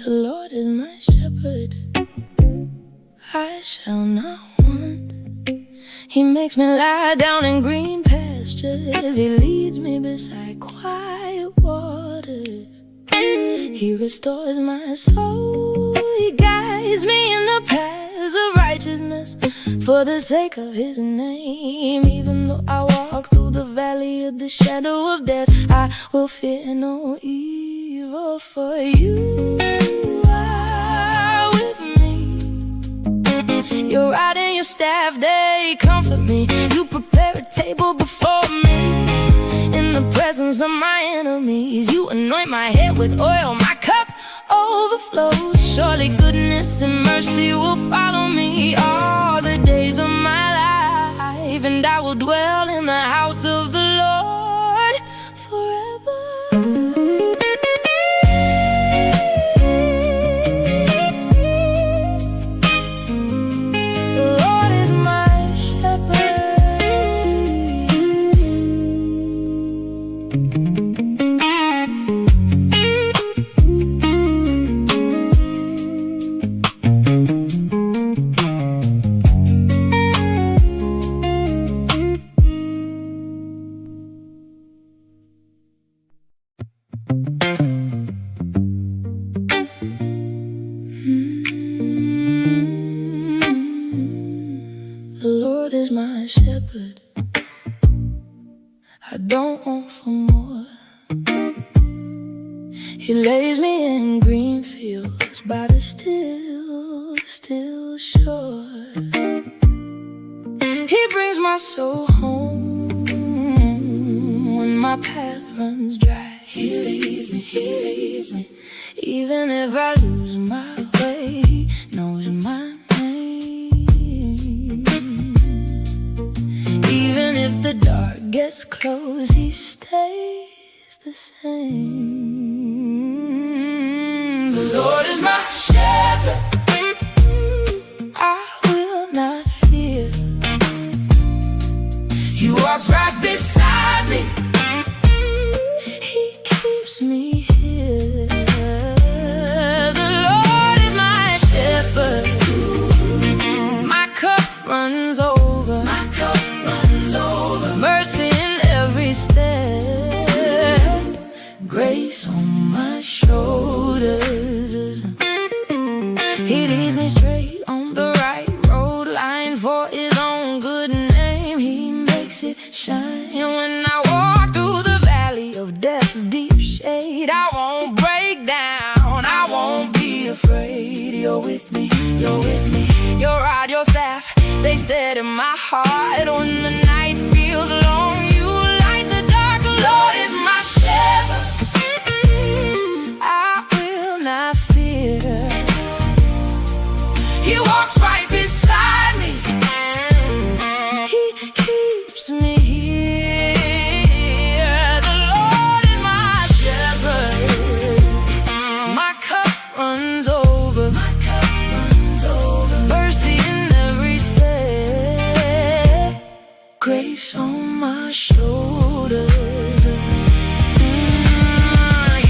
The Lord is my shepherd, I shall not want. He makes me lie down in green pastures. He leads me beside quiet waters. He restores my soul. He guides me in the paths of righteousness for the sake of His name. Even though I walk through the valley of the shadow of death, I will fear no evil, for You are with me. Your rod and Your staff, they comfort me. You prepare a table before me in the presence of my enemies. You anoint my head with oil, my cup overflows. Surely goodness and mercy will follow me all the days of my life, and I will dwell in the house of the Lord forever. The Lord is my shepherd. The Lord is my shepherd, I don't want for more. He lays me in green fields by the still shore. He brings my soul home when my path runs dry. He leads me. Even if I lose my way, He knows my name. Even if the dark gets close, He stays the same. The Lord is my shepherd, I will not fear. He walks right beside me. He keeps me here. The Lord is my shepherd, my cup runs over. Mercy in every step, grace on my shoulders. He leads me straight on the right road, line for His own good name. He makes it shine when I walk through the valley of death's deep shade. I won't break down, I won't be afraid. You're with me. Your rod, Your staff, they steady my heart when the night feels long. You light the dark. The Lord is my shepherd, I will not fear. He walks right beside me. He keeps me here. The Lord is my shepherd, my cup runs over. Mercy in every step, grace on my shoulders.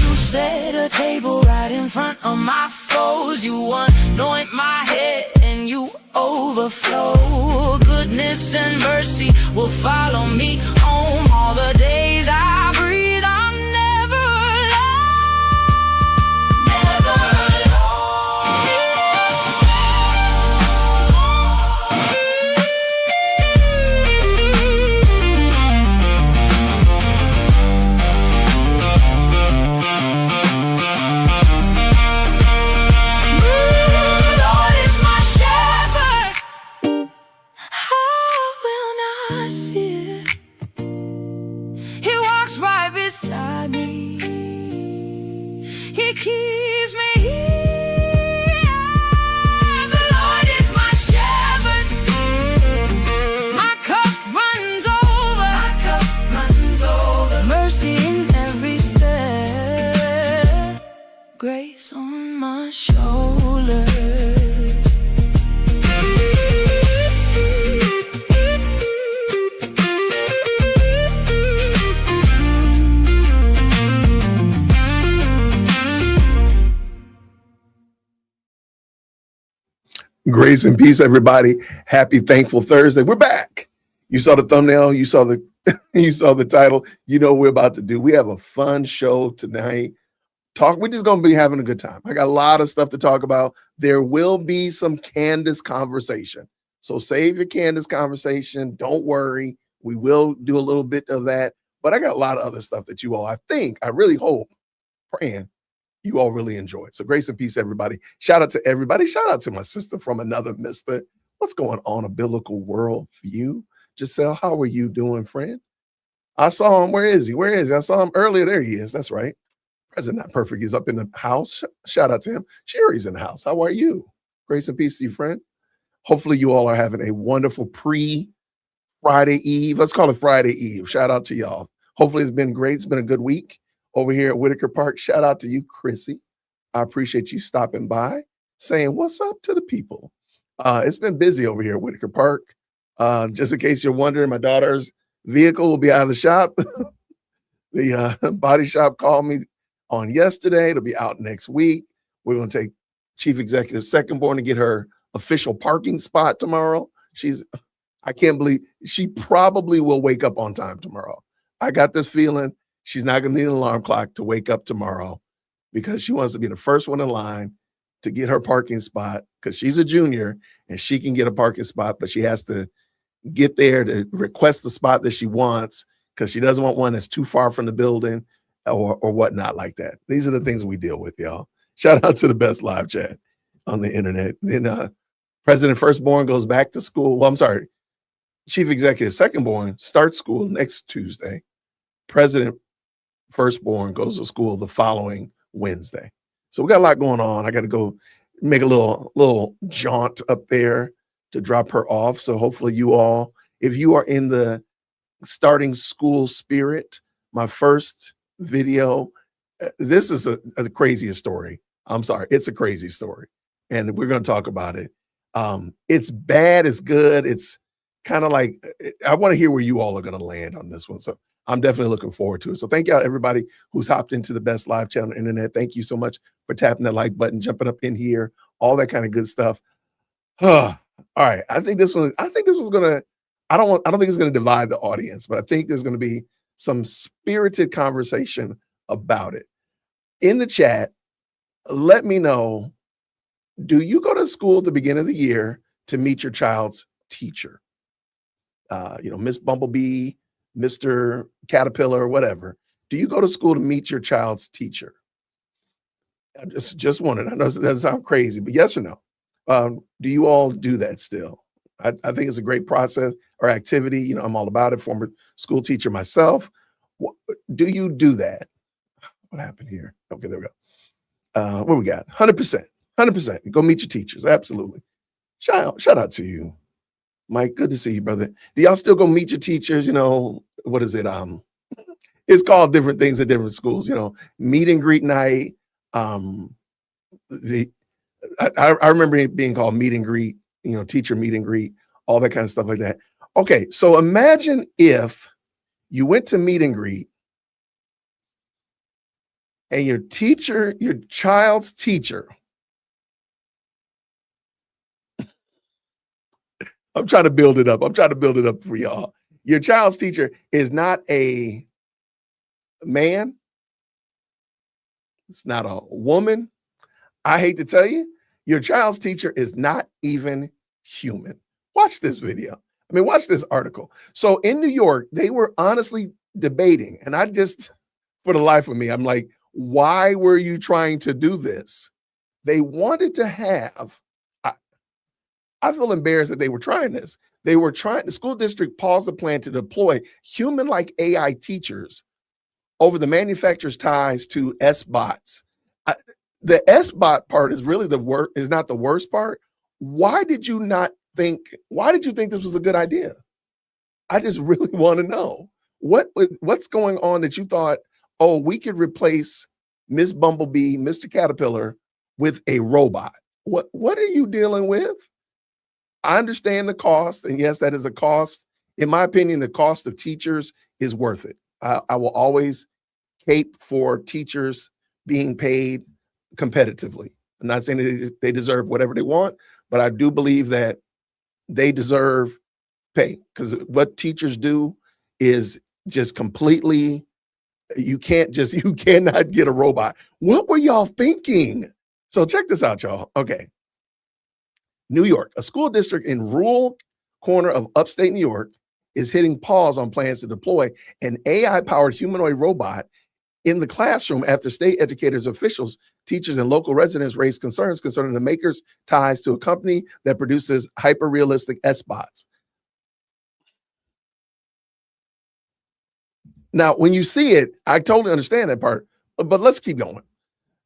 You set a table right in front of my foes. You anoint my head and You overflow. Goodness and mercy will follow me home all the days I breathe. I'm never beside me. He keeps me here. The Lord is my shepherd, my cup runs over. Mercy in every step, grace on my shoulders. Grace and peace, everybody. Happy Thankful Thursday. We're back. You saw the thumbnail. You saw the you saw the title. You know what we're about to do. We have a fun show tonight. We're just gonna be having a good time. I got a lot of stuff to talk about. There will be some Candace conversation. So save your Candace conversation. Don't worry. We will do a little bit of that. But I got a lot of other stuff that you all, I really hope, praying you all really enjoy. So grace and peace, everybody. Shout out to everybody. Shout out to my sister from another mister. What's going on, a biblical world view? Giselle, how are you doing, friend? I saw him. Where is he? Where is he? I saw him earlier. There he is. That's right. President Not Perfect is up in the house. Shout out to him. Sherry's in the house. How are you? Grace and peace to you, friend. Hopefully you all are having a wonderful pre-Friday Eve. Let's call it Friday Eve. Shout out to y'all. Hopefully it's been great. It's been a good week over here at Whitaker Park. Shout out to you, Chrissy. I appreciate you stopping by, saying what's up to the people. It's been busy over here at Whitaker Park. Just in case you're wondering, my daughter's vehicle will be out of the shop. The body shop called me on yesterday. It'll be out next week. We're going to take Chief Executive Secondborn to get her official parking spot tomorrow. I can't believe she probably will wake up on time tomorrow. I got this feeling she's not going to need an alarm clock to wake up tomorrow because she wants to be the first one in line to get her parking spot because she's a junior and she can get a parking spot, but she has to get there to request the spot that she wants because she doesn't want one that's too far from the building or whatnot like that. These are the things we deal with, y'all. Shout out to the best live chat on the internet. Then President Firstborn goes back to school. Well, I'm sorry. Chief Executive Secondborn starts school next Tuesday. President Firstborn goes to school the following Wednesday. So we got a lot going on. I got to go make a little jaunt up there to drop her off. So hopefully you all, if you are in the starting school spirit, my first video, this is a craziest story. I'm sorry. It's a crazy story. And we're going to talk about it. It's bad. It's good. It's kind of like, I want to hear where you all are going to land on this one. So I'm definitely looking forward to it. So thank y'all, everybody who's hopped into the best live channel on the internet. Thank you so much for tapping that like button, jumping up in here, all that kind of good stuff. All right. I think this one's gonna, I don't think it's gonna divide the audience, but I think there's gonna be some spirited conversation about it. In the chat, let me know, do you go to school at the beginning of the year to meet your child's teacher? Miss Bumblebee, Mr. Caterpillar, whatever. Do you go to school to meet your child's teacher? I just wondered. I know that sounds crazy, but yes or no? Do you all do that still? I think it's a great process or activity. I'm all about it. Former school teacher myself. Do you do that? What happened here? Okay, there we go. What we got? 100%. 100%. Go meet your teachers. Absolutely. Shout out to you, Mike. Good to see you, brother. Do y'all still go meet your teachers? What is it? It's called different things at different schools. Meet and greet night. I remember it being called meet and greet. Teacher meet and greet. All that kind of stuff like that. Okay, so imagine if you went to meet and greet, and your child's teacher. I'm trying to build it up. For y'all. Your child's teacher is not a man. It's not a woman. I hate to tell you, your child's teacher is not even human. Watch this video. Watch this article. So in New York, they were honestly debating, and I just, for the life of me, I'm like, why were you trying to do this? They wanted to have, I feel embarrassed that they were trying this. The school district paused the plan to deploy human-like AI teachers over the manufacturer's ties to SBots. The SBot part is really is not the worst part. Why did you think this was a good idea? I just really want to know what's going on that you thought, oh, we could replace Miss Bumblebee, Mr. Caterpillar with a robot. What are you dealing with? I understand the cost, and yes, that is a cost. In my opinion, the cost of teachers is worth it. I will always cape for teachers being paid competitively. I'm not saying that they deserve whatever they want, but I do believe that they deserve pay, because what teachers do is just completely, you can't just, you cannot get a robot. What were y'all thinking? So check this out, y'all. Okay. New York, a school district in rural corner of upstate New York is hitting pause on plans to deploy an AI-powered humanoid robot in the classroom after state educators, officials, teachers, and local residents raised concerns concerning the maker's ties to a company that produces hyper-realistic SBots. Now, when you see it, I totally understand that part, but let's keep going.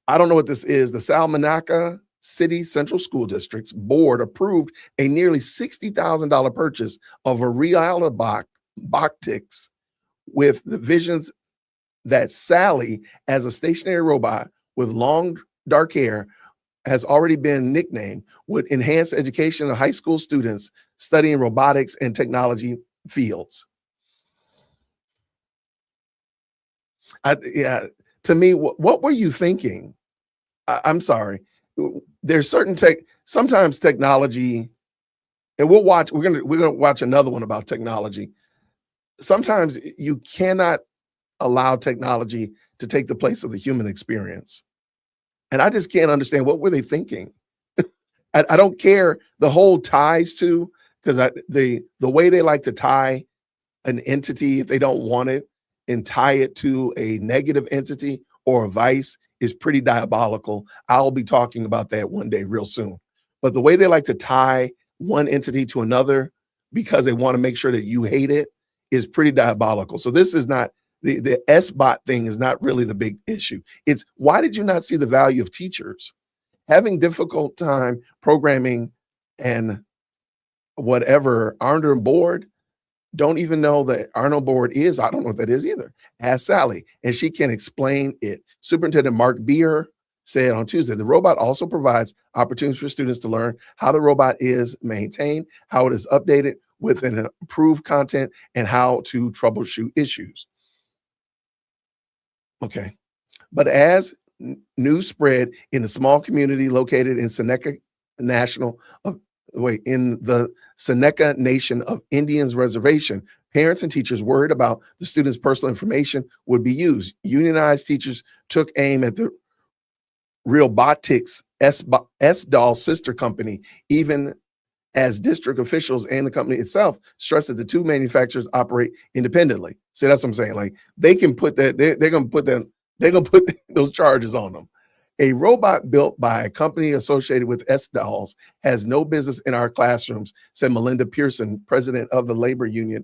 I don't know what this is. The Salamanica City Central School District's board approved a nearly $60,000 purchase of a Realibotix with the visions that Sally, as a stationary robot with long dark hair, has already been nicknamed, would enhance education of high school students studying robotics and technology fields. Yeah, to me, what were you thinking? I'm sorry. There's certain sometimes technology, and we're gonna watch another one about technology. Sometimes you cannot allow technology to take the place of the human experience. And I just can't understand, what were they thinking? I don't care the whole ties to, because the way they like to tie an entity, if they don't want it, and tie it to a negative entity or a vice, is pretty diabolical. I'll be talking about that one day real soon. But the way they like to tie one entity to another because they want to make sure that you hate it is pretty diabolical. So this is not, the SBot thing is not really the big issue. It's, why did you not see the value of teachers having difficult time programming and whatever? Arnold board don't even know that Arnold board is. I don't know what that is either. Ask Sally, and she can explain it. Superintendent Mark Beer said on Tuesday, the robot also provides opportunities for students to learn how the robot is maintained, how it is updated with an improved content, and how to troubleshoot issues. Okay. But as news spread in a small community located in Seneca National of in the Seneca Nation of Indians Reservation, parents and teachers worried about the students' personal information would be used. Unionized teachers took aim at the Realbotix S-Doll sister company, even as district officials and the company itself stressed that the two manufacturers operate independently. See, that's what I'm saying. Like, they can put that, they're going to put those charges on them. A robot built by a company associated with S-Dolls has no business in our classrooms, said Melinda Pearson, president of the labor union,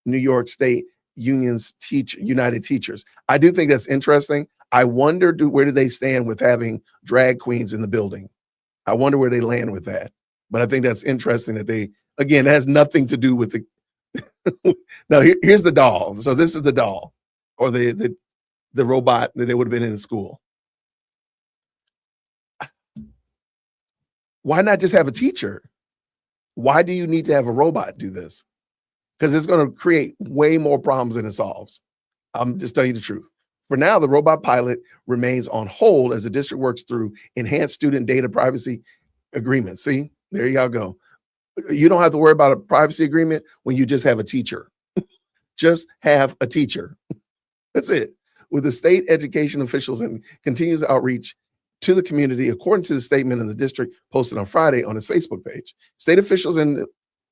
New York State Union's United Teachers. I do think that's interesting. I wonder, where do they stand with having drag queens in the building? I wonder where they land with that. But I think that's interesting that they, again, it has nothing to do with the, now here's the doll. So this is the doll, or the robot that they would have been in the school. Why not just have a teacher? Why do you need to have a robot do this? Because it's going to create way more problems than it solves. I'm just telling you the truth. For now, the robot pilot remains on hold as the district works through enhanced student data privacy agreements. See, there you go. You don't have to worry about a privacy agreement when you just have a teacher. Just have a teacher. That's it. With the state education officials and continuous outreach to the community, according to the statement in the district posted on Friday on its Facebook page. State officials and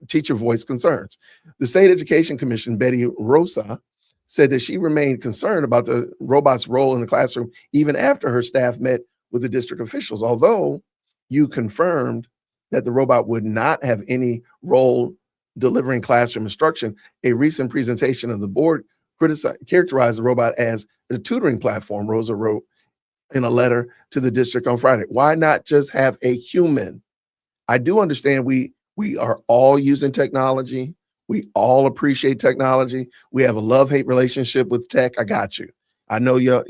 teacher voiced concerns. The State Education Commission, Betty Rosa, said that she remained concerned about the robot's role in the classroom even after her staff met with the district officials. Although you confirmed that the robot would not have any role delivering classroom instruction, a recent presentation of the board characterized the robot as a tutoring platform, Rosa wrote in a letter to the district on Friday. Why not just have a human? I do understand we are all using technology. We all appreciate technology. We have a love-hate relationship with tech. I got you. I know your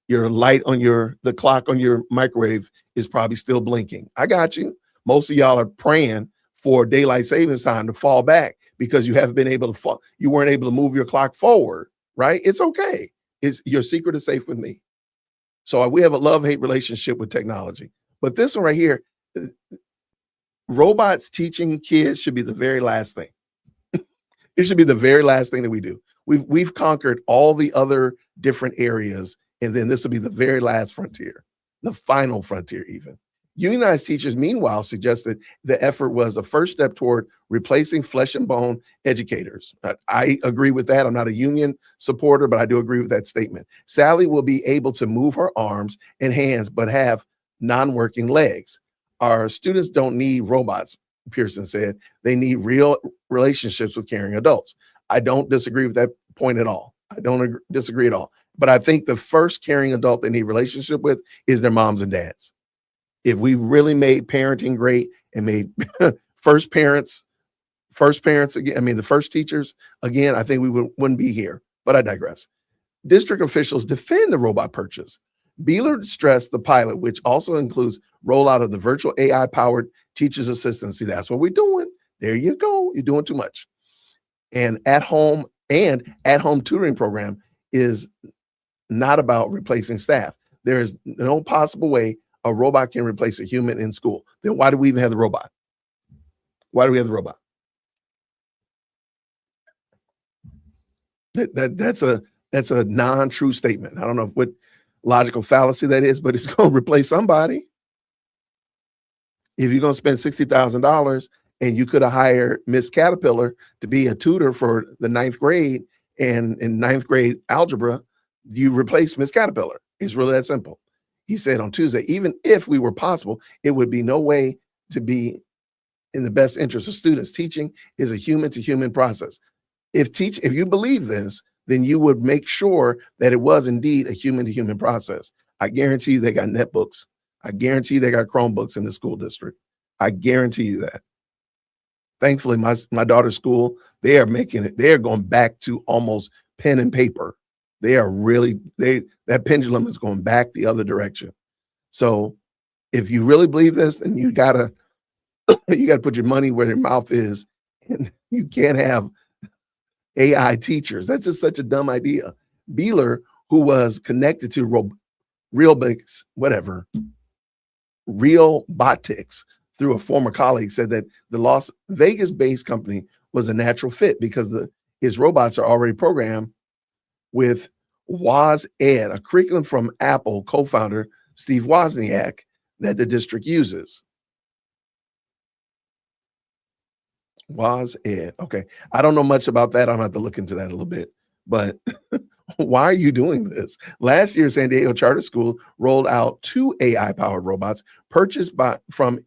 light on the clock on your microwave is probably still blinking. I got you. Most of y'all are praying for daylight savings time to fall back because you haven't been able to you weren't able to move your clock forward, right? It's okay. Your secret is safe with me. So we have a love-hate relationship with technology. But this one right here, robots teaching kids should be the very last thing. It should be the very last thing that we do. We've conquered all the other different areas, and then this will be the very last frontier, the final frontier even. Unionized teachers, meanwhile, suggested the effort was a first step toward replacing flesh and bone educators. I agree with that. I'm not a union supporter, but I do agree with that statement. Sally will be able to move her arms and hands, but have non-working legs. Our students don't need robots, Pearson said. They need real relationships with caring adults. I don't disagree with that point at all. I don't disagree at all. But I think the first caring adult they need relationship with is their moms and dads. If we really made parenting great and made first parents again, I mean, the first teachers again, I think we wouldn't be here, but I digress. District officials defend the robot purchase. Beeler stressed the pilot, which also includes rollout of the virtual AI-powered teacher's assistant. See, that's what we're doing. There you go. You're doing too much. And at-home tutoring program is not about replacing staff. There is no possible way a robot can replace a human in school. Then why do we even have the robot? Why do we have the robot? That's a non-true statement. I don't know what logical fallacy that is, but it's going to replace somebody. If you're going to spend $60,000 and you could have hired Miss Caterpillar to be a tutor for the 9th grade, and in 9th grade algebra, you replace Miss Caterpillar. It's really that simple. He said on Tuesday, even if we were possible, it would be no way to be in the best interest of students. Teaching is a human-to-human process. If you believe this, then you would make sure that it was indeed a human-to-human process. I guarantee you they got netbooks. I guarantee you they got Chromebooks in the school district. I guarantee you that. Thankfully, my daughter's school, they are making it. They are going back to almost pen and paper. That pendulum is going back the other direction. So if you really believe this, then you gotta put your money where your mouth is, and you can't have AI teachers. That's just such a dumb idea. Beeler, who was connected to Realbix, Realbotix through a former colleague, said that the Las Vegas-based company was a natural fit because his robots are already programmed with Woz Ed, a curriculum from Apple co-founder Steve Wozniak that the district uses. Woz Ed. Okay. I don't know much about that. I'm going to have to look into that a little bit. But why are you doing this? Last year, San Diego Charter School rolled out 2 AI-powered robots purchased from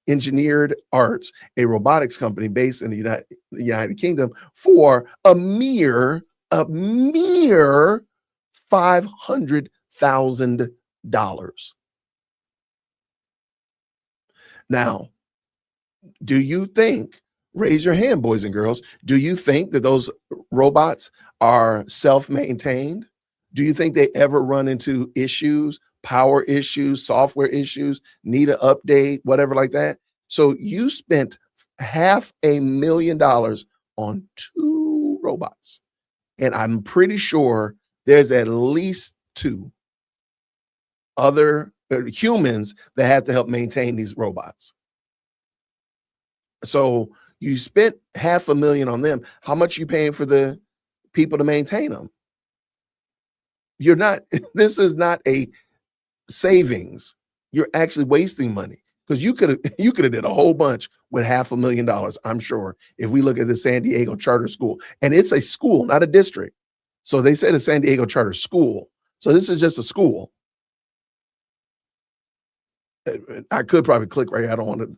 Engineered Arts, a robotics company based in the United Kingdom, for a mere $500,000. Now, do you think, raise your hand, boys and girls, do you think that those robots are self-maintained? Do you think they ever run into issues, power issues, software issues, need an update, whatever like that? So you spent $500,000 on 2 robots. And I'm pretty sure there's at least 2 other humans that have to help maintain these robots. So you spent $500,000 on them. How much are you paying for the people to maintain them? You're not, this is not a savings. You're actually wasting money, because you could have did a whole bunch with $500,000, I'm sure, if we look at the San Diego Charter School. And it's a school, not a district. So they said a San Diego Charter School. So this is just a school. I could probably click right here. I don't want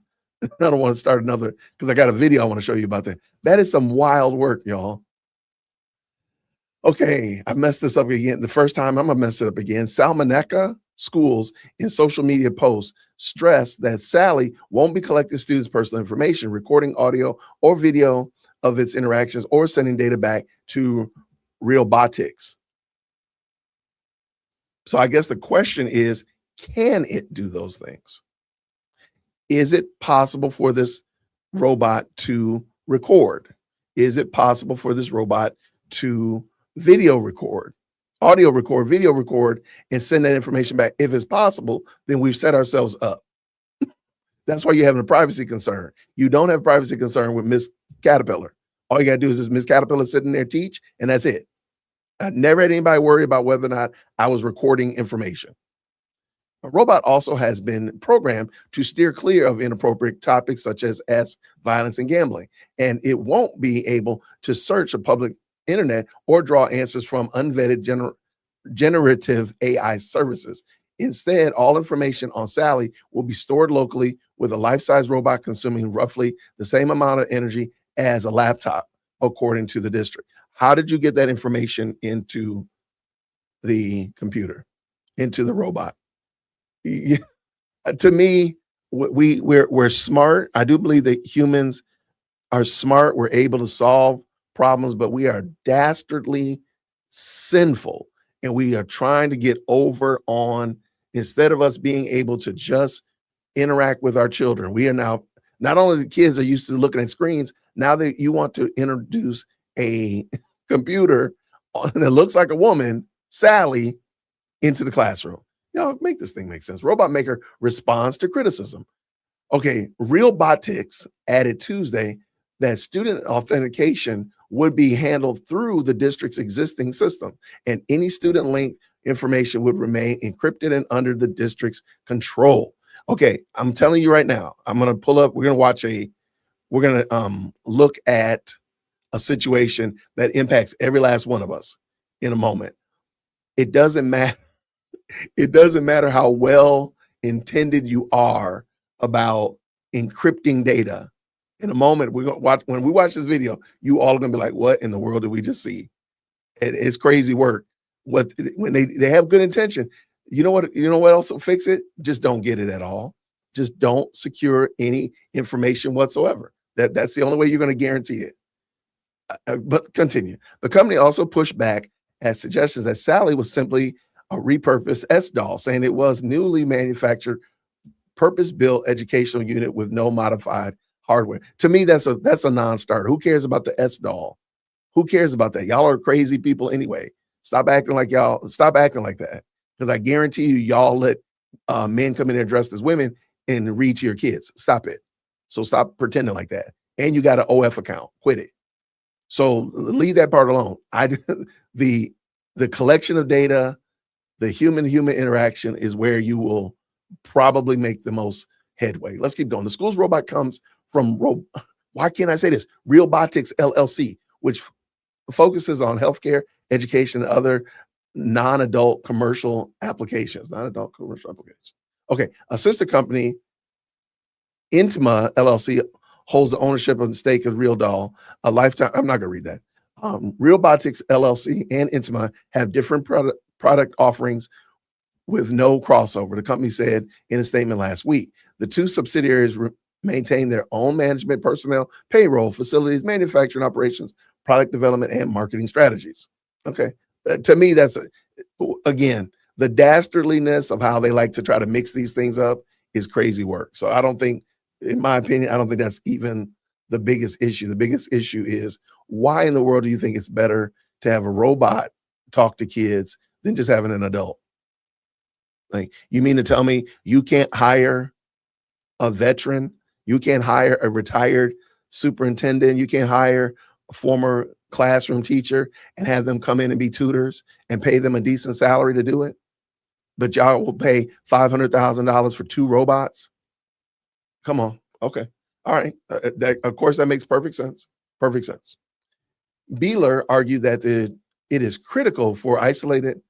to start another, because I got a video I want to show you about that. That is some wild work, y'all. Okay, I messed this up again. The first time, I'm gonna mess it up again. Salmoneca Schools in social media posts stress that Sally won't be collecting students' personal information, recording audio or video of its interactions, or sending data back to Realbotix. So I guess the question is, can it do those things? Is it possible for this robot to record? Is it possible for this robot to video record, audio record, video record, and send that information back? If it's possible, then we've set ourselves up. That's why you're having a privacy concern. You don't have privacy concern with Miss Caterpillar. All you got to do is this Miss Caterpillar sitting there teach, and that's it. I never had anybody worry about whether or not I was recording information. A robot also has been programmed to steer clear of inappropriate topics such as violence, and gambling, and it won't be able to search a public internet or draw answers from unvetted generative AI services. Instead, all information on Sally will be stored locally with a life-size robot consuming roughly the same amount of energy as a laptop, according to the district. How did you get that information into the computer, into the robot? To me, we're smart. I do believe that humans are smart. We're able to solve problems, but we are dastardly sinful, and we are trying to get over on, instead of us being able to just interact with our children. We are now, not only the kids are used to looking at screens, now that you want to introduce a computer that looks like a woman, Sally, into the classroom. Y'all, make this thing make sense. Robot Maker responds to criticism. Okay, Realbotix added Tuesday that student authentication would be handled through the district's existing system, and any student link information would remain encrypted and under the district's control. Okay, I'm telling you right now, I'm going to pull up, we're going to look at a situation that impacts every last one of us in a moment. It doesn't matter. It doesn't matter how well intended you are about encrypting data. In a moment, we're gonna watch, when we watch this video, you all are gonna be like, what in the world did we just see? It's crazy work. When they have good intention, you know what else will fix it? Just don't get it at all. Just don't secure any information whatsoever. That's the only way you're gonna guarantee it. But continue. The company also pushed back at suggestions that Sally was simply a repurposed S-doll, saying it was newly manufactured, purpose-built educational unit with no modified hardware. To me, that's a non-starter. Who cares about the S-doll? Who cares about that? Y'all are crazy people anyway. Stop acting like that. Because I guarantee you, y'all let men come in there dressed as women and read to your kids. Stop it. So stop pretending like that. And you got an OF account. Quit it. So leave that part alone. The collection of data, the human-to-human interaction is where you will probably make the most headway. Let's keep going. The school's robot comes from, why can't I say this? Realbotix LLC, which focuses on healthcare, education, and other non-adult commercial applications. Okay, a sister company, Intima LLC, holds the ownership of the stake of RealDoll, a lifetime. I'm not going to read that. Realbotix LLC and Intima have different product offerings with no crossover, the company said in a statement last week. The two subsidiaries maintain their own management, personnel, payroll, facilities, manufacturing operations, product development, and marketing strategies. Okay, to me, that's again, the dastardliness of how they like to try to mix these things up is crazy work. So I don't think, in my opinion, I don't think that's even the biggest issue. The biggest issue is, why in the world do you think it's better to have a robot talk to kids than just having an adult? Like, you mean to tell me you can't hire a veteran? You can't hire a retired superintendent? You can't hire a former classroom teacher and have them come in and be tutors and pay them a decent salary to do it? But y'all will pay $500,000 for 2 robots? Come on. Okay. All right. Of course, that makes perfect sense. Perfect sense. Beeler argued that it is critical for isolated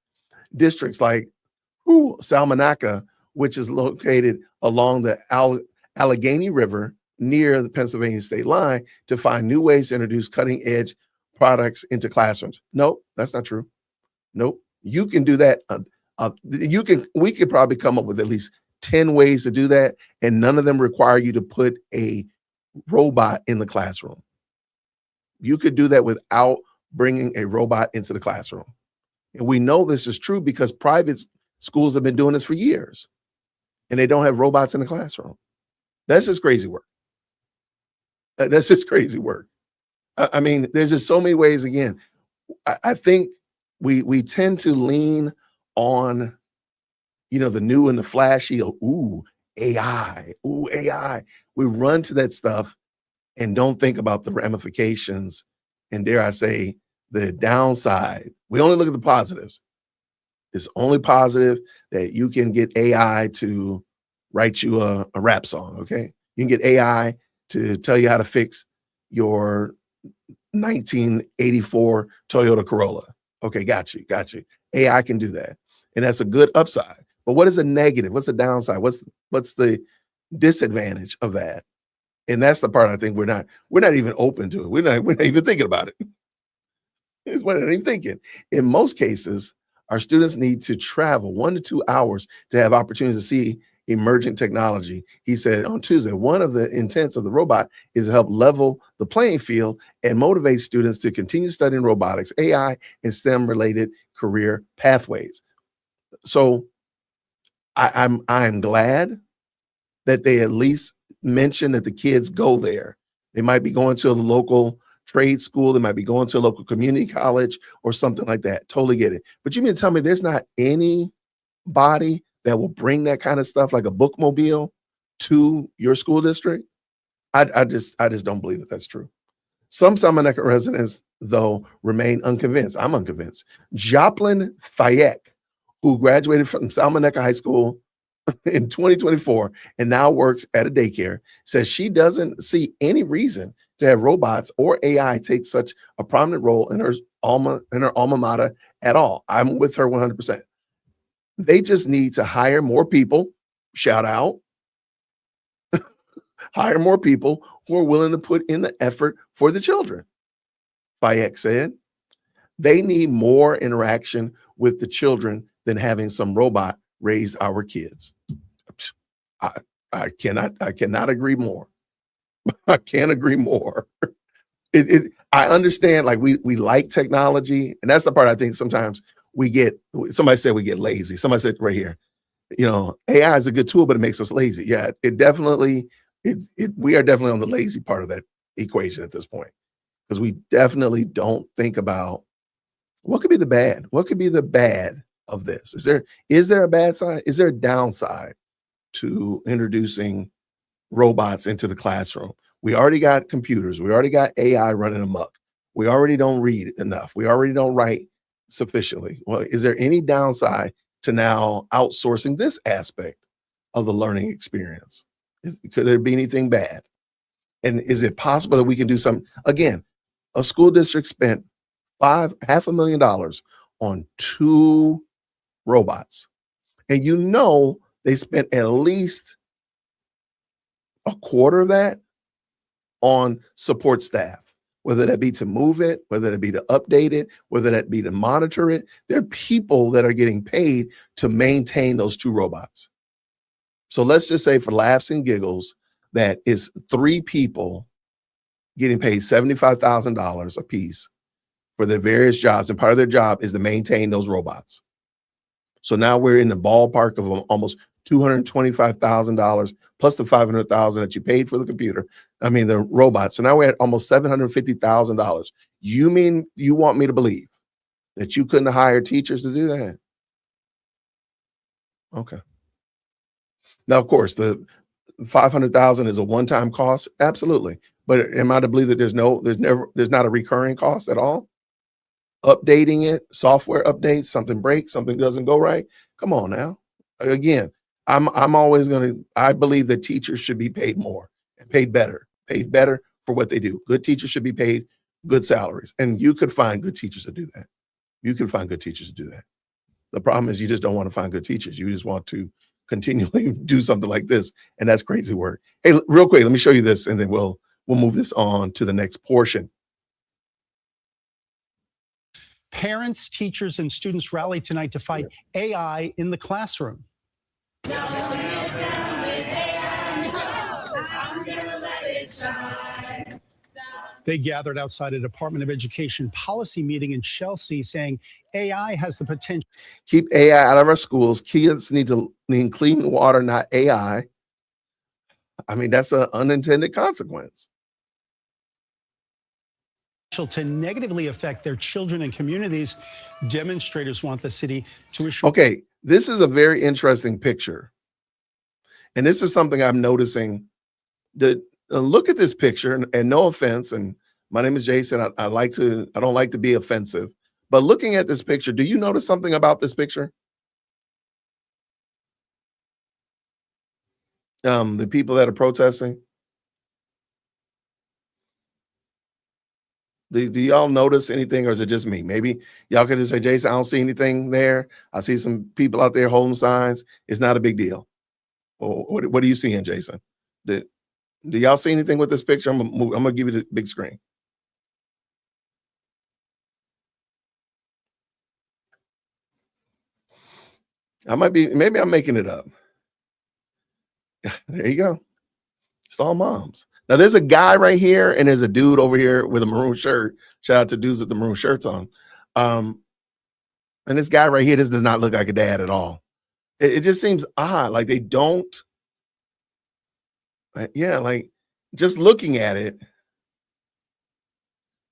districts like Salmonaca, which is located along the Allegheny River near the Pennsylvania state line, to find new ways to introduce cutting edge products into classrooms. Nope, that's not true. Nope. You can do that. We could probably come up with at least 10 ways to do that, and none of them require you to put a robot in the classroom. You could do that without bringing a robot into the classroom. And we know this is true because private schools have been doing this for years, and they don't have robots in the classroom. That's just crazy work. That's just crazy work. I mean, there's just so many ways. Again, I think we tend to lean on, the new and the flashy. Ooh, AI. Ooh, AI. We run to that stuff and don't think about the ramifications and, dare I say, the downside. We only look at the positives. It's only positive that you can get AI to write you a rap song, okay? You can get AI to tell you how to fix your 1984 Toyota Corolla. Okay, got you. AI can do that. And that's a good upside. But what is a negative? What's the downside? What's the disadvantage of that? And that's the part I think we're not even open to it. We're not even thinking about it. We're not even thinking. In most cases, our students need to travel 1 to 2 hours to have opportunities to see emerging technology. He said on Tuesday, one of the intents of the robot is to help level the playing field and motivate students to continue studying robotics, AI, and STEM-related career pathways. So I'm glad that they at least mention that the kids go there. They might be going to a local trade school. They might be going to a local community college or something like that. Totally get it. But you mean to tell me there's not anybody that will bring that kind of stuff like a bookmobile to your school district? I just don't believe that that's true. Some Salmonecca residents, though, remain unconvinced. I'm unconvinced. Joplin Fayek, who graduated from Salmonecca High School in 2024 and now works at a daycare, says she doesn't see any reason to have robots or AI take such a prominent role in her alma mater at all. I'm with her 100%. They just need to hire more people, shout out, hire more people who are willing to put in the effort for the children. Fayek said, they need more interaction with the children than having some robot raise our kids. I cannot agree more. I can't agree more. I understand, like we like technology, and that's the part I think sometimes we get. Somebody said we get lazy. Somebody said right here, AI is a good tool, but it makes us lazy. Yeah, we are definitely on the lazy part of that equation at this point, because we definitely don't think about what could be the bad. What could be the bad of this? Is there a bad side? Is there a downside to introducing robots into the classroom? We already got computers. We already got AI running amok. We already don't read enough. We already don't write sufficiently. Well, is there any downside to now outsourcing this aspect of the learning experience? Could there be anything bad? And is it possible that we can do something? Again, a school district spent $500,000 on 2 robots. And they spent at least a quarter of that on support staff, whether that be to move it, whether that be to update it, whether that be to monitor it. There are people that are getting paid to maintain those 2 robots. So let's just say, for laughs and giggles, that is 3 people getting paid $75,000 a piece for their various jobs, and part of their job is to maintain those robots. So now we're in the ballpark of almost $225,000 plus the $500,000 that you paid for the robot. So now we're at almost $750,000. You mean you want me to believe that you couldn't hire teachers to do that? Okay. Now, of course, the $500,000 is a one-time cost. Absolutely. But am I to believe that there's not a recurring cost at all? Updating it, software updates, something breaks, something doesn't go right. Come on now. Again, I believe that teachers should be paid more and paid better for what they do. Good teachers should be paid good salaries. And you could find good teachers to do that. The problem is you just don't want to find good teachers. You just want to continually do something like this. And that's crazy work. Hey, real quick, let me show you this, and then we'll move this on to the next portion. Parents, teachers, and students rally tonight to fight AI in the classroom. They gathered outside a Department of Education policy meeting in Chelsea, saying AI has the potential. Keep AI out of our schools. Kids need clean water, not AI. I mean, that's an unintended consequence. To negatively affect their children and communities. Demonstrators want the city to issue. Okay, this is a very interesting picture. And this is something I'm noticing. The look at this picture, and no offense, and my name is Jason. I don't like to be offensive, but looking at this picture, do you notice something about this picture? The people that are protesting. Do y'all notice anything, or is it just me? Maybe y'all could just say, Jason, I don't see anything there. I see some people out there holding signs. It's not a big deal. Or what are you seeing, Jason? Do y'all see anything with this picture? I'm gonna give you the big screen. Maybe I'm making it up. There you go. It's all moms. Now there's a guy right here, and there's a dude over here with a maroon shirt. Shout out to dudes with the maroon shirts on. And this guy right here, this does not look like a dad at all. It just seems odd. Like they don't. Yeah, like just looking at it,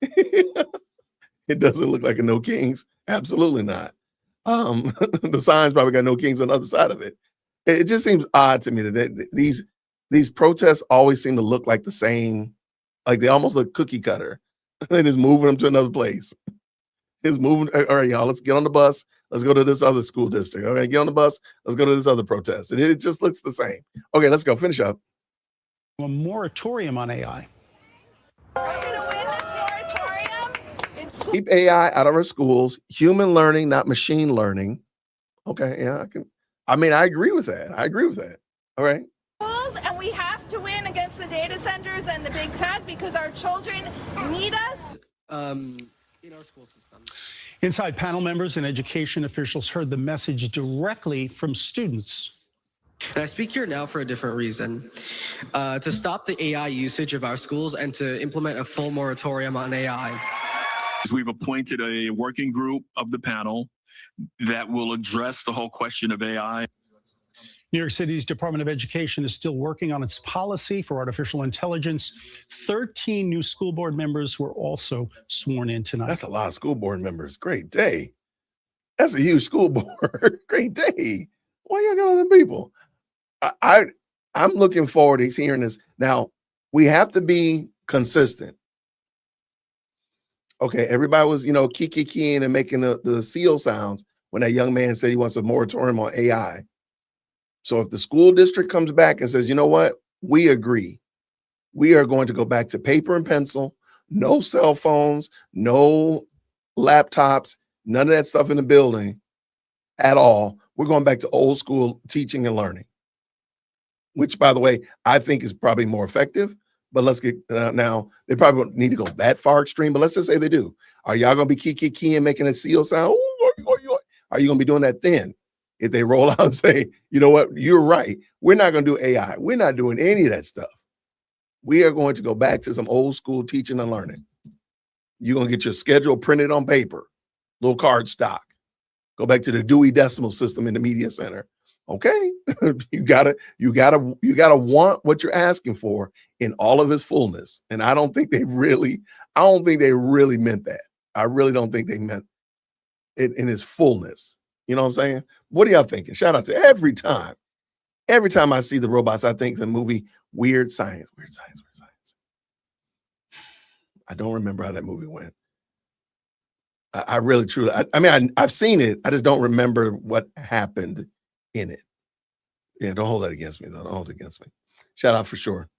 it doesn't look like a No Kings. Absolutely not. The sign's probably got No Kings on the other side of it. It just seems odd to me that these protests always seem to look like the same, like they almost look cookie cutter. And it's moving them to another place. It's moving. All right, y'all, let's get on the bus. Let's go to this other school district. All right, get on the bus. Let's go to this other protest. And it just looks the same. Okay, let's go. Finish up. A moratorium on AI. We're going to win this moratorium in school. Keep AI out of our schools. Human learning, not machine learning. Okay, yeah, I agree with that. All right. And we have to win against the data centers and the big tech because our children need us. In our school system. Inside, panel members and education officials heard the message directly from students. And I speak here now for a different reason. To stop the AI usage of our schools and to implement a full moratorium on AI. We've appointed a working group of the panel that will address the whole question of AI. New York City's Department of Education is still working on its policy for artificial intelligence. 13 new school board members were also sworn in tonight. That's a lot of school board members. Great day. That's a huge school board. Great day. Why y'all got all them people? I'm looking forward to hearing this. Now, we have to be consistent. Okay, everybody was, keying and making the seal sounds when that young man said he wants a moratorium on AI. So if the school district comes back and says, you know what, we agree, we are going to go back to paper and pencil, no cell phones, no laptops, none of that stuff in the building at all. We're going back to old school teaching and learning, which, by the way, I think is probably more effective. But let's get now, they probably don't need to go that far extreme, but let's just say they do. Are y'all going to be key and making a seal sound? Ooh, are you going to be doing that then? If they roll out and say, you know what, you're right. We're not going to do AI. We're not doing any of that stuff. We are going to go back to some old school teaching and learning. You're going to get your schedule printed on paper, little card stock. Go back to the Dewey Decimal System in the media center. Okay, you gotta want what you're asking for in all of its fullness. And I don't think they really meant that. I really don't think they meant it in its fullness. You know what I'm saying? What are y'all thinking? Shout out to every time I see the robots, I think the movie Weird Science. I don't remember how that movie went. I really, truly, I've seen it. I just don't remember what happened in it. Yeah, don't hold that against me, though. Don't hold it against me. Shout out for sure.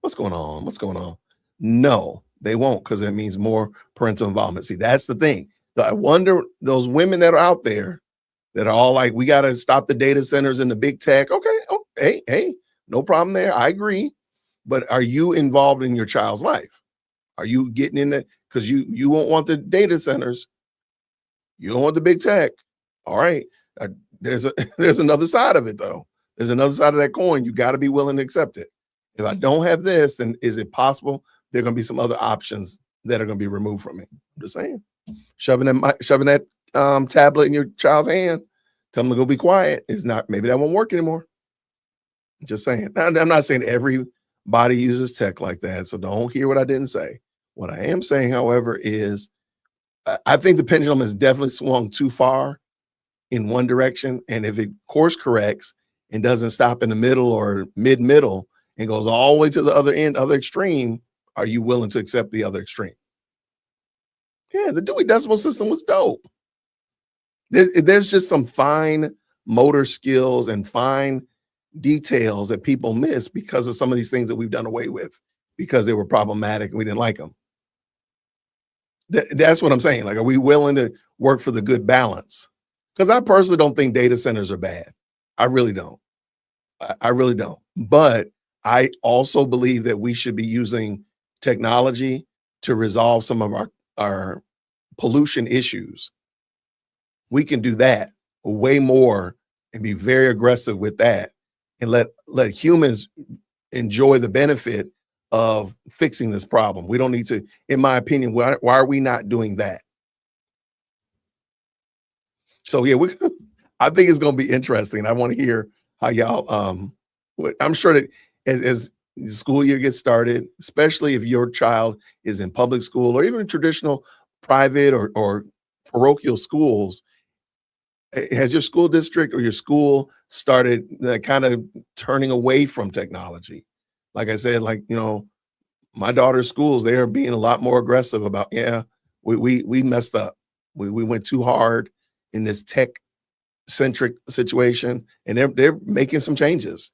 What's going on? No, they won't, because it means more parental involvement. See, that's the thing. I wonder, those women that are out there that are all like, we got to stop the data centers and the big tech. Okay. Oh, hey, no problem there. I agree. But are you involved in your child's life? Are you getting in there? Because you won't want the data centers. You don't want the big tech. All right. There's another side of it, though. There's another side of that coin. You got to be willing to accept it. If I don't have this, then is it possible there are going to be some other options that are going to be removed from me? I'm just saying. Shoving that tablet in your child's hand, tell them to go be quiet. Maybe that won't work anymore. Just saying. Now, I'm not saying everybody uses tech like that, so don't hear what I didn't say. What I am saying, however, is I think the pendulum has definitely swung too far in one direction, and if it course corrects and doesn't stop in the middle or mid-middle and goes all the way to the other end, other extreme, are you willing to accept the other extreme? Yeah, the Dewey Decimal System was dope. There's just some fine motor skills and fine details that people miss because of some of these things that we've done away with because they were problematic and we didn't like them. That's what I'm saying. Like, are we willing to work for the good balance? Because I personally don't think data centers are bad. I really don't. I really don't. But I also believe that we should be using technology to resolve some of our pollution issues. We can do that way more and be very aggressive with that and let humans enjoy the benefit of fixing this problem. We don't need to, in my opinion, why are we not doing that? So yeah, I think it's going to be interesting. I want to hear how y'all, I'm sure that as the school year gets started, especially if your child is in public school or even traditional private or parochial schools, has your school district or your school started kind of turning away from technology? Like I said, like, you know, my daughter's schools, they are being a lot more aggressive about, yeah, we messed up. We went too hard in this tech centric situation, and they're making some changes.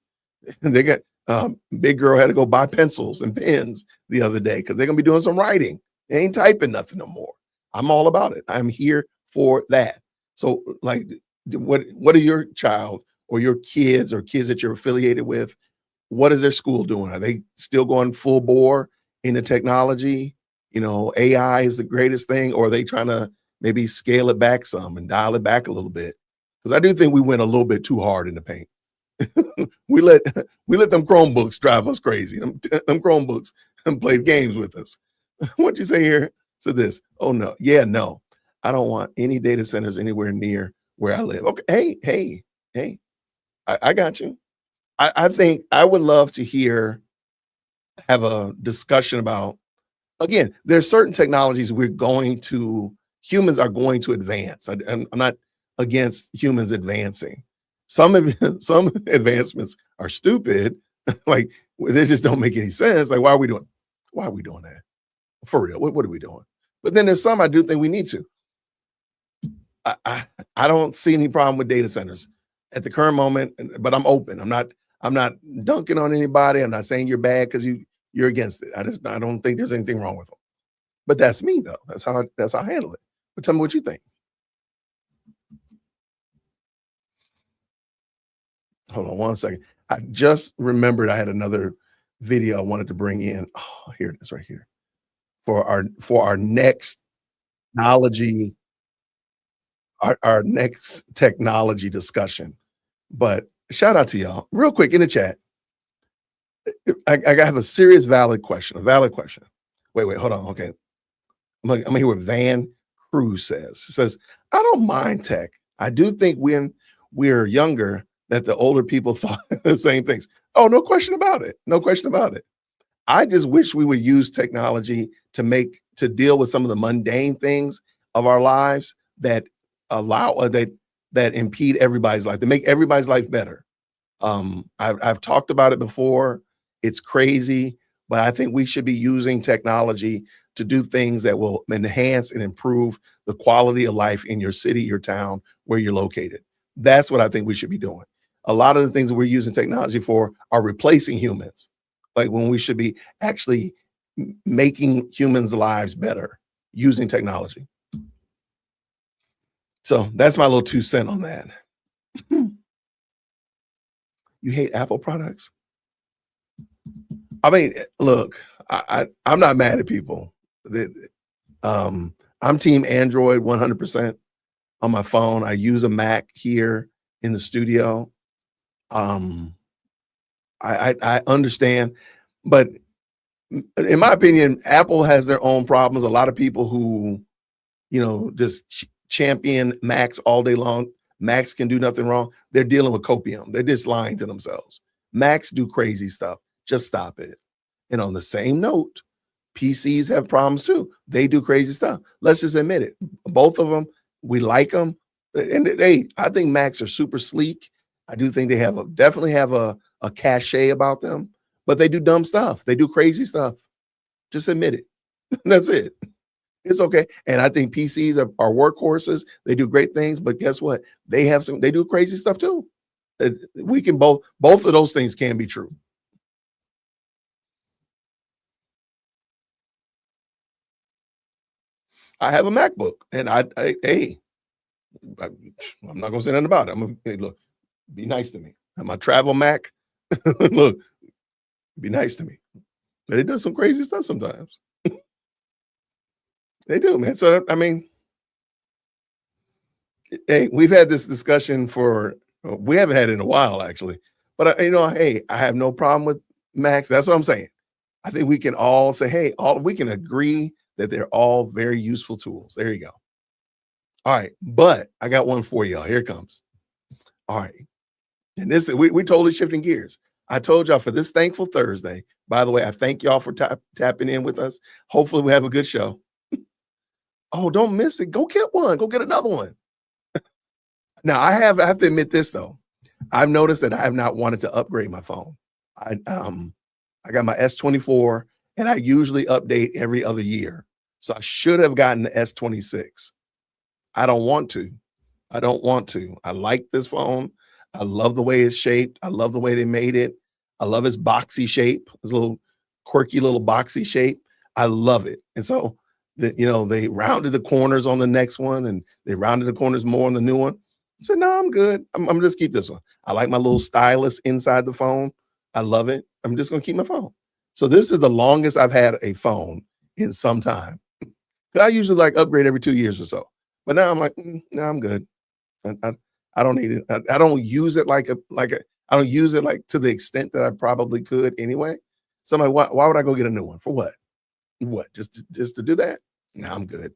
They got big girl had to go buy pencils and pens the other day because they're gonna be doing some writing. They ain't typing nothing no more. I'm all about it. I'm here for that. So like, what are your child or your kids or kids that you're affiliated with? What is their school doing? Are they still going full bore into technology? You know, AI is the greatest thing, or are they trying to maybe scale it back some and dial it back a little bit? Because I do think we went a little bit too hard in the paint. we let them Chromebooks drive us crazy. Them Chromebooks and played games with us. What'd you say here to this? Oh no, yeah, no. I don't want any data centers anywhere near where I live. Okay, hey, I got you. I think I would love to have a discussion about, again, there's certain technologies humans are going to advance. I'm not against humans advancing. Some advancements are stupid, like they just don't make any sense. Like, why are we doing that? For real, what are we doing? But then there's some I do think we need to. I don't see any problem with data centers at the current moment, but I'm open. I'm not dunking on anybody. I'm not saying you're bad because you're against it. I don't think there's anything wrong with them. But that's me though. That's how I handle it. But tell me what you think. Hold on one second. I just remembered I had another video I wanted to bring in. Oh, here it is right here. For our next technology, our next technology discussion. But shout out to y'all. Real quick in the chat. I have a serious valid question. Wait, hold on. Okay. I'm gonna hear what Van Cruz says. It says, I don't mind tech. I do think when we're younger that the older people thought the same things. Oh, no question about it. No question about it. I just wish we would use technology to deal with some of the mundane things of our lives that that impede everybody's life, to make everybody's life better. I've talked about it before. It's crazy, but I think we should be using technology to do things that will enhance and improve the quality of life in your city, your town, where you're located. That's what I think we should be doing. A lot of the things that we're using technology for are replacing humans, like when we should be actually making humans' lives better using technology. So that's my little 2 cents on that. You hate Apple products? I mean, look, I'm not mad at people. I'm team Android 100% on my phone. I use a Mac here in the studio. I understand, but in my opinion, Apple has their own problems. A lot of people who, just champion Macs all day long. Macs can do nothing wrong. They're dealing with copium. They're just lying to themselves. Macs do crazy stuff. Just stop it. And on the same note, PCs have problems too. They do crazy stuff. Let's just admit it. Both of them, we like them. And I think Macs are super sleek. I do think they definitely have a cachet about them, but they do dumb stuff. They do crazy stuff. Just admit it. That's it. It's okay. And I think PCs are workhorses. They do great things, but guess what? They do crazy stuff too. We can both of those things can be true. I have a MacBook, and hey, I'm not gonna say nothing about it. Hey, look, be nice to me. My travel Mac, look, be nice to me. But it does some crazy stuff sometimes. They do, man. So I mean, hey, we've had this discussion we haven't had it in a while actually, but hey, I have no problem with Macs. That's what I'm saying. I think we can all say, hey, we can agree that they're all very useful tools. There you go. All right, but I got one for y'all. Here it comes. All right, and this we totally shifting gears. I told y'all for this Thankful Thursday. By the way, I thank y'all for tapping in with us. Hopefully, we have a good show. Oh, don't miss it. Go get one. Go get another one. Now, I have to admit this though. I've noticed that I have not wanted to upgrade my phone. I got my S24, and I usually update every other year. So I should have gotten the S26. I don't want to. I like this phone. I love the way it's shaped. I love the way they made it. I love its boxy shape, this little quirky little boxy shape. I love it. And so they rounded the corners on the next one, and they rounded the corners more on the new one. I said, no, I'm good. I'm just keep this one. I like my little stylus inside the phone. I love it. I'm just gonna keep my phone. So this is the longest I've had a phone in some time. I usually like upgrade every 2 years or so. But now I'm like, no, I'm good. I don't need it. I don't use it I don't use it like to the extent that I probably could anyway. So I'm like, why would I go get a new one? For what? What? Just to do that? No, I'm good.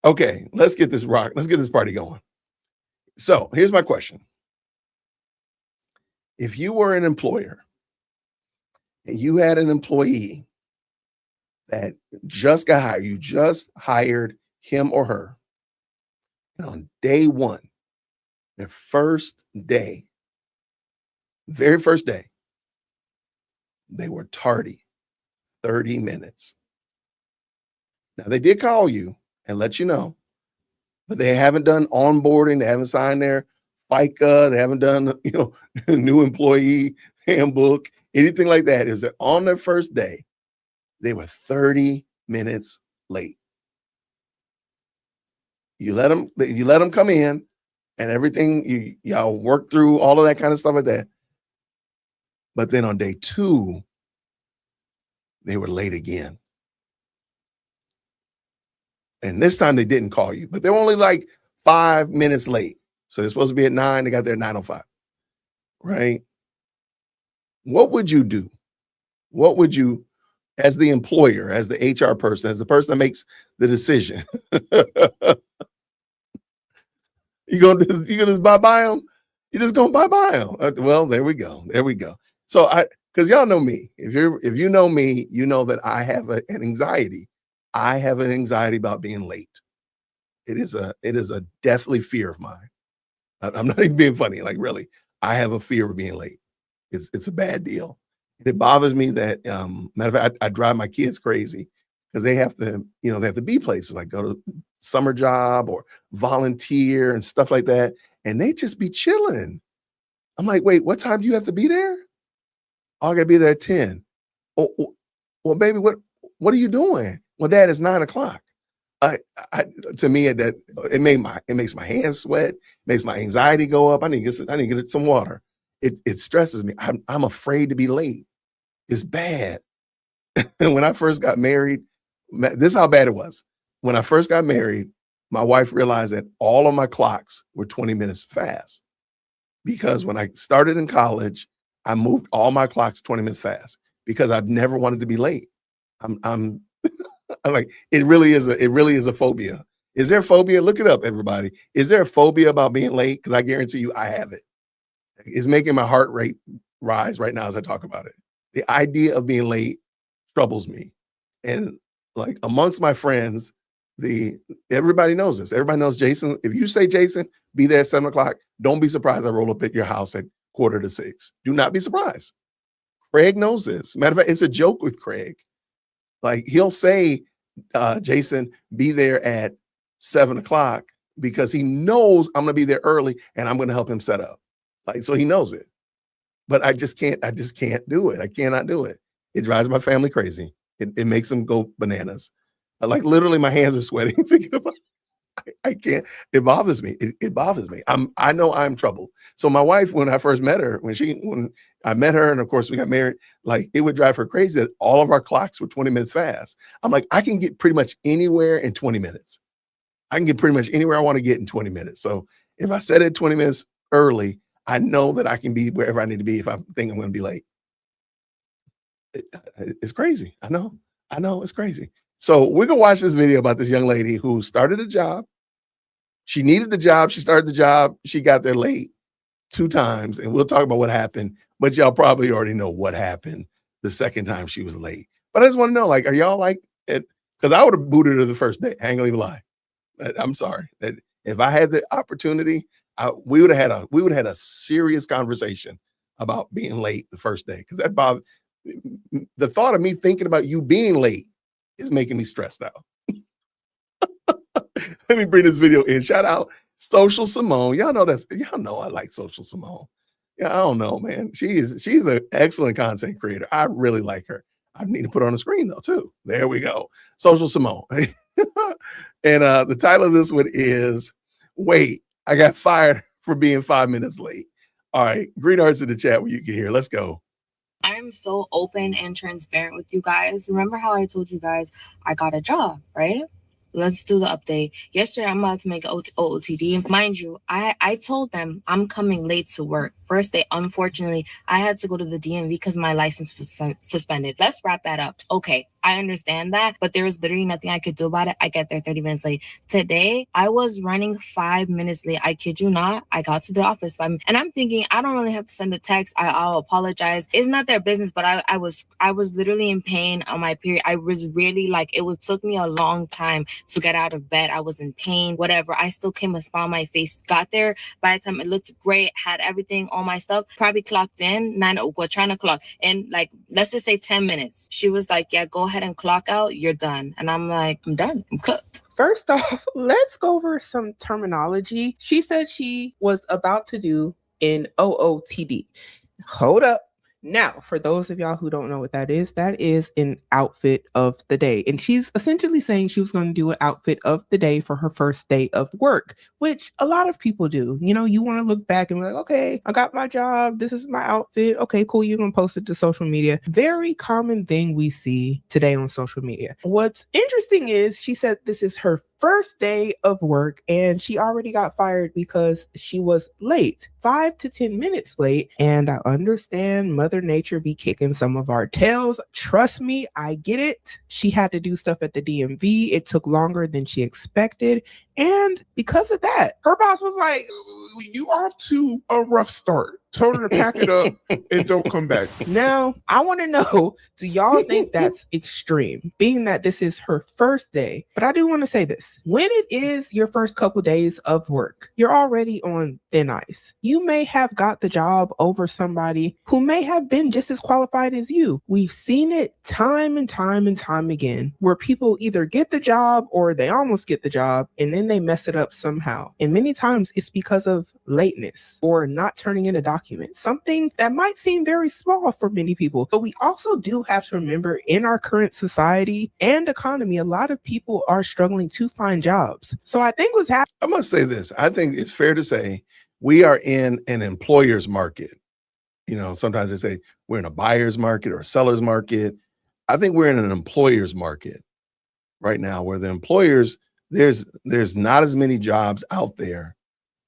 Okay, let's get this party going. So here's my question. If you were an employer and you had an employee that just got hired, you just hired him or her, and on day one, their first day, very first day, they were tardy 30 minutes. Now, they did call you and let you know, but they haven't done onboarding. They haven't signed their FICA. They haven't done, new employee handbook, anything like that. Is that on their first day, they were 30 minutes late. You let them come in and everything, y'all work through all of that kind of stuff like that. But then on day two, they were late again. And this time they didn't call you, but they were only like 5 minutes late. So they're supposed to be at 9. They got there at 9:05. Right? What would you do? What would you, as the employer, as the HR person, as the person that makes the decision? You gonna just bye them? You just gonna bye them? Well, there we go. So because y'all know me. If you know me, you know that I have an anxiety. I have an anxiety about being late. It is a deathly fear of mine. I'm not even being funny. Like really, I have a fear of being late. It's a bad deal. It bothers me that matter of fact, I drive my kids crazy because they have to be places like go to summer job or volunteer and stuff like that, and they just be chilling. I'm like, wait, what time do you have to be there? Oh, I gotta be there at 10. Oh, well, baby, what are you doing? Well, Dad, it's 9 o'clock. To me, it makes my hands sweat, makes my anxiety go up. I need to get some water. It stresses me. I'm afraid to be late. It's bad. And when I first got married, this is how bad it was. When I first got married, my wife realized that all of my clocks were 20 minutes fast. Because when I started in college, I moved all my clocks 20 minutes fast because I've never wanted to be late. I'm like, it really is a phobia. Is there a phobia? Look it up, everybody. Is there a phobia about being late? Because I guarantee you I have it. It's making my heart rate rise right now as I talk about it. The idea of being late troubles me. And like amongst my friends, everybody knows this. Everybody knows Jason. If you say, Jason, be there at 7 o'clock, don't be surprised I roll up at your house at 5:45. Do not be surprised. Craig knows this. Matter of fact, it's a joke with Craig. Like he'll say, Jason, be there at 7 o'clock because he knows I'm going to be there early and I'm going to help him set up. Like, so he knows it. But I just can't do it. I cannot do it. It drives my family crazy. It makes them go bananas. Like literally my hands are sweating thinking about it. I can't. It bothers me. It bothers me. I know I'm troubled. So my wife, when I first met her, when I met her, and of course we got married, like it would drive her crazy that all of our clocks were 20 minutes fast. I'm like, I can get pretty much anywhere in 20 minutes. I can get pretty much anywhere I want to get in 20 minutes. So if I set it 20 minutes early, I know that I can be wherever I need to be if I think I'm going to be late. It's crazy. I know it's crazy. So we're going to watch this video about this young lady who started a job. She needed the job. She started the job. She got there late 2 times, and we'll talk about what happened. But y'all probably already know what happened the second time she was late. But I just want to know, like, are y'all like it? Because I would have booted her the first day. I ain't gonna even lie. I'm sorry. That if I had the opportunity, we would have had a serious conversation about being late the first day. Because that bothered the thought of me thinking about you being late is making me stressed out. Let me bring this video in. Shout out Social Simone. Y'all know I like Social Simone. Yeah, I don't know, man. She's an excellent content creator. I really like her. I need to put her on the screen though, too. There we go. Social Simone. And the title of this one is Wait, I got fired for being 5 minutes late. All right, green hearts in the chat where you can hear. Let's go. I'm so open and transparent with you guys. Remember how I told you guys I got a job, right? Let's do the update. Yesterday, I'm about to make OOTD. Mind you, I told them I'm coming late to work. First day, unfortunately, I had to go to the DMV because my license was suspended. Let's wrap that up. Okay, I understand that, but there was literally nothing I could do about it. I get there 30 minutes late. Today, I was running 5 minutes late. I kid you not. I got to the office and I'm thinking I don't really have to send a text. I'll apologize. It's not their business, but I was literally in pain on my period. I was really took me a long time to get out of bed. I was in pain, whatever. I still came a smile on my face. Got there. By the time it looked great, had everything, all my stuff, probably clocked in, trying to clock. And let's just say 10 minutes. She was like, yeah, go ahead and clock out. You're done. And I'm like, I'm done. I'm cooked. First off, let's go over some terminology. She said she was about to do an OOTD. Hold up. Now, for those of y'all who don't know what that is an outfit of the day. And she's essentially saying she was going to do an outfit of the day for her first day of work, which a lot of people do. You know, you want to look back and be like, okay, I got my job. This is my outfit. Okay, cool. You're going to post it to social media. Very common thing we see today on social media. What's interesting is she said this is her first day of work and she already got fired because she was late, 5 to 10 minutes late. And I understand Mother Nature be kicking some of our tails. Trust me, I get it. She had to do stuff at the DMV. It took longer than she expected. And because of that, her boss was like, you off to a rough start. Told her to pack it up and don't come back. Now, I want to know, do y'all think that's extreme? Being that this is her first day. But I do want to say this. When it is your first couple days of work, you're already on thin ice. You may have got the job over somebody who may have been just as qualified as you. We've seen it time and time and time again, where people either get the job or they almost get the job and then they mess it up somehow. And many times it's because of lateness or not turning in a document, something that might seem very small for many people. But we also do have to remember, in our current society and economy, a lot of people are struggling to find jobs. So I think what's happening. I must say this. I think it's fair to say we are in an employer's market. You know, sometimes they say we're in a buyer's market or a seller's market. I think we're in an employer's market right now, where the employers, there's not as many jobs out there,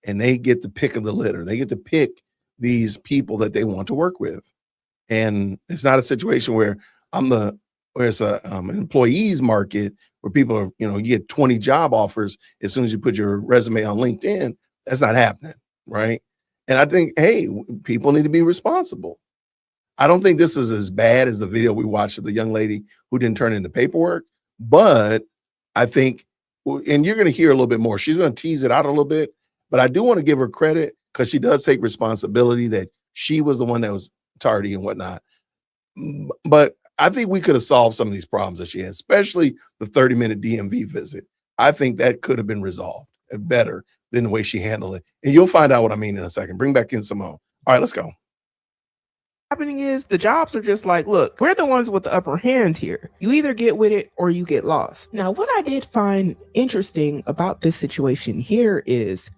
and they get the pick of the litter. They get to pick these people that they want to work with. And it's not a situation where it's an employees market where people are, you get 20 job offers as soon as you put your resume on LinkedIn. That's not happening, right? And I think, hey, people need to be responsible. I don't think this is as bad as the video we watched of the young lady who didn't turn in the paperwork, but I think and you're going to hear a little bit more. She's going to tease it out a little bit, but I do want to give her credit because she does take responsibility that she was the one that was tardy and whatnot. But I think we could have solved some of these problems that she had, especially the 30-minute DMV visit. I think that could have been resolved better than the way she handled it. And you'll find out what I mean in a second. Bring back in Simone. All right, let's go. Happening is the jobs are just like, look, we're the ones with the upper hand here. You either get with it or you get lost. Now, what I did find interesting about this situation here is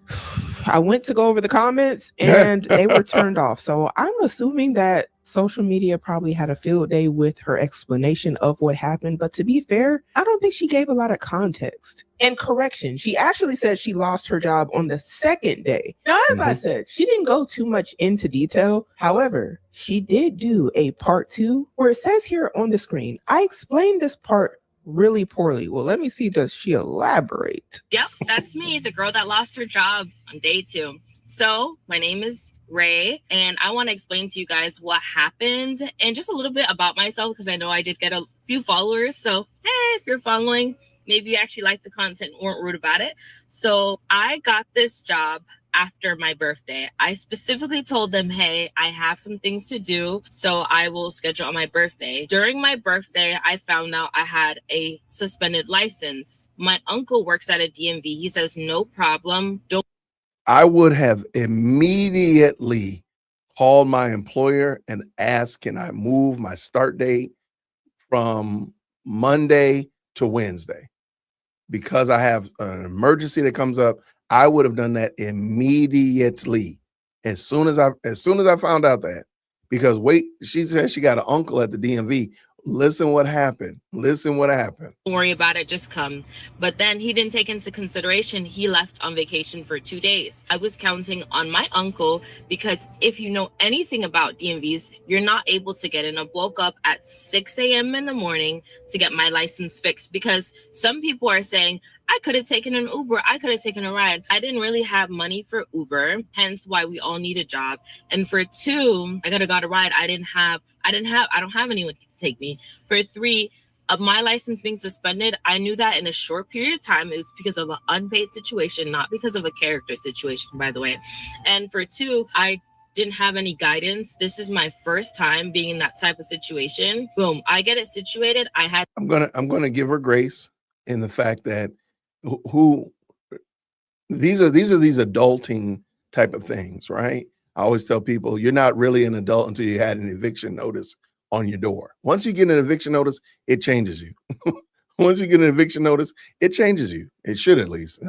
I went to go over the comments and they were turned off. So I'm assuming that social media probably had a field day with her explanation of what happened. But to be fair, I don't think she gave a lot of context. And correction, she actually said she lost her job on the second day. Now, as I said, she didn't go too much into detail. However, she did do a part 2 where it says here on the screen, I explained this part really poorly. Well, let me see, does she elaborate? Yep, that's me, the girl that lost her job on day 2. So my name is Ray, and I want to explain to you guys what happened and just a little bit about myself because I know I did get a few followers. So, hey, if you're following, maybe you actually like the content and weren't rude about it. So I got this job after my birthday. I specifically told them, hey, I have some things to do, so I will schedule on my birthday. During my birthday, I found out I had a suspended license. My uncle works at a DMV. He says, no problem. I would have immediately called my employer and asked, can I move my start date from Monday to Wednesday? Because I have an emergency that comes up, I would have done that immediately. As soon as I found out that, because she said she got an uncle at the DMV. Listen what happened. Listen what happened. Don't worry about it, just come. But then he didn't take into consideration he left on vacation for 2 days. I was counting on my uncle because if you know anything about DMVs, you're not able to get in. I woke up at 6 a.m. in the morning to get my license fixed because some people are saying, I could have taken an Uber. I could have taken a ride. I didn't really have money for Uber, hence why we all need a job. And for 2, I could have got a ride. I don't have anyone to take me. For 3, of my license being suspended, I knew that in a short period of time. It was because of an unpaid situation, not because of a character situation, by the way. And for 2, I didn't have any guidance. This is my first time being in that type of situation. Boom, I get it situated. I'm gonna give her grace in the fact that these are these adulting type of things, right? I always tell people you're not really an adult until you had an eviction notice on your door. Once you get an eviction notice, it changes you. Once you get an eviction notice, it changes you. It should, at least.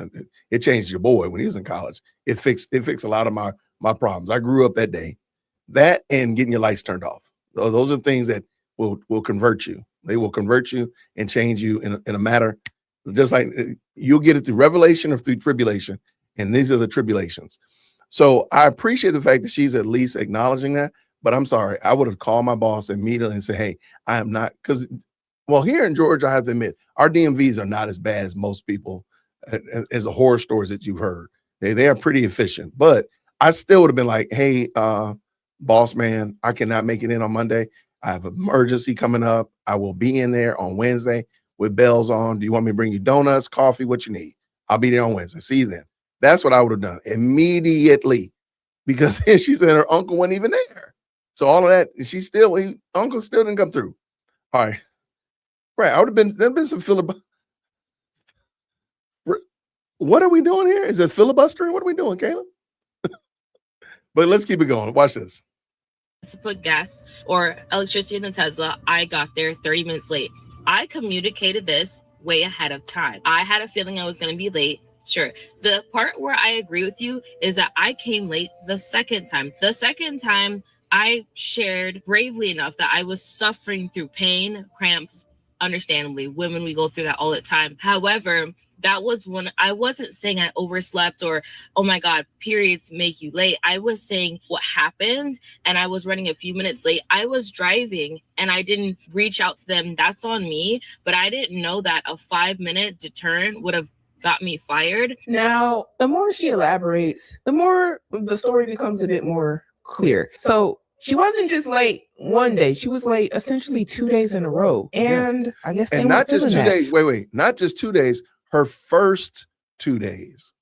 It changed your boy when he was in college. It fixed a lot of my problems. I grew up that day. That and getting your lights turned off. Those are things that will convert you. They will convert you and change you in a matter. Just like you'll get it through revelation or through tribulation. And these are the tribulations. So I appreciate the fact that she's at least acknowledging that, but I'm sorry. I would have called my boss immediately and said, hey, I am not, because, well, here in Georgia, I have to admit, our DMVs are not as bad as most people, as the horror stories that you've heard. They are pretty efficient, but I still would have been like, hey, boss man, I cannot make it in on Monday. I have an emergency coming up. I will be in there on Wednesday with bells on. Do you want me to bring you donuts, coffee, what you need? I'll be there on Wednesday. See you then. That's what I would have done immediately, because she said her uncle wasn't even there. So all of that, uncle still didn't come through. All right. Right. There'd been some filibuster. What are we doing here? Is it filibustering? What are we doing, Kayla? But let's keep it going. Watch this. To put gas or electricity in the Tesla, I got there 30 minutes late. I communicated this way ahead of time. I had a feeling I was going to be late. Sure. The part where I agree with you is that I came late the second time. The second time I shared bravely enough that I was suffering through pain, cramps. Understandably, women, we go through that all the time. However, that was when I wasn't saying I overslept or, oh my God, periods make you late. I was saying what happened and I was running a few minutes late. I was driving and I didn't reach out to them. That's on me. But I didn't know that a 5-minute deterrent would have got me fired. Now, the more she elaborates, the more the story becomes a bit more clear. So she wasn't just late one day. She was late essentially 2 days in a row. And I guess and not just 2 days. Wait, not just 2 days. her first 2 days.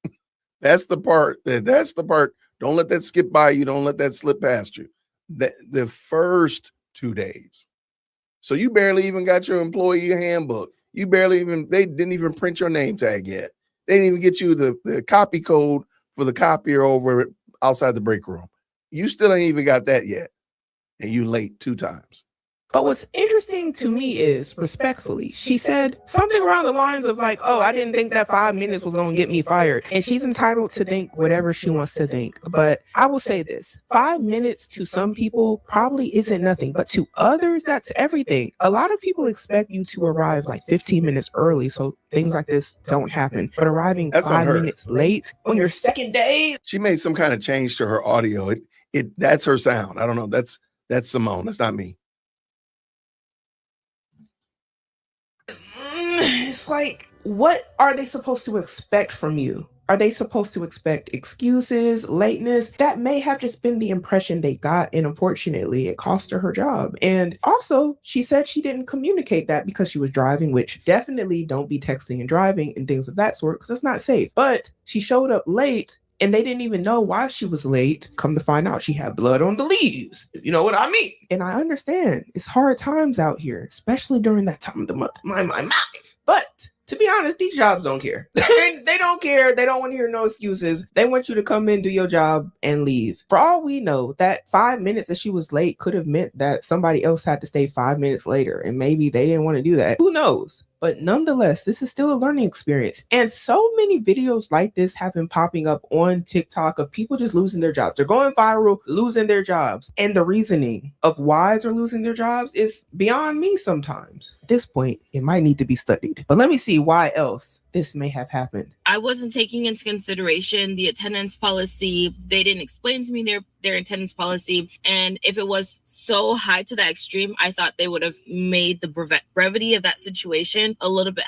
That's the part. Don't let that skip by you. Don't let that slip past you. The first 2 days. So you barely even got your employee handbook. They didn't even print your name tag yet. They didn't even get you the copy code for the copier over outside the break room. You still ain't even got that yet. And you late 2 times. But what's interesting to me is, respectfully, she said something around the lines of like, oh, I didn't think that 5 minutes was going to get me fired. And she's entitled to think whatever she wants to think. But I will say this, 5 minutes to some people probably isn't nothing, but to others, that's everything. A lot of people expect you to arrive like 15 minutes early so things like this don't happen. But arriving That's on 5 her. minutes late on your second day. She made some kind of change to her audio. That's her sound. I don't know. That's Simone. That's not me. It's like, what are they supposed to expect from you? Are they supposed to expect excuses, lateness? That may have just been the impression they got, and unfortunately, it cost her job. And also, she said she didn't communicate that because she was driving, which definitely don't be texting and driving and things of that sort because it's not safe. But she showed up late and they didn't even know why she was late. Come to find out, she had blood on the leaves. You know what I mean? And I understand it's hard times out here, especially during that time of the month. My. But to be honest, these jobs don't care. They don't care. They don't want to hear no excuses. They want you to come in, do your job, and leave. For all we know, that 5 minutes that she was late could have meant that somebody else had to stay 5 minutes later, and maybe they didn't want to do that. Who knows? But nonetheless, this is still a learning experience. And so many videos like this have been popping up on TikTok of people just losing their jobs. They're going viral, losing their jobs. And the reasoning of why they're losing their jobs is beyond me sometimes. At this point, it might need to be studied. But let me see why else this may have happened. I wasn't taking into consideration the attendance policy. They didn't explain to me their attendance policy. And if it was so high to that extreme, I thought they would have made the brevity of that situation a little bit.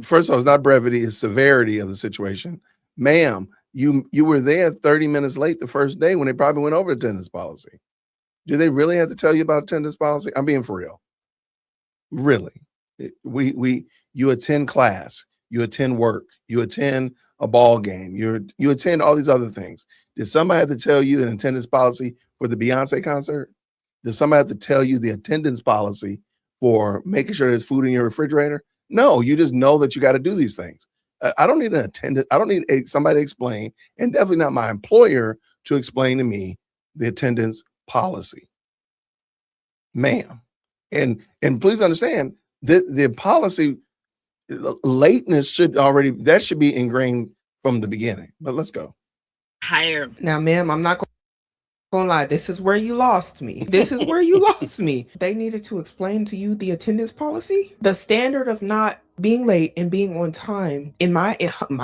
First of all, it's not brevity, it's severity of the situation. Ma'am, you were there 30 minutes late the first day when they probably went over attendance policy. Do they really have to tell you about attendance policy? I'm being for real. Really. You attend class, you attend work, you attend a ball game, you attend all these other things. Did somebody have to tell you an attendance policy for the Beyonce concert? Did somebody have to tell you the attendance policy for making sure there's food in your refrigerator? No, you just know that you got to do these things. I don't need an attendant. I don't need somebody to explain, and definitely not my employer to explain to me the attendance policy. Ma'am. And please understand, the policy, lateness should be ingrained from the beginning. But let's go. Higher. Now, ma'am, I'm not gonna lie, this is where you lost me. They needed to explain to you the attendance policy. The standard of not being late and being on time, in my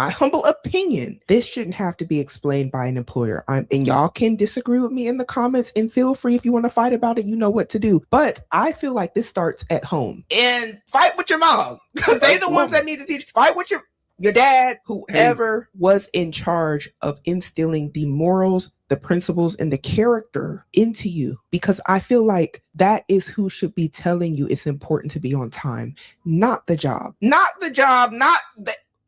humble opinion, this shouldn't have to be explained by an employer. And y'all can disagree with me in the comments, and feel free if you want to fight about it, you know what to do. But I feel like this starts at home. And fight with your mom, because they're the ones that need to teach. Fight with your dad, whoever was in charge of instilling the morals, the principles, and the character into you. Because I feel like that is who should be telling you it's important to be on time, not the job. Not the job,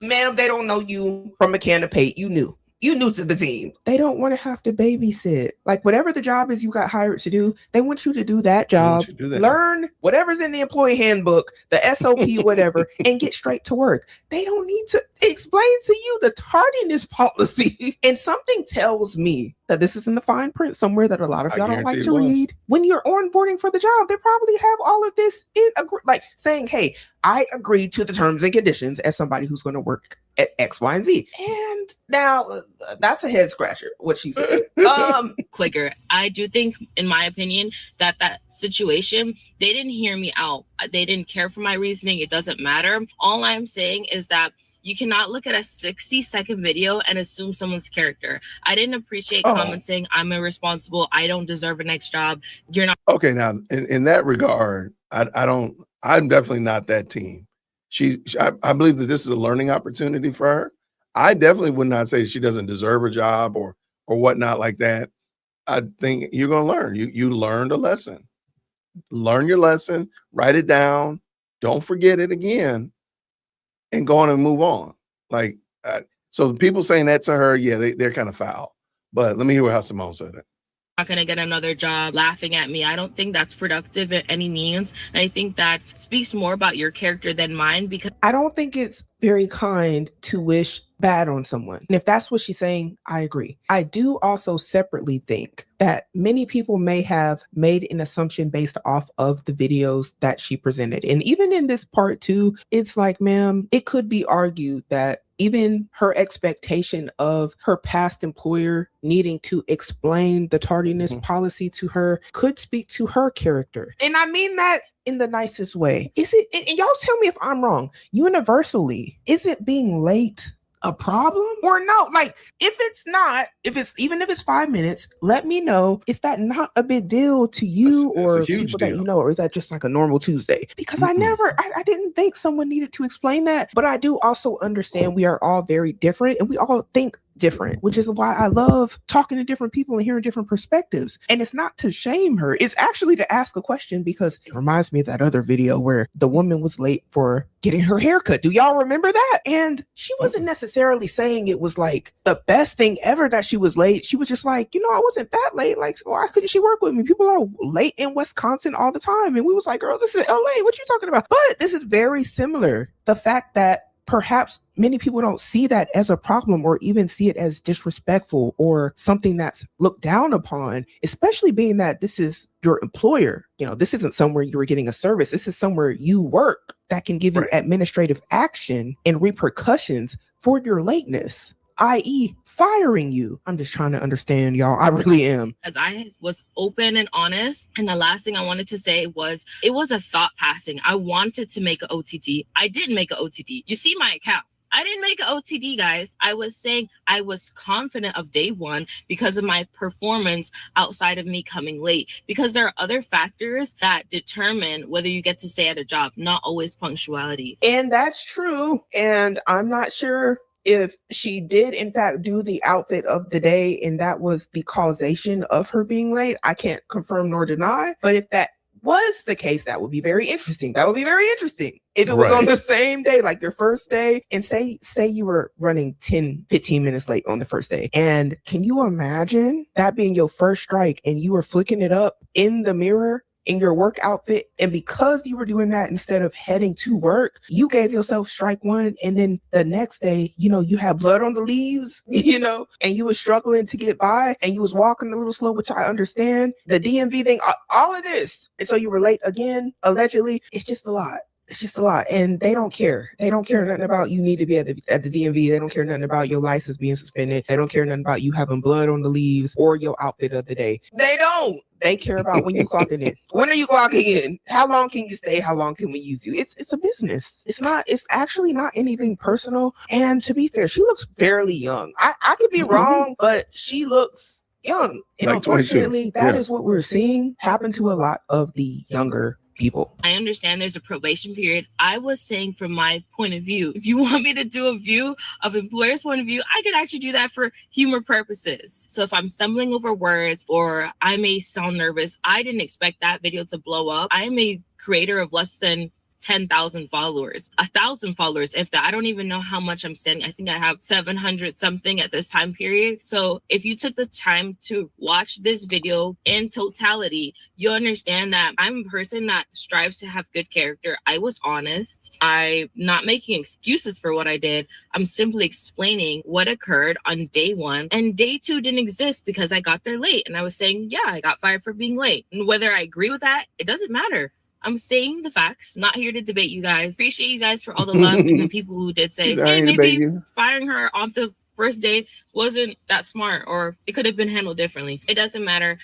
ma'am, they don't know you from a can of paint. You new to the team. They don't want to have to babysit. Like, whatever the job is you got hired to do, they want you to do that job, learn whatever's in the employee handbook, the SOP, whatever, and get straight to work. They don't need to explain to you the tardiness policy. And something tells me that this is in the fine print somewhere that a lot of y'all don't like to read. When you're onboarding for the job, they probably have all of this like saying, hey, I agree to the terms and conditions as somebody who's going to work at X, Y, and Z. And now that's a head scratcher, what she said. Quicker. I do think, in my opinion, that situation, they didn't hear me out. They didn't care for my reasoning. It doesn't matter. All I'm saying is that you cannot look at a 60-second video and assume someone's character. I didn't appreciate comments saying I'm irresponsible, I don't deserve a next job. You're not. Okay, now in that regard, I'm definitely not that team. I believe that this is a learning opportunity for her. I definitely would not say she doesn't deserve a job or whatnot like that. I think you're going to learn. You learned a lesson. Learn your lesson, write it down. Don't forget it again. and go on and move on. Like, so the people saying that to her, yeah, they're kind of foul. But let me hear how Simone said it. Not gonna get another job laughing at me. I don't think that's productive in any means. And I think that speaks more about your character than mine, because I don't think it's very kind to wish bad on someone. And if that's what she's saying, I agree. I do also separately think that many people may have made an assumption based off of the videos that she presented. And even in this part too, it's like, ma'am, it could be argued that even her expectation of her past employer needing to explain the tardiness policy to her could speak to her character. And I mean that in the nicest way. Is it, and y'all tell me if I'm wrong, universally, is it being late a problem or no? Like, if even if it's 5 minutes, let me know. Is that not a big deal to you or people that you know, or is that just like a normal Tuesday? Because I didn't think someone needed to explain that. But I do also understand we are all very different and we all think different, which is why I love talking to different people and hearing different perspectives. And it's not to shame her, it's actually to ask a question, because it reminds me of that other video where the woman was late for getting her haircut. Do y'all remember that? And she wasn't necessarily saying it was like the best thing ever that she was late. She was just like, I wasn't that late. Like, why couldn't she work with me? People are late in Wisconsin all the time. And we was like, girl, this is LA. What you talking about? But this is very similar. The fact that perhaps many people don't see that as a problem or even see it as disrespectful or something that's looked down upon, especially being that this is your employer. This isn't somewhere you were getting a service. This is somewhere you work that can give you administrative action and repercussions for your lateness, i.e. firing you. I'm just trying to understand, y'all. I really am. As I was open and honest, and the last thing I wanted to say was, it was a thought passing. I wanted to make an OTD. I didn't make an OTD. You see my account. I didn't make an OTD, guys. I was saying I was confident of day one because of my performance outside of me coming late. Because there are other factors that determine whether you get to stay at a job, not always punctuality. And that's true. And I'm not sure if she did in fact do the outfit of the day and that was the causation of her being late. I can't confirm nor deny, but if that was the case, that would be very interesting. That would be very interesting. If it was on the same day, like your first day, and say you were running 10, 15 minutes late on the first day. And can you imagine that being your first strike and you were flicking it up in the mirror in your work outfit, and because you were doing that instead of heading to work, you gave yourself strike one, and then the next day, you had blood on the leaves, and you were struggling to get by, and you was walking a little slow, which I understand, the DMV thing, all of this, and so you were late again, allegedly. It's just a lot. It's just a lot. And they don't care. They don't care nothing about you need to be at the DMV. They don't care nothing about your license being suspended. They don't care nothing about you having blood on the leaves or your outfit of the day. They don't. They care about when you clocking in. When are you clocking in? How long can you stay? How long can we use you? It's a business. It's actually not anything personal. And to be fair, she looks fairly young. I could be wrong, but she looks young. And like unfortunately, that is what we're seeing happen to a lot of the younger people. I understand there's a probation period. I was saying from my point of view, if you want me to do a view of employer's point of view, I could actually do that for humor purposes. So if I'm stumbling over words or I may sound nervous, I didn't expect that video to blow up. I am a creator of less than 10,000 followers, 1,000 followers, if that. I don't even know how much I'm standing. I think I have 700 something at this time period. So if you took the time to watch this video in totality, you understand that I'm a person that strives to have good character. I was honest. I'm not making excuses for what I did. I'm simply explaining what occurred on day one, and day two didn't exist because I got there late. And I was saying, yeah, I got fired for being late. And whether I agree with that, it doesn't matter. I'm stating the facts, not here to debate you guys. Appreciate you guys for all the love and the people who did say, hey, maybe firing her off the first day wasn't that smart, or it could have been handled differently. It doesn't matter.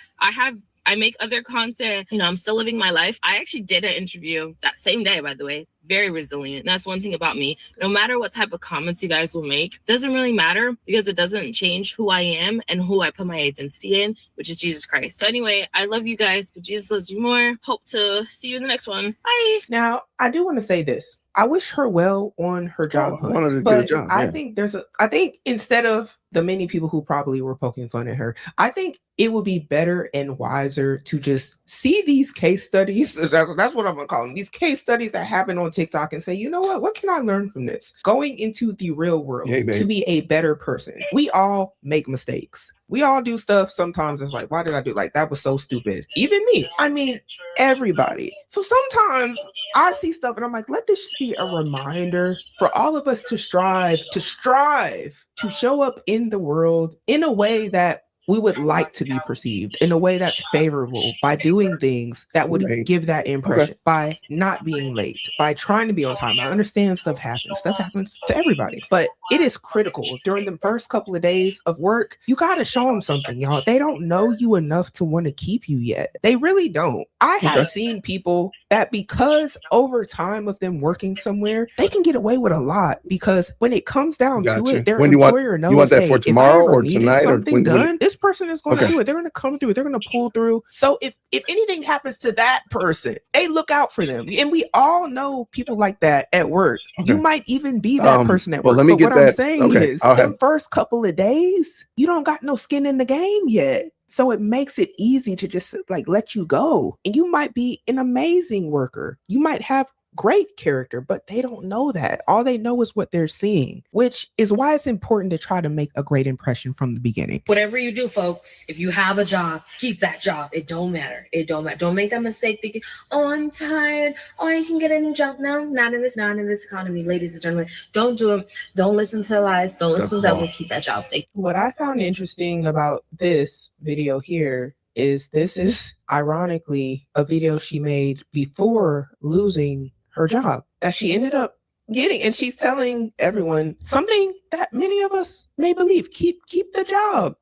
I make other content. I'm still living my life. I actually did an interview that same day, by the way. Very resilient. And that's one thing about me. No matter what type of comments you guys will make, doesn't really matter, because it doesn't change who I am and who I put my identity in, which is Jesus Christ. So anyway, I love you guys, but Jesus loves you more. Hope to see you in the next one. Bye. Now, I do want to say this. I wish her well on her job I wanted her to hunt. get a But job. I Yeah. think I think instead of the many people who probably were poking fun at her, I think it would be better and wiser to just see these case studies. That's what I'm gonna call them. These case studies that happen on TikTok and say, you know what can I learn from this? Going into the real world Hey, babe. to be a better person. We all make mistakes. We all do stuff. Sometimes it's like, why did I do like that was so stupid? Even me. I mean, everybody. So sometimes I see stuff and I'm like, let this just be a reminder for all of us to strive to show up in the world in a way that we would like to be perceived, in a way that's favorable, by doing things that would Right. give that impression, by not being late, by trying to be on time. I understand stuff happens to everybody, but it is critical during the first couple of days of work. You got to show them something, y'all. They don't know you enough to want to keep you yet. They really don't. I have seen people that, because over time of them working somewhere, they can get away with a lot, because when it comes down to Gotcha. it, their When do you want- employer knows, you want that hey, for if I tomorrow ever or needed tonight, or something when- done, this person is going to Okay. do it. They're going to come through. They're going to pull through. So if anything happens to that person, they look out for them. And we all know people like that at work. You Okay. might even be that person at well, work. let me But get what I'm that. saying Okay, is, I'll them have- first couple of days, you don't got no skin in the game yet. So it makes it easy to just like let you go. And you might be an amazing worker. You might have great character, but they don't know that. All they know is what they're seeing, which is why it's important to try to make a great impression from the beginning. Whatever you do, folks, if you have a job, keep that job. It don't matter. It don't matter. Don't make that mistake thinking, oh, I'm tired. Oh, I can get a new job. No, not in this economy, ladies and gentlemen. Don't do it. Don't listen to the lies. Don't listen to that. We'll keep that job. What I found interesting about this video here is this is ironically a video she made before losing her job that she ended up getting, and she's telling everyone something that many of us may believe: keep the job.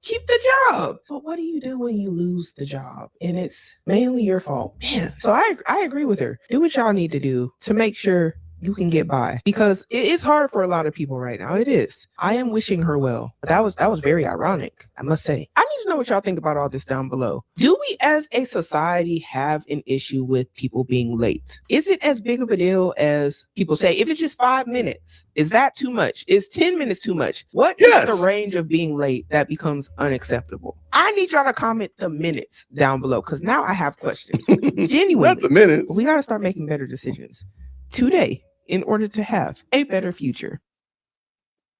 But what do you do when you lose the job and it's mainly your fault? Man, so I agree with her. Do what y'all need to do to make sure you can get by, because it is hard for a lot of people right now. It is. I am wishing her well. But that was very ironic, I must say. I need to know what y'all think about all this down below. Do we as a society have an issue with people being late? Is it as big of a deal as people say? If it's just 5 minutes, is that too much? Is 10 minutes too much? What is the range of being late that becomes unacceptable? I need y'all to comment the minutes down below, because now I have questions. Genuinely. Not the minutes. We got to start making better decisions today in order to have a better future.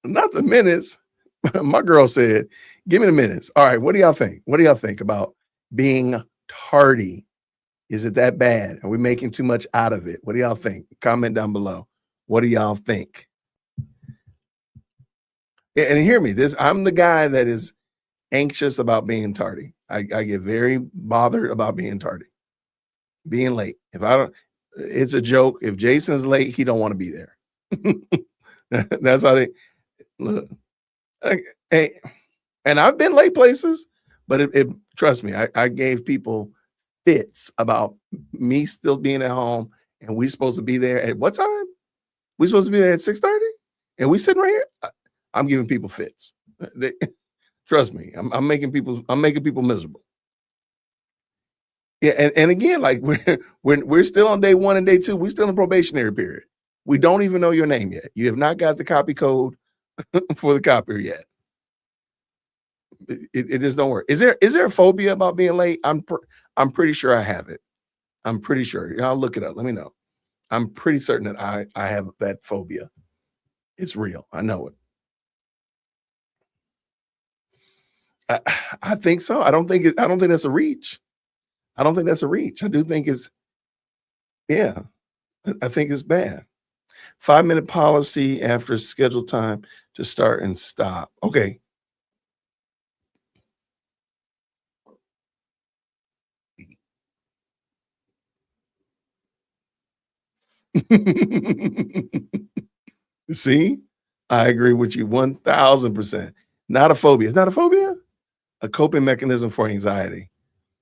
Not the minutes. My girl said, give me the minutes. All right. What do y'all think? What do y'all think about being tardy? Is it that bad? Are we making too much out of it? What do y'all think? Comment down below. What do y'all think? Yeah, and hear me, I'm the guy that is anxious about being tardy. I get very bothered about being tardy, being late. If I don't, it's a joke. If Jason's late, he don't want to be there. That's how they look. Hey, and I've been late places, but it trust me, I gave people fits about me still being at home, and we supposed to be there at what time? We supposed to be there at 6:30, and we sitting right here. I'm giving people fits. Trust me, I'm making people miserable. Yeah, and again, like we're still on day 1 and day 2. We're still in probationary period. We don't even know your name yet. You have not got the copy code for the copier yet. It just don't work. Is there a phobia about being late? I'm pretty sure I have it. I'm pretty sure. I'll look it up. Let me know. I'm pretty certain that I have that phobia. It's real. I know it. I think so. I don't think that's a reach. I don't think that's a reach. I do think it's, yeah, I think it's bad. 5-minute policy after scheduled time to start and stop. Okay. See, I agree with you 1000%. Not a phobia. It's not a phobia. A coping mechanism for anxiety.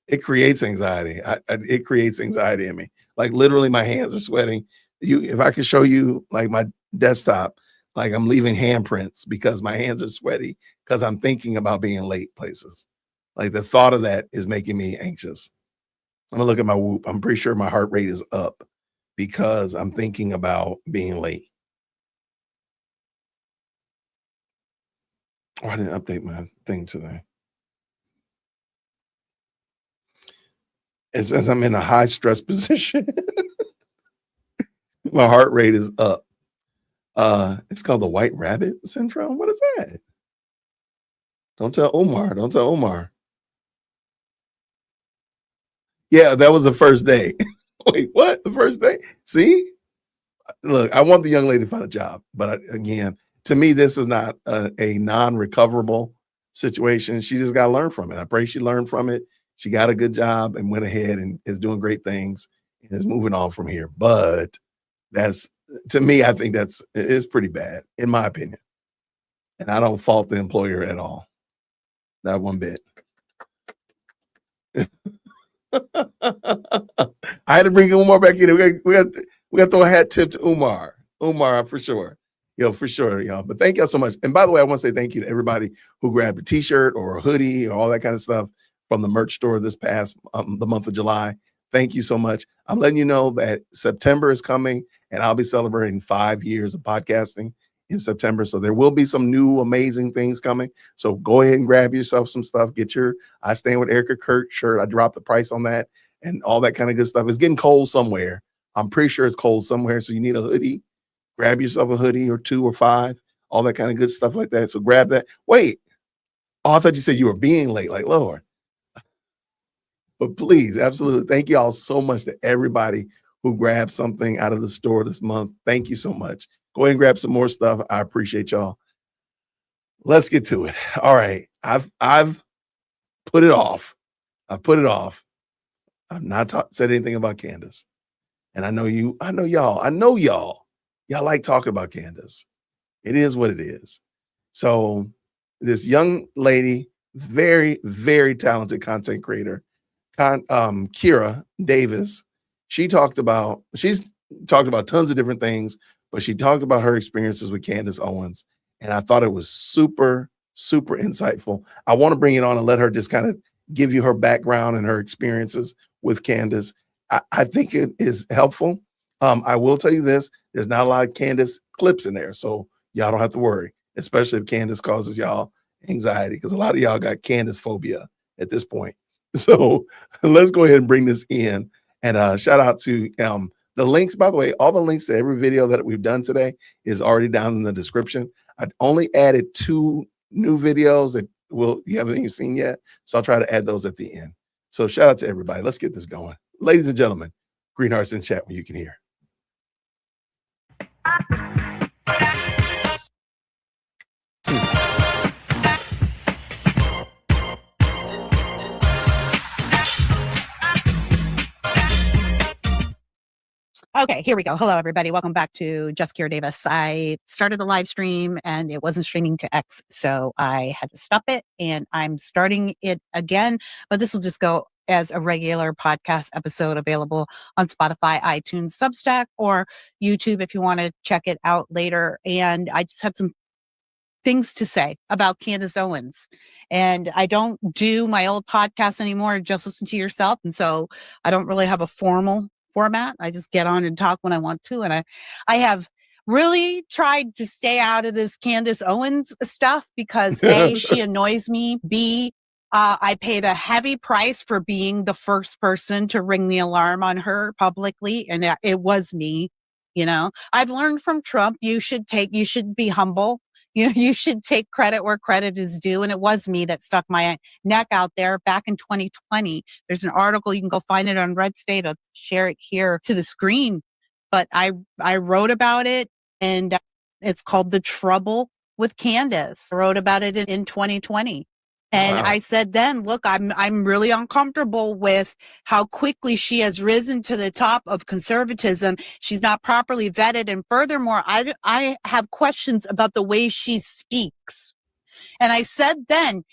It creates anxiety. It creates anxiety in me. Like literally, my hands are sweating. If I could show you like my desktop, like I'm leaving handprints because my hands are sweaty because I'm thinking about being late places. Like the thought of that is making me anxious. I'm gonna look at my Whoop. I'm pretty sure my heart rate is up because I'm thinking about being late. Oh, I didn't update my thing today. It says I'm in a high stress position. My heart rate is up. It's called the white rabbit syndrome. What is that? Don't tell Omar. Don't tell Omar. Yeah, that was the first day. Wait, what? The first day? See? Look, I want the young lady to find a job. But again, to me, this is not a non-recoverable situation. She just got to learn from it. I pray she learned from it. She got a good job and went ahead and is doing great things and is moving on from here. But that's, to me, I think it's pretty bad, in my opinion. And I don't fault the employer at all. Not one bit. I had to bring Umar back in. We got to throw a hat tip to Umar. Umar, for sure. For sure, y'all. But thank y'all so much. And by the way, I want to say thank you to everybody who grabbed a t-shirt or a hoodie or all that kind of stuff from the merch store this past the month of July. Thank you so much. I'm letting you know that September is coming and I'll be celebrating 5 years of podcasting in September. So there will be some new amazing things coming. So go ahead and grab yourself some stuff. Get your I Stand with Erica Kurt shirt. I dropped the price on that and all that kind of good stuff. It's getting cold somewhere. I'm pretty sure it's cold somewhere. So you need a hoodie. Grab yourself a hoodie or 2 or 5, all that kind of good stuff like that. So grab that. Wait. Oh, I thought you said you were being late. Like, Lord. But please, absolutely. Thank you all so much to everybody who grabbed something out of the store this month. Thank you so much. Go ahead and grab some more stuff. I appreciate y'all. Let's get to it. All right. I've put it off. I've put it off. I've not said anything about Candace. And I know y'all like talking about Candace. It is what it is. So this young lady, very, very talented content creator, Kira Davis, she's talked about tons of different things, but she talked about her experiences with Candace Owens. And I thought it was super, super insightful. I want to bring it on and let her just kind of give you her background and her experiences with Candace. I think it is helpful. I will tell you this, there's not a lot of Candace clips in there, so y'all don't have to worry, especially if Candace causes y'all anxiety, because a lot of y'all got Candace phobia at this point. So let's go ahead and bring this in. And shout out to the links, by the way, all the links to every video that we've done today is already down in the description. I only added 2 new videos that you haven't even seen yet, so I'll try to add those at the end. So shout out to everybody. Let's get this going. Ladies and gentlemen, Green Hearts in chat when you can hear. Okay, here we go. Hello, everybody. Welcome back to Just Kira Davis. I started the live stream and it wasn't streaming to X, so I had to stop it and I'm starting it again, but this will just go as a regular podcast episode available on Spotify, iTunes, Substack, or YouTube if you want to check it out later. And I just have some things to say about Candace Owens. And I don't do my old podcast anymore, just listen to yourself. And so I don't really have a formal format. I just get on and talk when I want to. And I have really tried to stay out of this Candace Owens stuff because A, she annoys me. B, I paid a heavy price for being the first person to ring the alarm on her publicly. And it was me. I've learned from Trump, you should be humble. You should take credit where credit is due. And it was me that stuck my neck out there back in 2020. There's an article, you can go find it on Red State. I'll share it here to the screen. But I wrote about it, and it's called The Trouble with Candace. I wrote about it in 2020. And wow. I said then, look, I'm really uncomfortable with how quickly she has risen to the top of conservatism. She's not properly vetted. And furthermore, I have questions about the way she speaks. And I said then,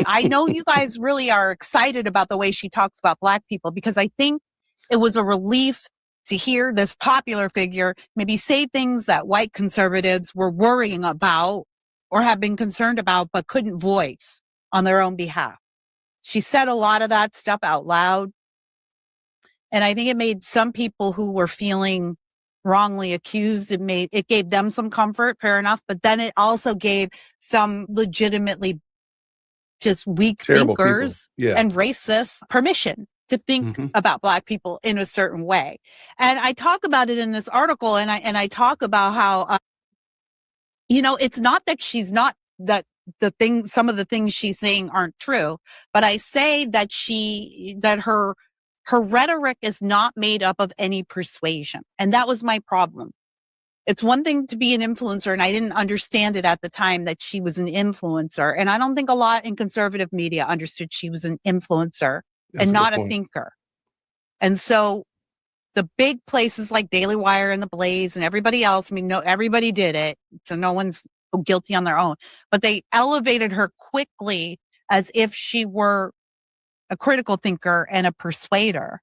I know you guys really are excited about the way she talks about Black people, because I think it was a relief to hear this popular figure maybe say things that white conservatives were worrying about or have been concerned about, but couldn't voice on their own behalf. She said a lot of that stuff out loud. And I think it made some people who were feeling wrongly accused, it gave them some comfort, fair enough. But then it also gave some legitimately just weak Terrible people. thinkers and racists permission to think about Black people in a certain way. And I talk about it in this article, and I talk about how, it's not that she's not, that some of the things she's saying aren't true, but I say that her rhetoric is not made up of any persuasion. And that was my problem. It's one thing to be an influencer, and I didn't understand it at the time that she was an influencer. And I don't think a lot in conservative media understood she was an influencer and not a thinker. And so the big places like Daily Wire and The Blaze and everybody else, everybody did it, so no one's guilty on their own. But they elevated her quickly as if she were a critical thinker and a persuader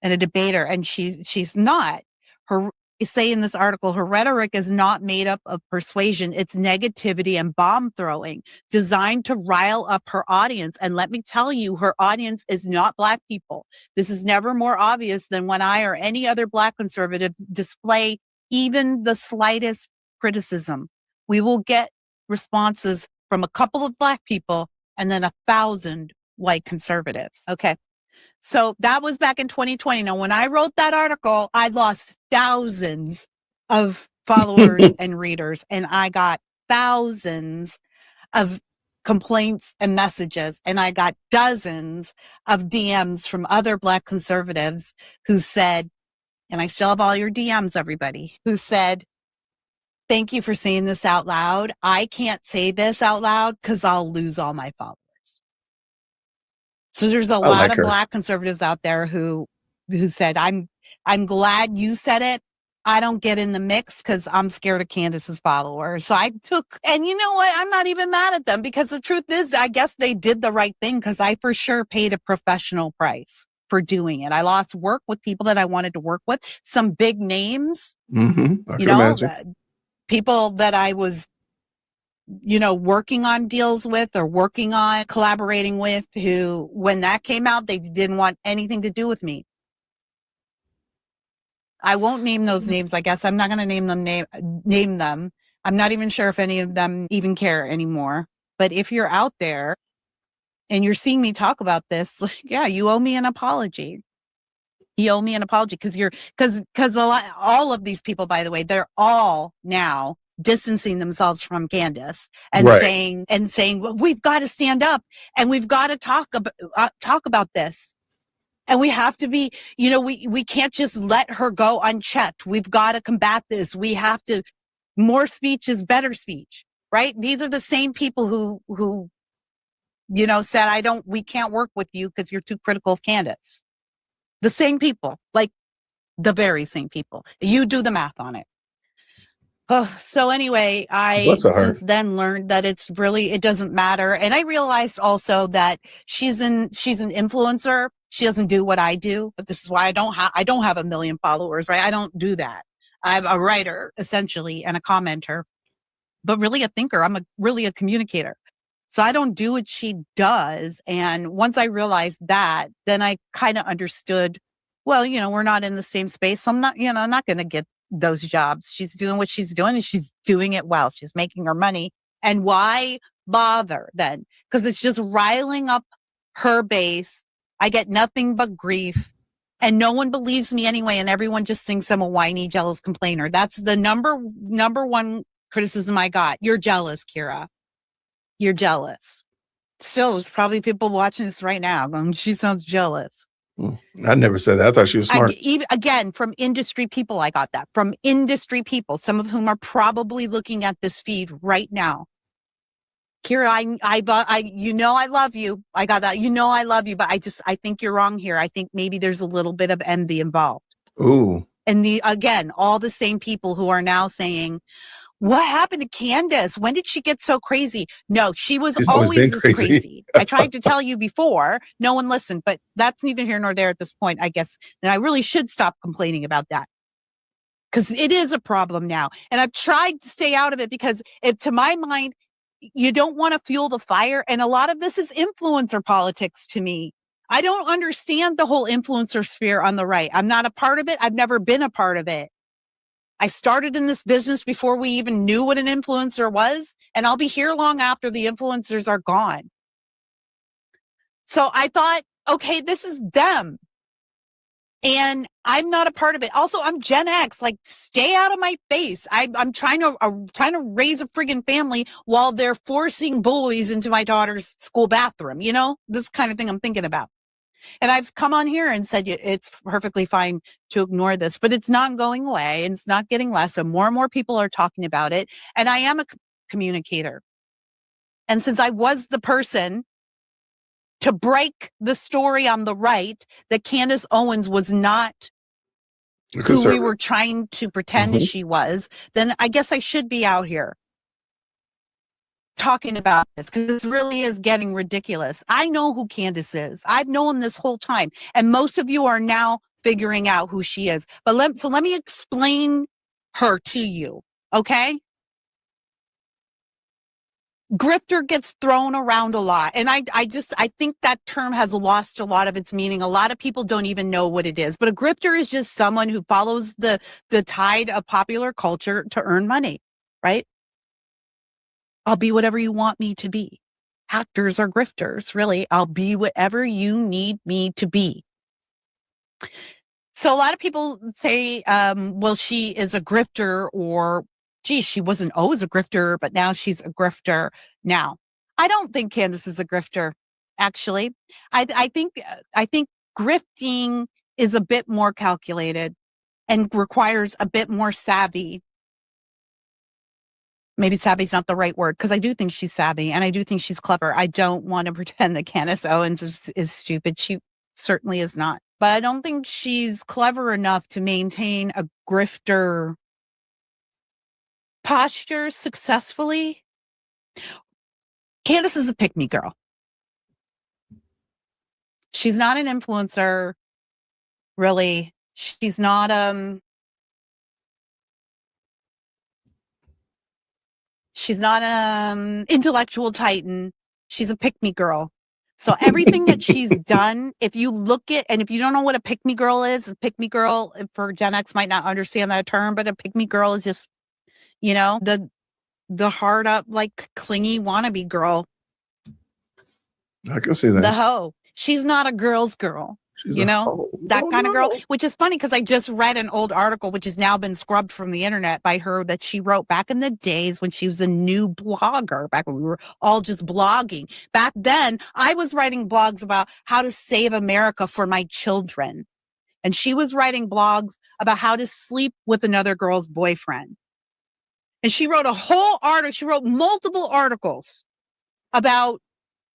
and a debater, and she's not. I say in this article, her rhetoric is not made up of persuasion. It's negativity and bomb throwing designed to rile up her audience. And let me tell you, her audience is not Black people. This is never more obvious than when I or any other Black conservative display even the slightest criticism. We will get responses from a couple of Black people and then 1,000 white conservatives. Okay. So that was back in 2020. Now, when I wrote that article, I lost thousands of followers and readers, and I got thousands of complaints and messages, and I got dozens of DMs from other Black conservatives who said, and I still have all your DMs, everybody, who said, thank you for saying this out loud. I can't say this out loud because I'll lose all my followers. So there's a lot of Black conservatives out there who said, I'm glad you said it. I don't get in the mix because I'm scared of Candace's followers. So and you know what? I'm not even mad at them, because the truth is, I guess they did the right thing, because I for sure paid a professional price for doing it. I lost work with people that I wanted to work with, some big names, people that I was working on deals with or working on collaborating with, who, when that came out, they didn't want anything to do with me. I won't name those names. I guess I'm not going to name them. I'm not even sure if any of them even care anymore. But if you're out there and you're seeing me talk about this, yeah, you owe me an apology. You owe me an apology, because all of these people, by the way, they're all now distancing themselves from Candace and saying, well, we've got to stand up and we've got to talk about this. And we have to be, we can't just let her go unchecked. We've got to combat this. We have to, more speech is better speech, right? These are the same people who said, we can't work with you because you're too critical of Candace. The same people, like the very same people. You do the math on it. So anyway, I since then learned that it doesn't matter. And I realized also that she's an influencer. She doesn't do what I do, but this is why I don't have 1 million followers, right? I don't do that. I'm a writer essentially and a commenter, but really a thinker. I'm really a communicator. So I don't do what she does. And once I realized that, then I kind of understood, well, we're not in the same space. So I'm not going to get those jobs. She's doing what she's doing, and she's doing it well. She's making her money. And why bother then? Because it's just riling up her base. I get nothing but grief, and no one believes me anyway. And everyone just thinks I'm a whiny, jealous complainer. That's the number one criticism I got. You're jealous, Kira. You're jealous. Still, there's probably people watching this right now going, she sounds jealous. I never said that. I thought she was smart. Again, from industry people, I got that. From industry people, some of whom are probably looking at this feed right now. Kira, I love you. I got that. I love you, but I think you're wrong here. I think maybe there's a little bit of envy involved. Ooh. And again, all the same people who are now saying, what happened to Candace? When did she get so crazy? No, she's always this crazy. I tried to tell you before. No one listened, but that's neither here nor there at this point, I guess. And I really should stop complaining about that, because it is a problem now. And I've tried to stay out of it, because to my mind, you don't want to fuel the fire. And a lot of this is influencer politics to me. I don't understand the whole influencer sphere on the right. I'm not a part of it. I've never been a part of it. I started in this business before we even knew what an influencer was, and I'll be here long after the influencers are gone. So I thought, okay, this is them. And I'm not a part of it. Also, I'm Gen X. Like, stay out of my face. I'm trying to raise a friggin' family while they're forcing boys into my daughter's school bathroom. You know, this kind of thing I'm thinking about. And I've come on here and said it's perfectly fine to ignore this, but it's not going away and it's not getting less. So more and more people are talking about it. And I am a communicator. And since I was the person to break the story on the right that Candace Owens was not who we were trying to pretend she was, then I guess I should be out here talking about this, because this really is getting ridiculous. I know who Candace is. I've known this whole time, and most of you are now figuring out who she is. But let me explain her to you, okay? Grifter gets thrown around a lot, and I think that term has lost a lot of its meaning. A lot of people don't even know what it is. But a grifter is just someone who follows the tide of popular culture to earn money, right? I'll be whatever you want me to be. Actors are grifters, really. I'll be whatever you need me to be. So a lot of people say, well, she is a grifter, or gee, she wasn't always a grifter, but now she's a grifter now. I don't think Candace is a grifter, actually. I think grifting is a bit more calculated and requires a bit more savvy. Maybe savvy is not the right word, because I do think she's savvy and I do think she's clever. I don't want to pretend that Candace Owens is stupid. She certainly is not. But I don't think she's clever enough to maintain a grifter posture successfully. Candace is a pick-me girl. She's not an influencer, really. She's not she's not an intellectual titan. She's a pick-me girl. So everything that she's done, if you look at, and if you don't know what a pick-me girl is, a pick-me girl for Gen X might not understand that term, but a pick-me girl is just, you know, the hard up, like clingy wannabe girl. I can see that. The hoe. She's not a girl's girl. She's that kind of girl, which is funny because I just read an old article, which has now been scrubbed from the internet, by her, that she wrote back in the days when she was a new blogger, back when we were all just blogging. Back then, I was writing blogs about how to save America for my children. And she was writing blogs about how to sleep with another girl's boyfriend. And she wrote a whole article. She wrote multiple articles about,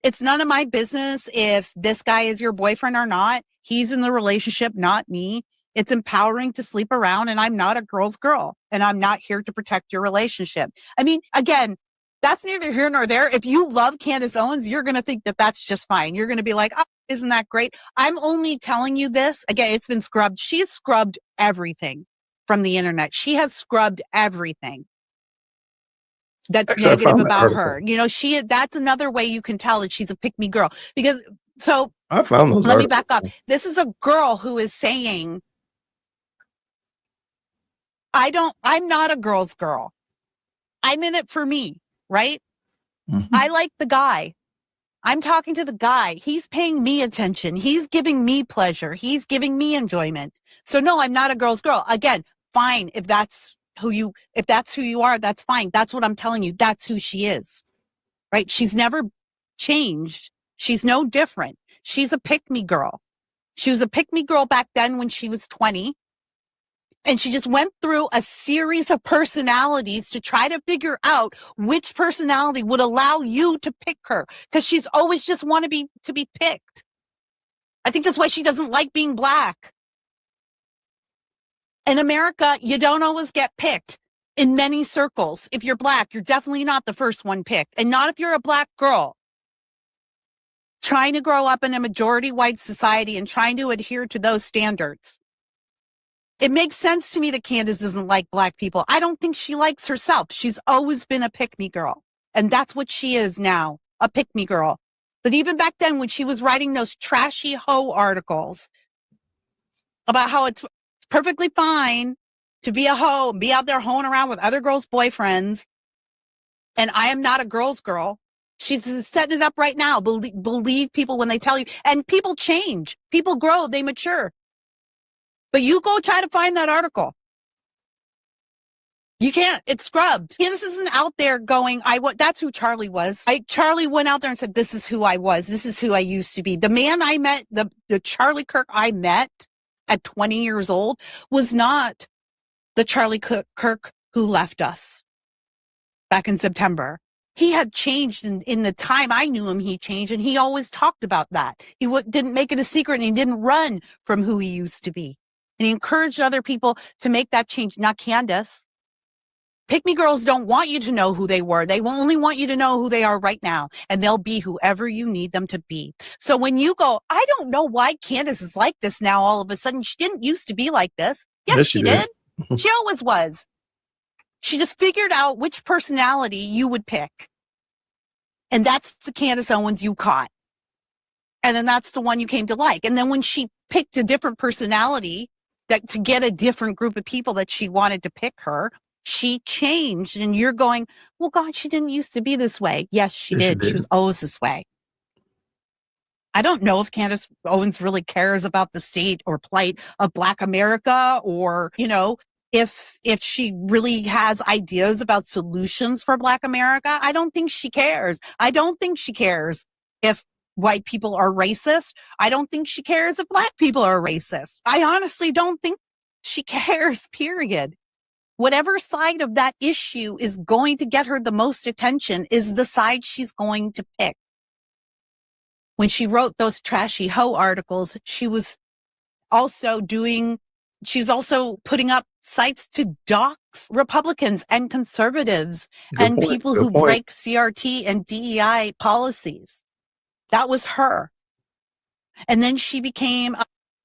it's none of my business if this guy is your boyfriend or not. He's in the relationship, not me. It's empowering to sleep around, and I'm not a girl's girl, and I'm not here to protect your relationship. I mean, again, that's neither here nor there. If you love Candace Owens, you're going to think that that's just fine. You're going to be like, oh, isn't that great? I'm only telling you this. Again, it's been scrubbed. She's scrubbed everything from the internet. She has scrubbed everything that's Actually, negative about her. You know, that's another way you can tell that she's a pick-me girl. Because, so I found those. Let me back up. This is a girl who is saying, I'm not a girl's girl. I'm in it for me, right? Mm-hmm. I like the guy. I'm talking to the guy. He's paying me attention. He's giving me pleasure. He's giving me enjoyment. So no, I'm not a girl's girl. Again, fine. If that's who you are, that's fine. That's what I'm telling you. That's who she is, right? She's never changed. She's no different. She's a pick-me girl. She was a pick-me girl back then when she was 20. And she just went through a series of personalities to try to figure out which personality would allow you to pick her. Because she's always just wanted to be picked. I think that's why she doesn't like being black. In America, you don't always get picked in many circles. If you're black, you're definitely not the first one picked. And not if you're a black girl trying to grow up in a majority white society and trying to adhere to those standards. It makes sense to me that Candace doesn't like black people. I don't think she likes herself. She's always been a pick-me girl. And that's what she is now, a pick-me girl. But even back then, when she was writing those trashy hoe articles about how it's perfectly fine to be a hoe and be out there hoeing around with other girls' boyfriends, and I am not a girl's girl, she's setting it up right now. Believe people when they tell you. And people change. People grow. They mature. But you go try to find that article. You can't. It's scrubbed. Candace isn't out there going, that's who Charlie was. Charlie went out there and said, this is who I was. This is who I used to be. The man I met, the Charlie Kirk I met at 20 years old was not the Charlie Kirk who left us back in September. He had changed in the time I knew him. He changed, and he always talked about that. He didn't make it a secret, and he didn't run from who he used to be. And he encouraged other people to make that change, not Candace. Pick me girls don't want you to know who they were. They only want you to know who they are right now, and they'll be whoever you need them to be. So when you go, I don't know why Candace is like this now all of a sudden. She didn't used to be like this. Yes, she did. She always was. She just figured out which personality you would pick. And that's the Candace Owens you caught. And then that's the one you came to like. And then when she picked a different personality to get a different group of people that she wanted to pick her, she changed. And you're going, well, God, she didn't used to be this way. Yes, she did. She was always this way. I don't know if Candace Owens really cares about the state or plight of Black America, or, if she really has ideas about solutions for Black America. I don't think she cares. I don't think she cares if white people are racist. I don't think she cares if Black people are racist. I honestly don't think she cares, period. Whatever side of that issue is going to get her the most attention is the side she's going to pick. When she wrote those trashy hoe articles, she was also putting up sites to dox Republicans and conservatives and people who break CRT and DEI policies. That was her. And then she became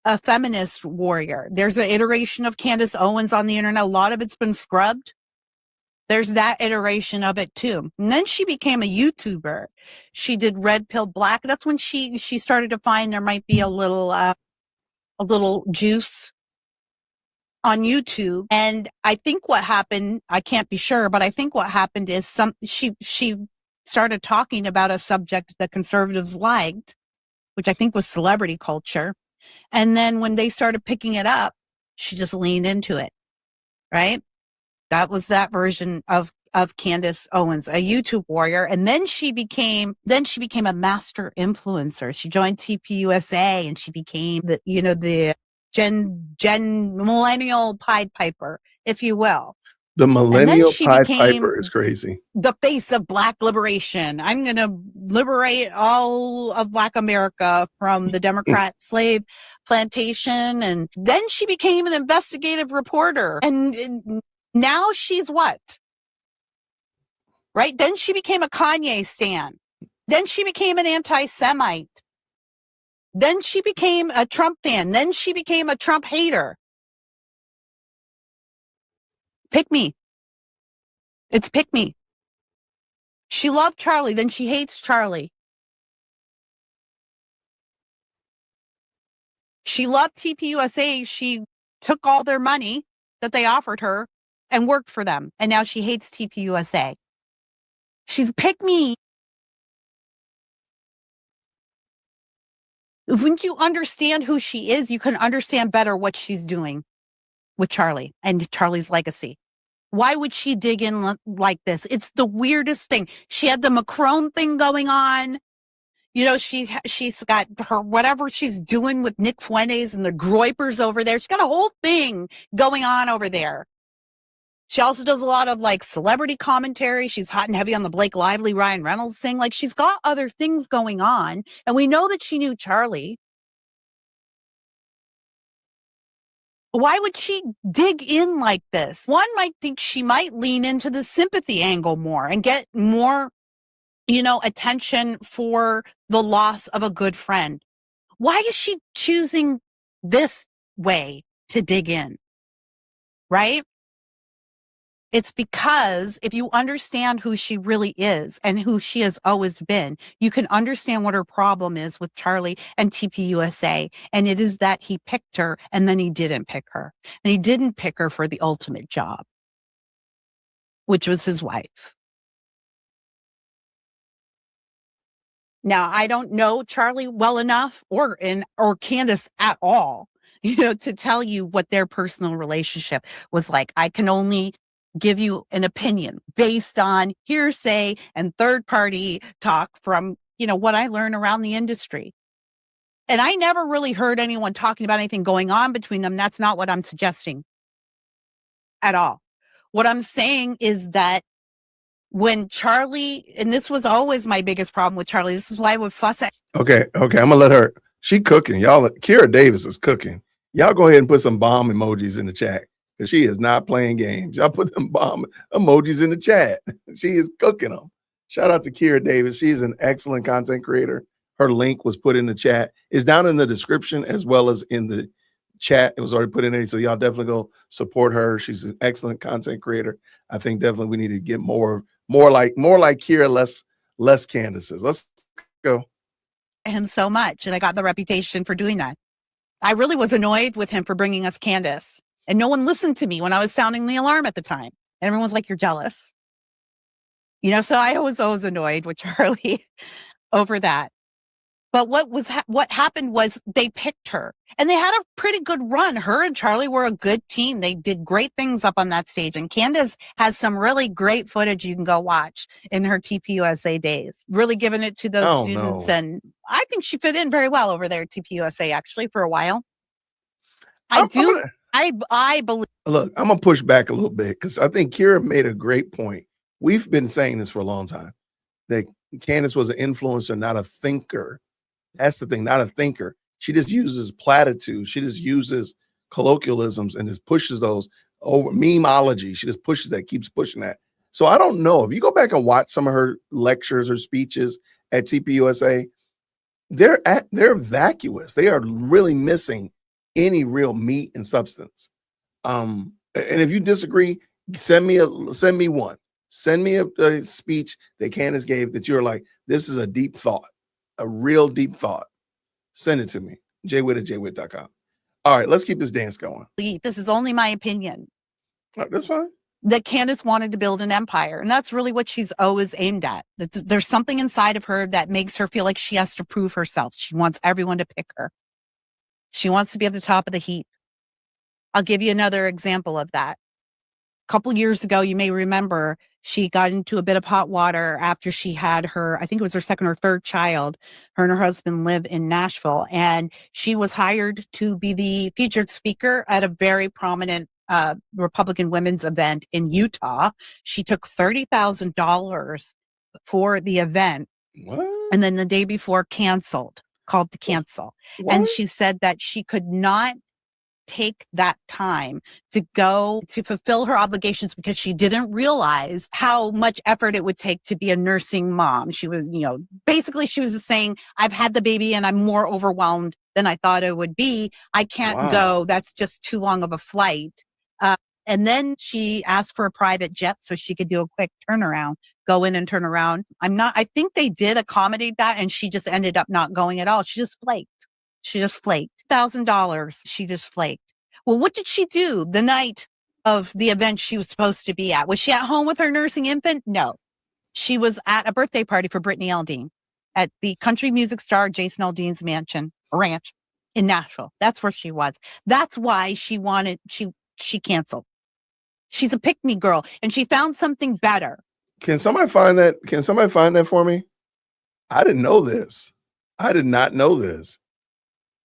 a feminist warrior. There's an iteration of Candace Owens on the internet. A lot of it's been scrubbed. There's that iteration of it too. And then she became a YouTuber. She did Red Pill Black. That's when she started to find there might be a little juice on YouTube. And I think what happened, I can't be sure, but I think what happened is she started talking about a subject that conservatives liked, which I think was celebrity culture. And then when they started picking it up, she just leaned into it, right? That was that version of Candace Owens, a YouTube warrior. And then she became a master influencer. She joined TPUSA and she became the Gen millennial Pied Piper, if you will. The millennial Pied Piper is crazy. The face of Black liberation. I'm going to liberate all of Black America from the Democrat slave plantation. And then she became an investigative reporter. And now she's what? Right? Then she became a Kanye stan. Then she became an anti-Semite. Then she became a Trump fan. Then she became a Trump hater. Pick me. It's pick me. She loved Charlie, then she hates Charlie. She loved TPUSA. She took all their money that they offered her and worked for them. And now she hates TPUSA. She's pick me. When you understand who she is, you can understand better what she's doing with Charlie and Charlie's legacy. Why would she dig in like this? It's the weirdest thing. She had the Macron thing going on. She's got her whatever she's doing with Nick Fuentes and the Groypers over there. She's got a whole thing going on over there. She also does a lot of celebrity commentary. She's hot and heavy on the Blake Lively, Ryan Reynolds thing. She's got other things going on. And we know that she knew Charlie. Why would she dig in like this? One might think she might lean into the sympathy angle more and get more, attention for the loss of a good friend. Why is she choosing this way to dig in? Right? It's because if you understand who she really is and who she has always been, you can understand what her problem is with Charlie and TPUSA. And it is that he picked her and then he didn't pick her. And he didn't pick her for the ultimate job, which was his wife. Now, I don't know Charlie well enough or Candace at all, to tell you what their personal relationship was like. I can only give you an opinion based on hearsay and third party talk from, what I learn around the industry. And I never really heard anyone talking about anything going on between them. That's not what I'm suggesting at all. What I'm saying is that when Charlie, and this was always my biggest problem with Charlie, this is why I would fuss at. Okay, I'm gonna let her. She cooking, y'all. Kira Davis is cooking. Y'all go ahead and put some bomb emojis in the chat because she is not playing games. Y'all put them bomb emojis in the chat. She is cooking them. Shout out to Kira Davis. She's an excellent content creator. Her link was put in the chat. It's down in the description as well as in the chat. It was already put in there, so y'all definitely go support her. She's an excellent content creator. I think definitely we need to get more like Kira, less Candaces. Let's go. Him so much, and I got the reputation for doing that. I really was annoyed with him for bringing us Candace, and no one listened to me when I was sounding the alarm at the time. And everyone was like, "You're jealous," So I was always annoyed with Charlie over that. But what happened was they picked her, and they had a pretty good run. Her and Charlie were a good team. They did great things up on that stage. And Candace has some really great footage you can go watch in her TPUSA days, really giving it to those students. No. And I think she fit in very well over there at TPUSA, actually, for a while. I believe. Look, I'm gonna push back a little bit because I think Kira made a great point. We've been saying this for a long time, that Candace was an influencer, not a thinker. That's the thing, not a thinker. She just uses platitudes. She just uses colloquialisms and just pushes those over memeology. She just pushes that, keeps pushing that. So I don't know. If you go back and watch some of her lectures or speeches at TPUSA, they're vacuous. They are really missing any real meat and substance. And if you disagree, send me one. Send me a speech that Candace gave that you're like, this is a deep thought. A real deep thought. Send it to me. jwitt@jwitt.com. All right, let's keep this dance going. This is only my opinion. That's fine. That Candace wanted to build an empire. And that's really what she's always aimed at. There's something inside of her that makes her feel like she has to prove herself. She wants everyone to pick her. She wants to be at the top of the heap. I'll give you another example of that. A couple years ago, you may remember, she got into a bit of hot water after she had I think it was her second or third child. Her and her husband live in Nashville, and she was hired to be the featured speaker at a very prominent Republican women's event in Utah. She took $30,000 for the event. What? And then the day before called to cancel. What? And she said that she could not take that time to go to fulfill her obligations because she didn't realize how much effort it would take to be a nursing mom. She was, basically she was just saying, I've had the baby and I'm more overwhelmed than I thought it would be. I can't go. That's just too long of a flight. And then she asked for a private jet so she could do a quick turnaround, go in and turn around. I think they did accommodate that, and she just ended up not going at all. She just flaked. $1,000. She just flaked. Well, what did she do the night of the event she was supposed to be at? Was she at home with her nursing infant? No. She was at a birthday party for Brittany Aldean at the country music star Jason Aldean's ranch in Nashville. That's where she was. That's why she canceled. She's a pick-me girl, and she found something better. Can somebody find that? Can somebody find that for me? I didn't know this. I did not know this.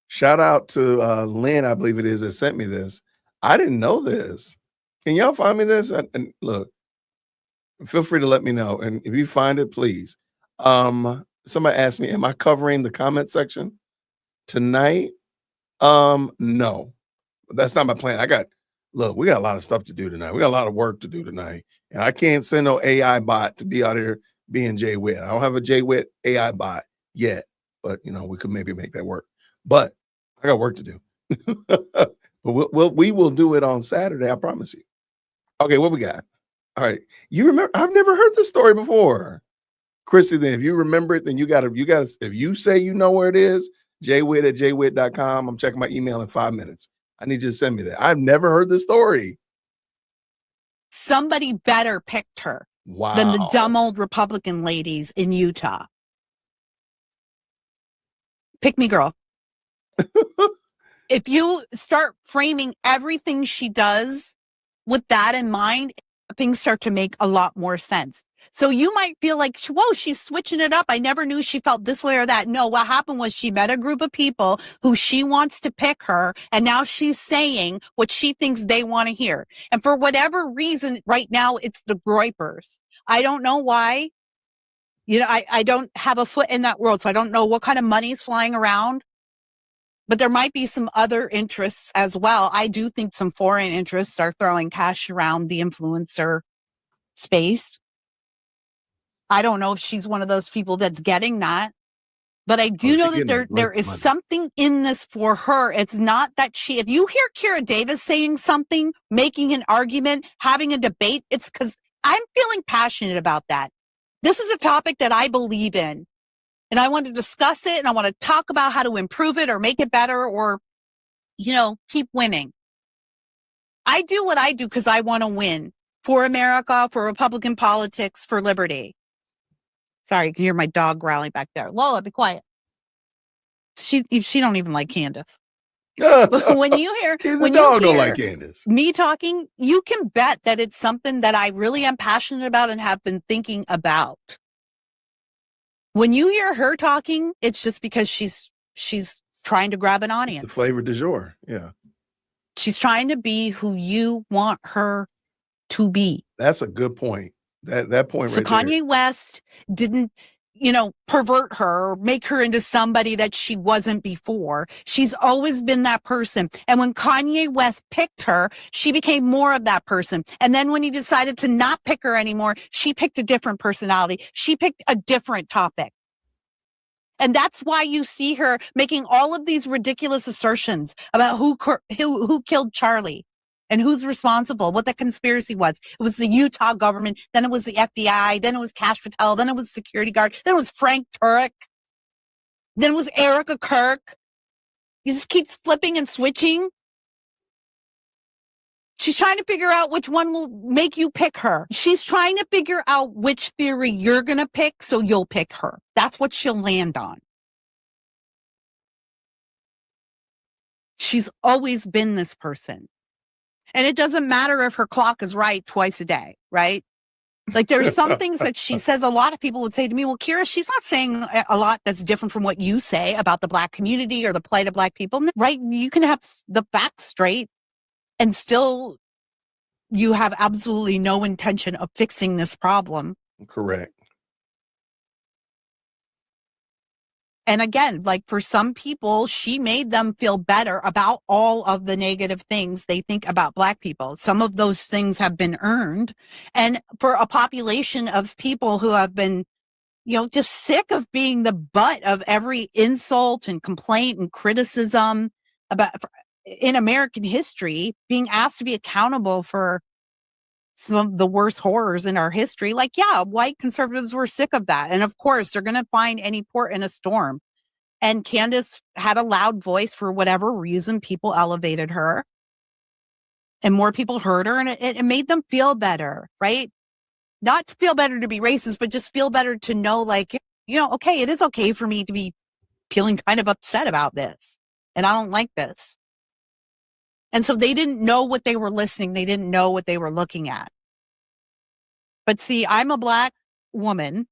Shout out to Lynn, I believe it is, that sent me this. I didn't know this. Can y'all find me this? And look, feel free to let me know. And if you find it, please. Somebody asked me, am I covering the comment section tonight? No, that's not my plan. we got a lot of stuff to do tonight. We got a lot of work to do tonight. And I can't send no AI bot to be out here being JWitt. I don't have a JWitt AI bot yet, but we could maybe make that work. But I got work to do. But we will do it on Saturday, I promise you. Okay, what we got? All right. You remember? I've never heard this story before. Chrissy, then if you remember it, then you gotta, if you say you know where it is, jwitt@jwitt.com. I'm checking my email in 5 minutes. I need you to send me that. I've never heard this story. Somebody better picked her Wow. than the dumb old Republican ladies in Utah. Pick me, girl. If you start framing everything she does with that in mind, things start to make a lot more sense. So you might feel like, whoa, she's switching it up. I never knew she felt this way or that. No, what happened was she met a group of people who she wants to pick her, and now she's saying what she thinks they want to hear. And for whatever reason, right now, it's the Groypers. I don't know why. You know, I don't have a foot in that world, so I don't know what kind of money is flying around. But there might be some other interests as well. I do think some foreign interests are throwing cash around the influencer space. I don't know if she's one of those people that's getting that, but I do know that there is something in this for her. It's not that if you hear Kira Davis saying something, making an argument, having a debate, it's because I'm feeling passionate about that. This is a topic that I believe in. And I want to discuss it, and I want to talk about how to improve it or make it better or, keep winning. I do what I do because I want to win for America, for Republican politics, for liberty. Sorry, you can hear my dog growling back there. Lola, be quiet. She don't even like Candace. When you hear don't like Candace. Me talking, you can bet that it's something that I really am passionate about and have been thinking about. When you hear her talking, it's just because she's trying to grab an audience. It's the flavor du jour. Yeah. She's trying to be who you want her to be. That's a good point. That point so right Kanye there. West didn't, pervert her or make her into somebody that she wasn't before. She's always been that person. And when Kanye West picked her, she became more of that person. And then when he decided to not pick her anymore, she picked a different personality. She picked a different topic. And that's why you see her making all of these ridiculous assertions about who killed Charlie and who's responsible, what the conspiracy was. It was the Utah government, then it was the FBI, then it was Kash Patel, then it was security guard, then it was Frank Turek, then it was Erica Kirk. You just keep flipping and switching. She's trying to figure out which one will make you pick her. She's trying to figure out which theory you're going to pick, so you'll pick her. That's what she'll land on. She's always been this person. And it doesn't matter if her clock is right twice a day, right? Like there's some things that she says, a lot of people would say to me, well, Kira, she's not saying a lot that's different from what you say about the Black community or the plight of Black people, right? You can have the facts straight and still you have absolutely no intention of fixing this problem. Correct. And again, like for some people, she made them feel better about all of the negative things they think about Black people. Some of those things have been earned. And for a population of people who have been, just sick of being the butt of every insult and complaint and criticism in American history, being asked to be accountable for some of the worst horrors in our history. Like, yeah, white conservatives were sick of that. And of course, they're going to find any port in a storm. And Candace had a loud voice for whatever reason. People elevated her and more people heard her, and it made them feel better, right? Not to feel better to be racist, but just feel better to know, like, okay, it is okay for me to be feeling kind of upset about this. And I don't like this. And so they didn't know what they were listening. They didn't know what they were looking at. But see, I'm a Black woman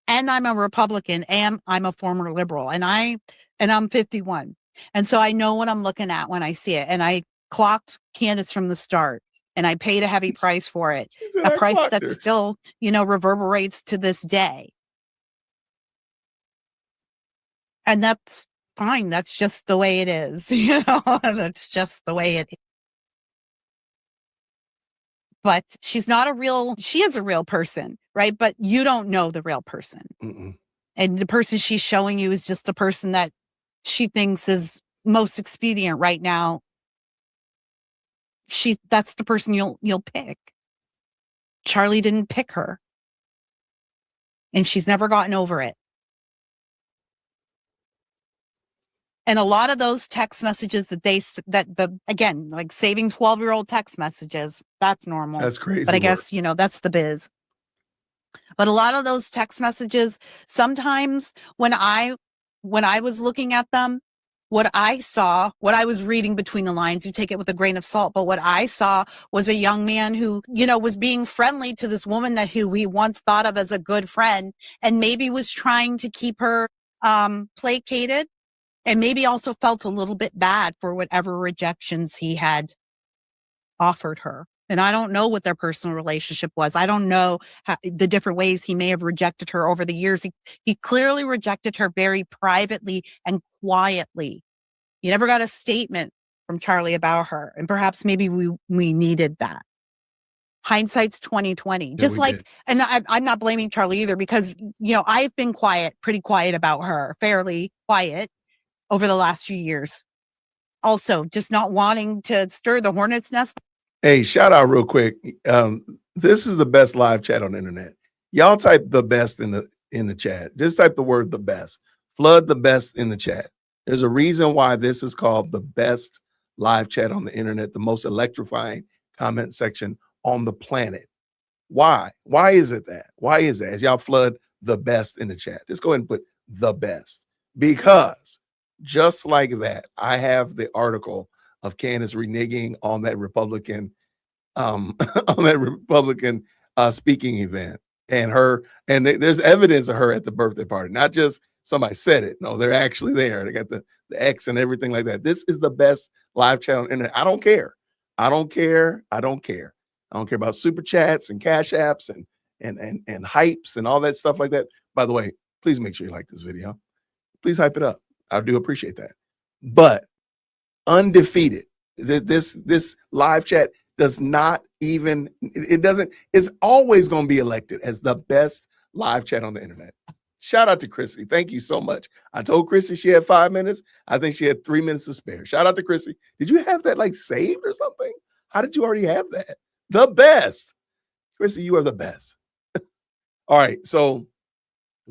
and I'm a Republican and I'm a former liberal and I'm 51. And so I know what I'm looking at when I see it. And I clocked Candace from the start and I paid a heavy price for it. A price that still, reverberates to this day. And that's fine. That's just the way it is. That's just the way it is. But she is a real person, right? But you don't know the real person. Mm-mm. And the person she's showing you is just the person that she thinks is most expedient right now. That's the person you'll pick. Charlie didn't pick her. And she's never gotten over it. And a lot of those text messages again, like saving 12-year-old text messages, that's normal. That's crazy. But I guess, that's the biz. But a lot of those text messages, sometimes when I was looking at them, what I saw, what I was reading between the lines, you take it with a grain of salt, but what I saw was a young man who, was being friendly to this woman who he once thought of as a good friend, and maybe was trying to keep her placated, and maybe also felt a little bit bad for whatever rejections he had offered her. And I don't know what their personal relationship was. I don't know the different ways he may have rejected her over the years. He clearly rejected her very privately and quietly. He never got a statement from Charlie about her. And perhaps maybe we needed that. Hindsight's 2020. Yeah, Just we like, did. and I'm not blaming Charlie either, because, I've been pretty quiet about her, fairly quiet over the last few years. Also, just not wanting to stir the hornet's nest. Hey, shout out real quick. This is the best live chat on the internet. Y'all type the best in the chat. Just type the word the best. Flood the best in the chat. There's a reason why this is called the best live chat on the internet, the most electrifying comment section on the planet. Why? Why is it that? Why is that? As y'all flood the best in the chat, just go ahead and put the best, because just like that, I have the article of Candace reneging on that Republican, speaking event, and there's evidence of her at the birthday party. Not just somebody said it. No, they're actually there. They got the X and everything like that. This is the best live chat on the internet. I don't care. I don't care about super chats and cash apps and hypes and all that stuff like that. By the way, please make sure you like this video. Please hype it up. I do appreciate that. But undefeated, this live chat does not even, it's always going to be elected as the best live chat on the internet. Shout out to Chrissy. Thank you so much. I told Chrissy she had 5 minutes. I think she had 3 minutes to spare. Shout out to Chrissy. Did you have that saved or something? How did you already have that? The best. Chrissy, you are the best. All right. So,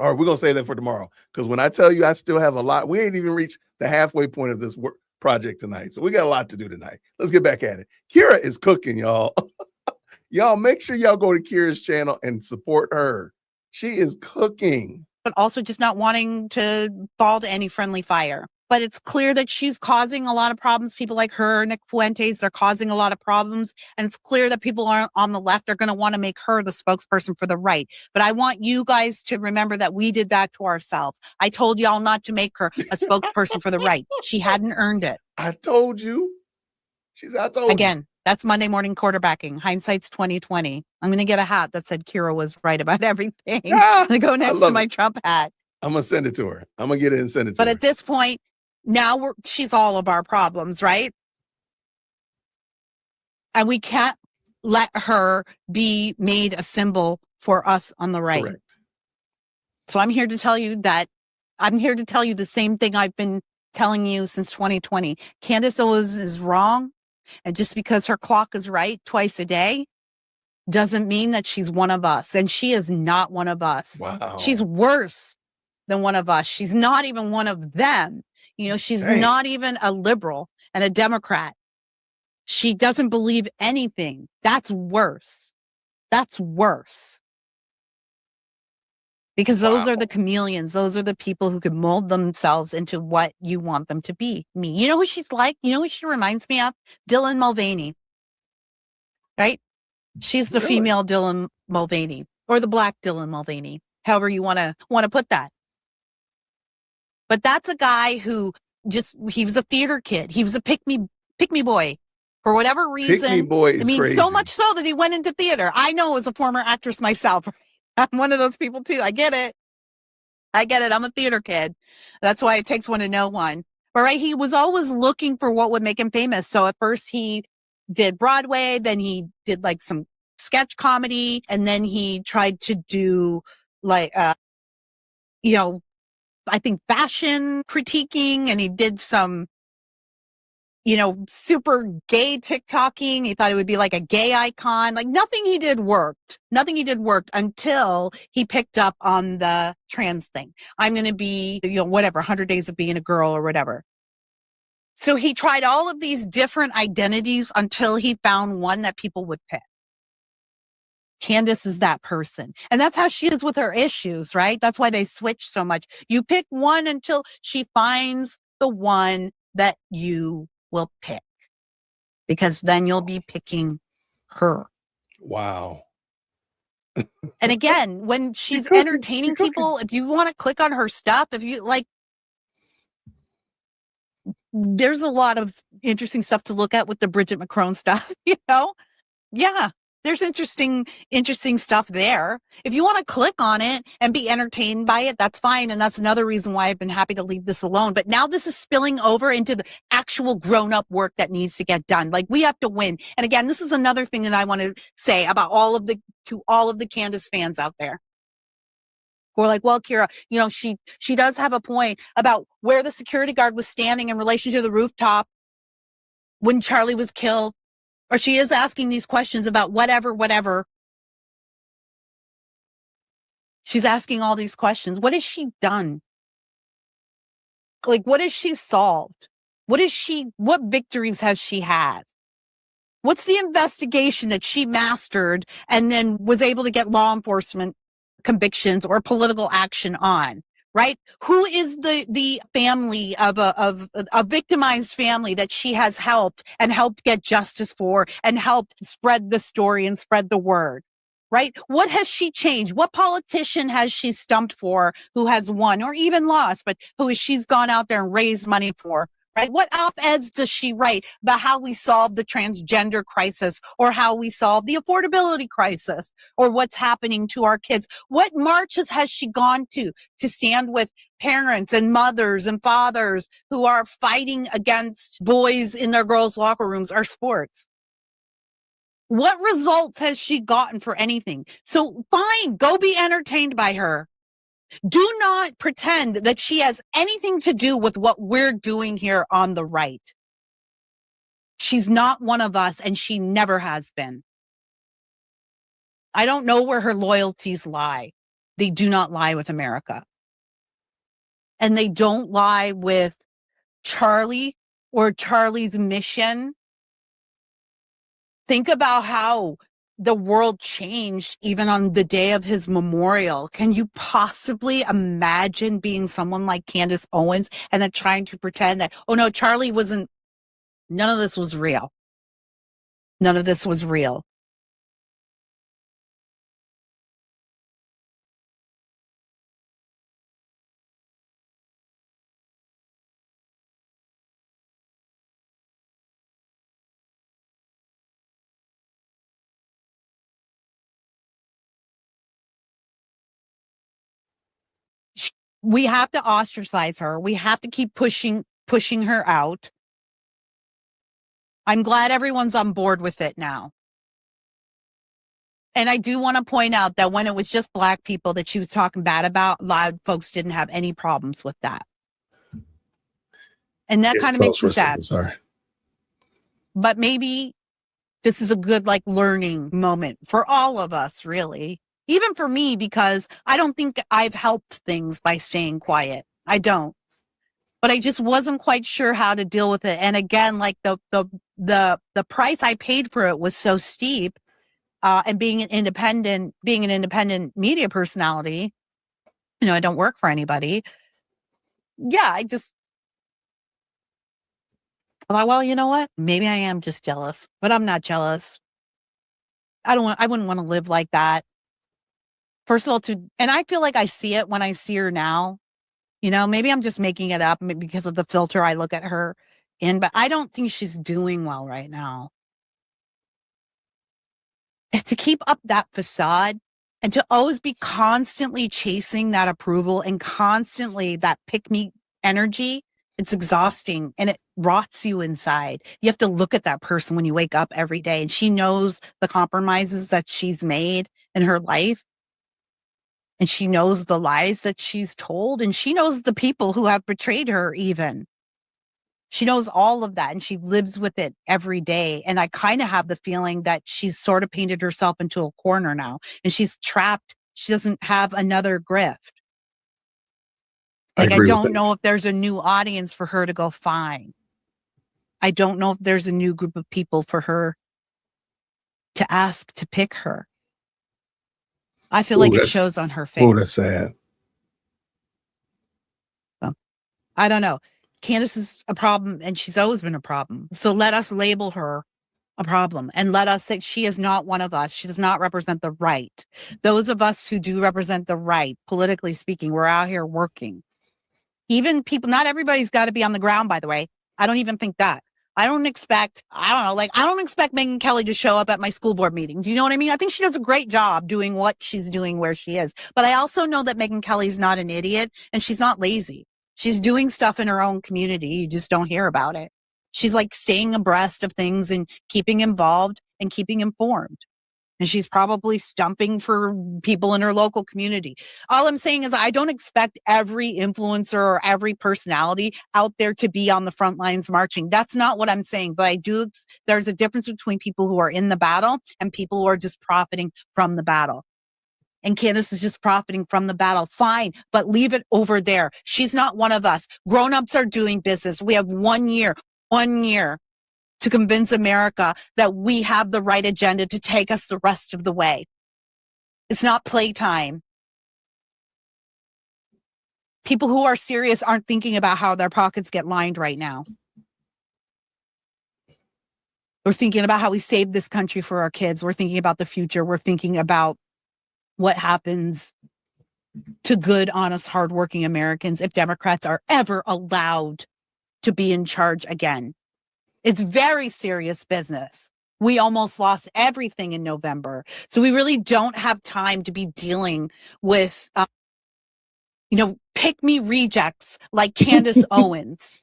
all right, we're going to save that for tomorrow, because when I tell you I still have a lot, we ain't even reached the halfway point of this project tonight. So we got a lot to do tonight. Let's get back at it. Kira is cooking, y'all. Y'all make sure y'all go to Kira's channel and support her. She is cooking. But also just not wanting to fall to any friendly fire. But it's clear that she's causing a lot of problems. People like her, Nick Fuentes, they're causing a lot of problems. And it's clear that people on the left are going to want to make her the spokesperson for the right. But I want you guys to remember that we did that to ourselves. I told y'all not to make her a spokesperson for the right. She hadn't earned it. I told you. I told Again, you. that's Monday morning quarterbacking. Hindsight's 2020. I'm going to get a hat that said Kira was right about everything. I'm going to go next to my Trump hat. I'm going to send it to her. I'm going to get it and send it to her. But at this point, now she's all of our problems, right? And we can't let her be made a symbol for us on the right. Correct. So I'm here to tell you the same thing I've been telling you since 2020. Candace Owens is wrong. And just because her clock is right twice a day doesn't mean that she's one of us. And she is not one of us. Wow. She's worse than one of us. She's not even one of them. She's Dang. not even a liberal and a Democrat. She doesn't believe anything. That's worse. That's worse. Because those are the chameleons. Those are the people who can mold themselves into what you want them to be. Me. You know who she's like? You know who she reminds me of? Dylan Mulvaney. Right? She's the female Dylan Mulvaney, or the black Dylan Mulvaney, however you want to put that. But that's a guy who he was a theater kid. He was a pick me boy for whatever reason. Pick me boy is crazy. So much so that he went into theater. I know as a former actress myself, I'm one of those people too. I get it. I'm a theater kid. That's why it takes one to know one. But right, he was always looking for what would make him famous. So at first he did Broadway, then he did some sketch comedy, and then he tried to do I think fashion critiquing, and he did some super gay TikToking. He thought it would be like a gay icon. Like nothing he did worked. Nothing he did worked until he picked up on the trans thing. I'm going to be, whatever, 100 Days of Being a Girl or whatever. So he tried all of these different identities until he found one that people would pick. Candace is that person. And that's how she is with her issues, right? That's why they switch so much. You pick one until she finds the one that you will pick, because then you'll be picking her. Wow. And again, when she's entertaining people, if you want to click on her stuff, if you like, there's a lot of interesting stuff to look at with the Bridget McCrone stuff, Yeah, there's interesting stuff there. If you want to click on it and be entertained by it, that's fine. And that's another reason why I've been happy to leave this alone. But now this is spilling over into the actual grown-up work that needs to get done. Like, we have to win. And again, this is another thing that I want to say about all of the Candace fans out there. We're like, well, Kira, she does have a point about where the security guard was standing in relation to the rooftop when Charlie was killed. Or she is asking these questions about whatever. She's asking all these questions. What has she done? Like, what has she solved? What victories has she had? What's the investigation that she mastered and then was able to get law enforcement convictions or political action on? Right? Who is the family of a victimized family that she has helped get justice for and helped spread the story and spread the word? Right? What has she changed? What politician has she stumped for who has won or even lost, but she's gone out there and raised money for? Right? What op-eds does she write about how we solve the transgender crisis or how we solve the affordability crisis or what's happening to our kids? What marches has she gone to stand with parents and mothers and fathers who are fighting against boys in their girls' locker rooms or sports? What results has she gotten for anything? So fine, go be entertained by her. Do not pretend that she has anything to do with what we're doing here on the right. She's not one of us, and she never has been. I don't know where her loyalties lie. They do not lie with America. And they don't lie with Charlie or Charlie's mission. Think about how the world changed even on the day of his memorial. Can you possibly imagine being someone like Candace Owens and then trying to pretend that, oh no, Charlie wasn't, none of this was real. None of this was real. We have to ostracize her. We have to keep pushing her out. I'm glad everyone's on board with it now. And I do want to point out that when it was just Black people that she was talking bad about, a lot of folks didn't have any problems with that. And that kind of makes me sad. Sorry. But maybe this is a good learning moment for all of us, really. Even for me, because I don't think I've helped things by staying quiet. I don't. But I just wasn't quite sure how to deal with it. And again, the price I paid for it was so steep. And being an independent media personality, I don't work for anybody. Yeah, I thought, well, you know what? Maybe I am just jealous, but I'm not jealous. I wouldn't want to live like that. First of all, and I feel like I see it when I see her now. Maybe I'm just making it up because of the filter I look at her in, but I don't think she's doing well right now. And to keep up that facade and to always be constantly chasing that approval and constantly that pick-me energy, it's exhausting and it rots you inside. You have to look at that person when you wake up every day, and she knows the compromises that she's made in her life. And she knows the lies that she's told, and she knows the people who have betrayed her even. She knows all of that and she lives with it every day. And I kind of have the feeling that she's sort of painted herself into a corner now and she's trapped. She doesn't have another grift. Like, I don't know if there's a new audience for her to go find. I don't know if there's a new group of people for her to ask to pick her. I feel like it shows on her face. Oh, that's sad. So, I don't know. Candace is a problem and she's always been a problem. So let us label her a problem and let us say she is not one of us. She does not represent the right. Those of us who do represent the right, politically speaking, we're out here working. Even people, not everybody's got to be on the ground, by the way. I don't even think that. I don't expect Megyn Kelly to show up at my school board meeting. Do you know what I mean? I think she does a great job doing what she's doing where she is. But I also know that Megyn Kelly's not an idiot and she's not lazy. She's doing stuff in her own community. You just don't hear about it. She's like staying abreast of things and keeping involved and keeping informed. And she's probably stumping for people in her local community. All I'm saying is I don't expect every influencer or every personality out there to be on the front lines marching. That's not what I'm saying. But there's a difference between people who are in the battle and people who are just profiting from the battle. And Candace is just profiting from the battle. Fine, but leave it over there. She's not one of us. Grown-ups are doing business. We have 1 year to convince America that we have the right agenda to take us the rest of the way. It's not playtime. People who are serious aren't thinking about how their pockets get lined right now. We're thinking about how we save this country for our kids. We're thinking about the future. We're thinking about what happens to good, honest, hardworking Americans if Democrats are ever allowed to be in charge again. It's very serious business. We almost lost everything in November. So we really don't have time to be dealing with, pick me rejects like Candace Owens.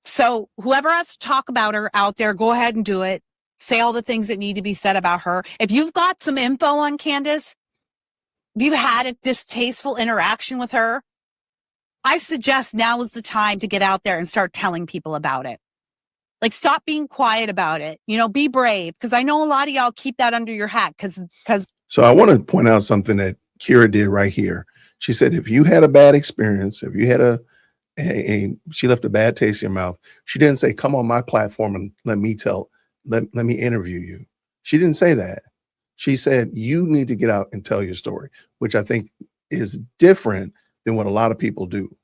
So whoever has to talk about her out there, go ahead and do it. Say all the things that need to be said about her. If you've got some info on Candace, if you've had a distasteful interaction with her, I suggest now is the time to get out there and start telling people about it. Like, stop being quiet about it. Be brave. Because I know a lot of y'all keep that under your hat. So I want to point out something that Kira did right here. She said, if you had a bad experience, if you had she left a bad taste in your mouth, she didn't say, come on my platform and let me interview you. She didn't say that. She said, you need to get out and tell your story, which I think is different than what a lot of people do.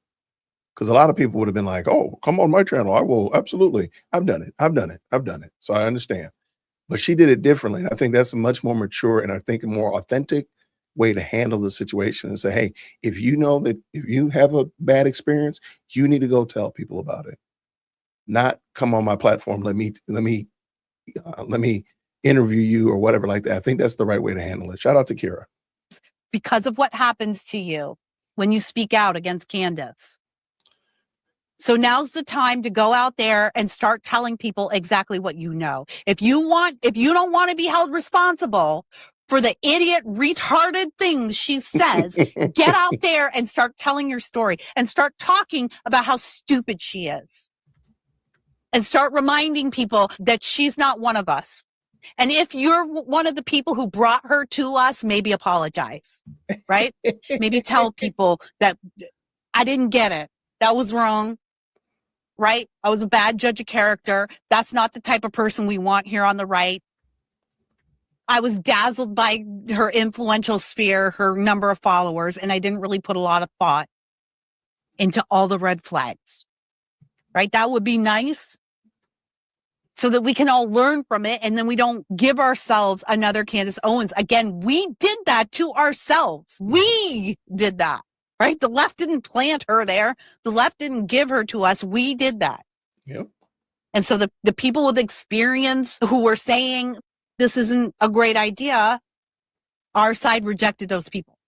Because a lot of people would have been like, oh, come on my channel. I will. Absolutely. I've done it. So I understand. But she did it differently. And I think that's a much more mature and I think a more authentic way to handle the situation and say, hey, if you know that if you have a bad experience, you need to go tell people about it. Not come on my platform. Let me interview you or whatever like that. I think that's the right way to handle it. Shout out to Kira. Because of what happens to you when you speak out against Candace. So now's the time to go out there and start telling people exactly what you know. If you don't want to be held responsible for the idiot, retarded things she says, get out there and start telling your story and start talking about how stupid she is. And start reminding people that she's not one of us. And if you're one of the people who brought her to us, maybe apologize, right? Maybe tell people that I didn't get it. That was wrong, right? I was a bad judge of character. That's not the type of person we want here on the right. I was dazzled by her influential sphere, her number of followers, and I didn't really put a lot of thought into all the red flags, right? That would be nice. So that we can all learn from it and then we don't give ourselves another Candace Owens. Again, we did that to ourselves. We did that, right? The left didn't plant her there. The left didn't give her to us. We did that. Yep. And so the people with experience who were saying this isn't a great idea, our side rejected those people.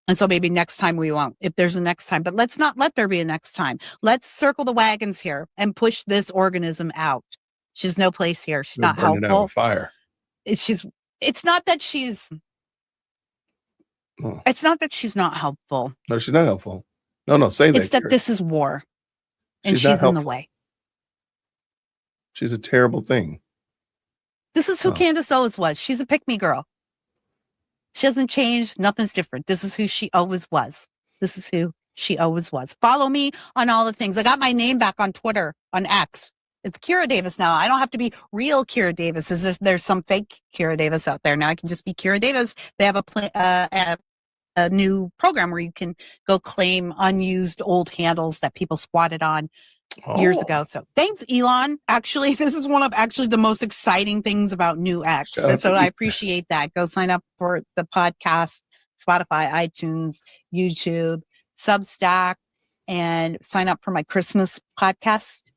And so maybe next time we won't, if there's a next time, but let's not let there be a next time. Let's circle the wagons here and push this organism out. She's no place here. She's not helpful. Fire. It's not that she's not helpful. No, she's not helpful. No, say that. It's that this is war. and She's not she's in the helpful. way. She's a terrible thing. This is who Oh. Candace Owens was. She's a pick me girl. She hasn't changed. Nothing's different. This is who she always was. This is who she always was. Follow me on all the things. I got my name back on Twitter, on X. It's Kira Davis now. I don't have to be real Kira Davis as if there's some fake Kira Davis out there. Now I can just be Kira Davis. They have a new program where you can go claim unused old handles that people squatted on years Oh. ago. So thanks, Elon. Actually, this is one of the most exciting things about New X. Shout out So to I you. appreciate that. Go sign up for the podcast, Spotify, iTunes, YouTube, Substack, and sign up for my Christmas podcast,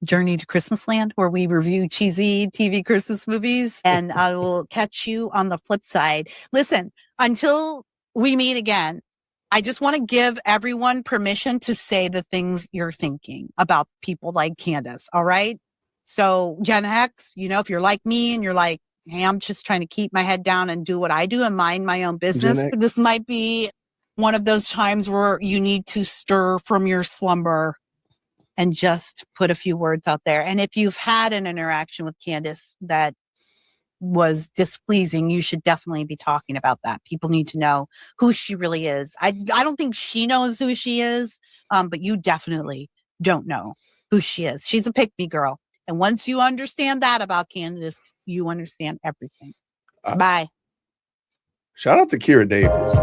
Journey to Christmas Land, where we review cheesy TV Christmas movies. And I will catch you on the flip side. Listen, until we meet again, I just want to give everyone permission to say the things you're thinking about people like Candace. All right. So Gen X, if you're like me and you're like, hey, I'm just trying to keep my head down and do what I do and mind my own business. Gen X. This might be one of those times where you need to stir from your slumber and just put a few words out there. And if you've had an interaction with Candace that was displeasing, you should definitely be talking about that. People need to know who she really is. I don't think she knows who she is, but you definitely don't know who she is. She's a pick-me girl. And once you understand that about Candace, you understand everything. Bye. Shout out to Kira Davis.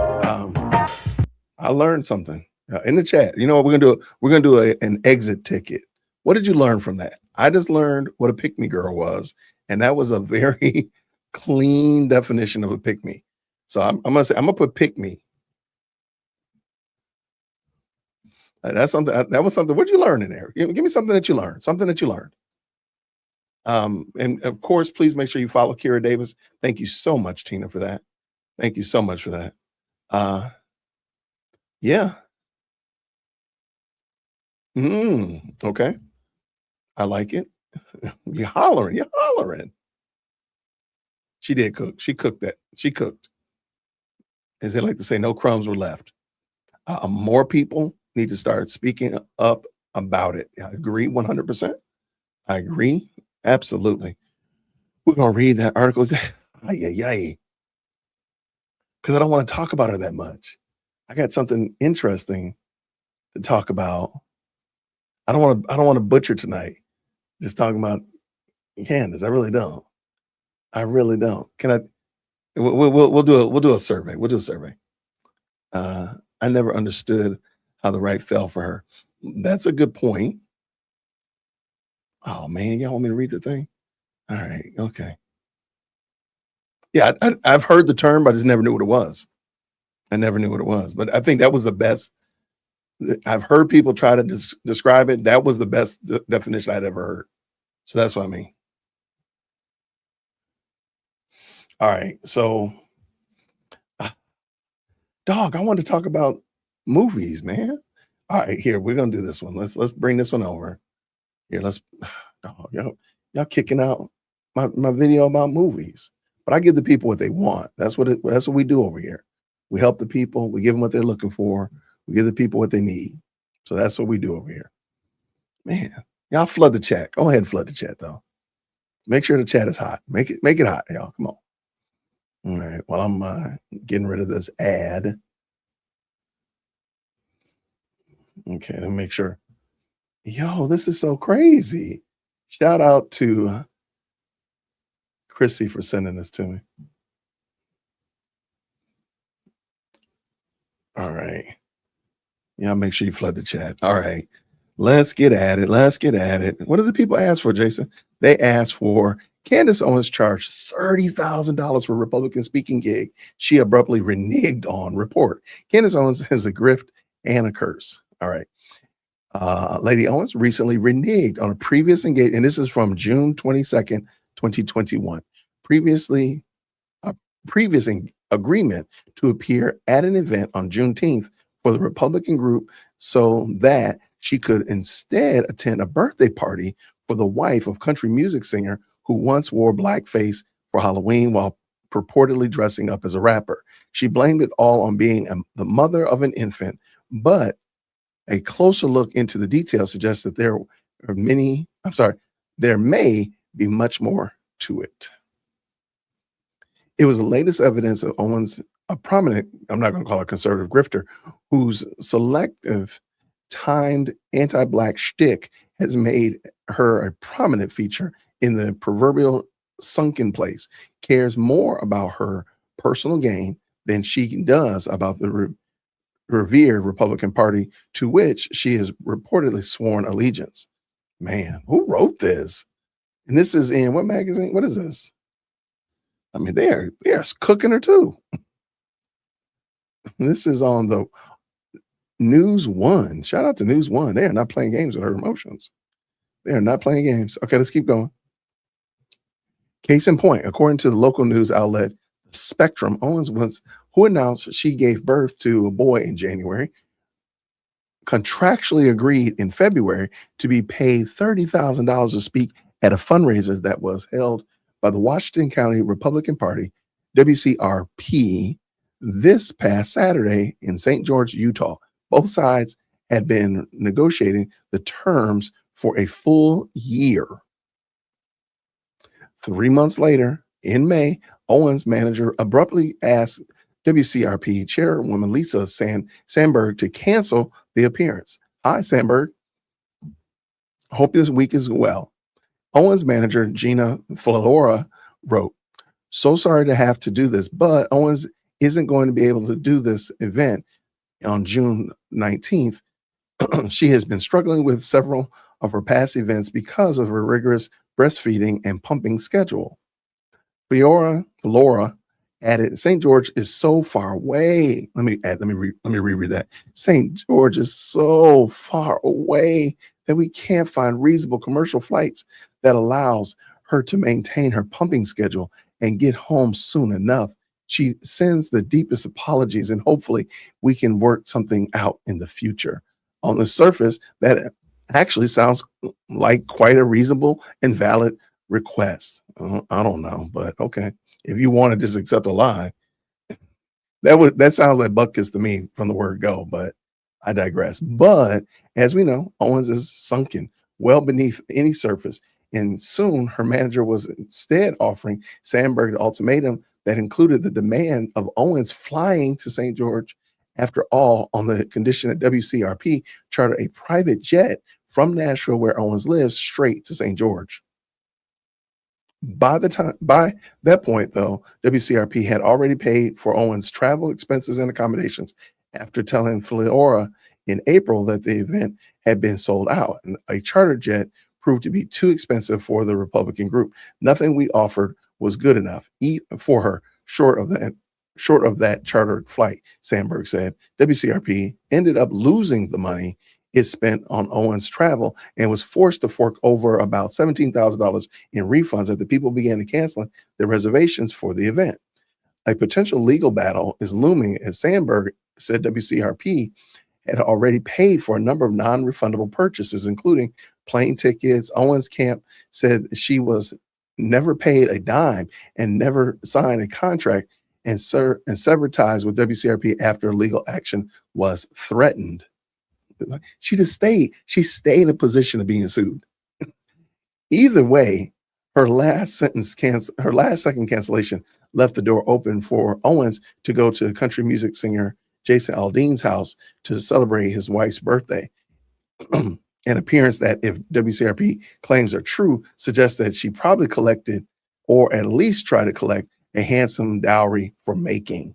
I learned something in the chat. You know what we're gonna do? We're gonna do an exit ticket. What did you learn from that? I just learned what a pick me girl was, and that was a very clean definition of a pick me. So I'm gonna put pick me. That's something. That was something. What'd you learn in there? Give me something that you learned. Something that you learned. And of course, please make sure you follow Kira Davis. Thank you so much, Tina, for that. Thank you so much for that. Yeah. Okay. I like it. You're hollering. You're hollering. She did cook. She cooked that. She cooked. As they like to say, no crumbs were left. More people need to start speaking up about it. I agree 100%. I agree. Absolutely. We're going to read that article. Because I don't want to talk about her that much. I got something interesting to talk about. I don't want to butcher tonight. Just talking about Candace. I really don't. Can I? We'll do a survey. We'll do a survey. I never understood how the right fell for her. That's a good point. Oh man, y'all want me to read the thing? All right, okay. Yeah, I've heard the term, but I just never knew what it was. I never knew what it was, but I think that was the best. I've heard people try to describe it. That was the best definition I'd ever heard. So that's what I mean. All right, so dog, I want to talk about movies, man. All right, here we're gonna do this one. Let's bring this one over. Here, dog, y'all kicking out my video about movies, but I give the people what they want. That's what we do over here. We help the people. We give them what they're looking for. We give the people what they need. So that's what we do over here. Man, y'all flood the chat. Go ahead and flood the chat though. Make sure the chat is hot. Make it hot, y'all. Come on. All right. Well, I'm getting rid of this ad. Okay, let me make sure. Yo, this is so crazy. Shout out to Chrissy for sending this to me. All right. Yeah, make sure you flood the chat. All right. Let's get at it. What do the people ask for, Jason? They asked for Candace Owens charged $30,000 for a Republican speaking gig she abruptly reneged on. Report. Candace Owens is a grift and a curse. All right. Lady Owens recently reneged on a previous engagement, and this is from June 22nd, 2021. Previous agreement to appear at an event on Juneteenth for the Republican group so that she could instead attend a birthday party for the wife of country music singer who once wore blackface for Halloween while purportedly dressing up as a rapper. She blamed it all on being the mother of an infant, but A closer look into the details suggests that there may be much more to it. It was the latest evidence of Owens, a prominent, I'm not going to call her conservative grifter, whose selective, timed anti-Black shtick has made her a prominent feature in the proverbial sunken place, cares more about her personal gain than she does about the revered Republican Party to which she has reportedly sworn allegiance. Man, who wrote this? And this is in what magazine? What is this? I mean, they are cooking her too. This is on the News One. Shout out to News One. They are not playing games with her emotions. They are not playing games. Okay, let's keep going. Case in point, according to the local news outlet Spectrum, Owens was who announced she gave birth to a boy in January, contractually agreed in February to be paid $30,000 to speak at a fundraiser that was held by the Washington County Republican Party, WCRP, this past Saturday in St. George, Utah. Both sides had been negotiating the terms for a full year. 3 months later, in May, Owens' manager abruptly asked WCRP chairwoman Lisa Sandberg to cancel the appearance. Hi, Sandberg. Hope this week is well. Owens' manager, Gina Flora, wrote, "So sorry to have to do this, but Owens isn't going to be able to do this event on June 19th. She has been struggling with several of her past events because of her rigorous breastfeeding and pumping schedule." Flora added, "St. George is so far away." Let me reread that. "St. George is so far away that we can't find reasonable commercial flights that allows her to maintain her pumping schedule and get home soon enough. She sends the deepest apologies and hopefully we can work something out in the future." On the surface, that actually sounds like quite a reasonable and valid request. I don't know, but okay. If you want to just accept a lie, that sounds like buckets to me from the word go, but I digress. But as we know, Owens is sunken well beneath any surface. And soon her manager was instead offering Sandberg the ultimatum that included the demand of Owens flying to St. George, after all, on the condition that WCRP charter a private jet from Nashville, where Owens lives, straight to St. George. By that point, though, WCRP had already paid for Owens' travel expenses and accommodations after telling Flora in April that the event had been sold out, and a charter jet proved to be too expensive for the Republican group. Nothing we offered was good enough for her, short of that chartered flight, Sandberg said. WCRP ended up losing the money it spent on Owens' travel and was forced to fork over about $17,000 in refunds as the people began to cancel their reservations for the event. A potential legal battle is looming, as Sandberg said WCRP had already paid for a number of non-refundable purchases, including plane tickets. Owens' camp said she was never paid a dime and never signed a contract and severed ties with WCRP after legal action was threatened. She stayed in a position of being sued. Either way, her last second cancellation left the door open for Owens to go to country music singer Jason Aldean's house to celebrate his wife's birthday. An appearance that, if WCRP claims are true, suggests that she probably collected, or at least tried to collect, a handsome dowry for making.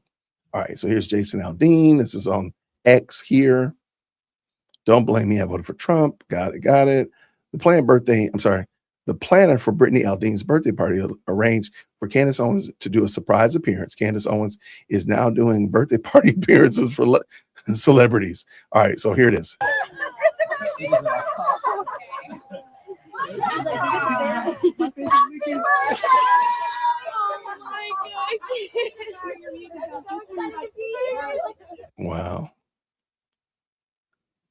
All right, so here's Jason Aldean. This is on X here. Don't blame me, I voted for Trump. Got it. The planner for Brittany Aldean's birthday party arranged for Candace Owens to do a surprise appearance. Candace Owens is now doing birthday party appearances for celebrities. All right, so here it is. Wow.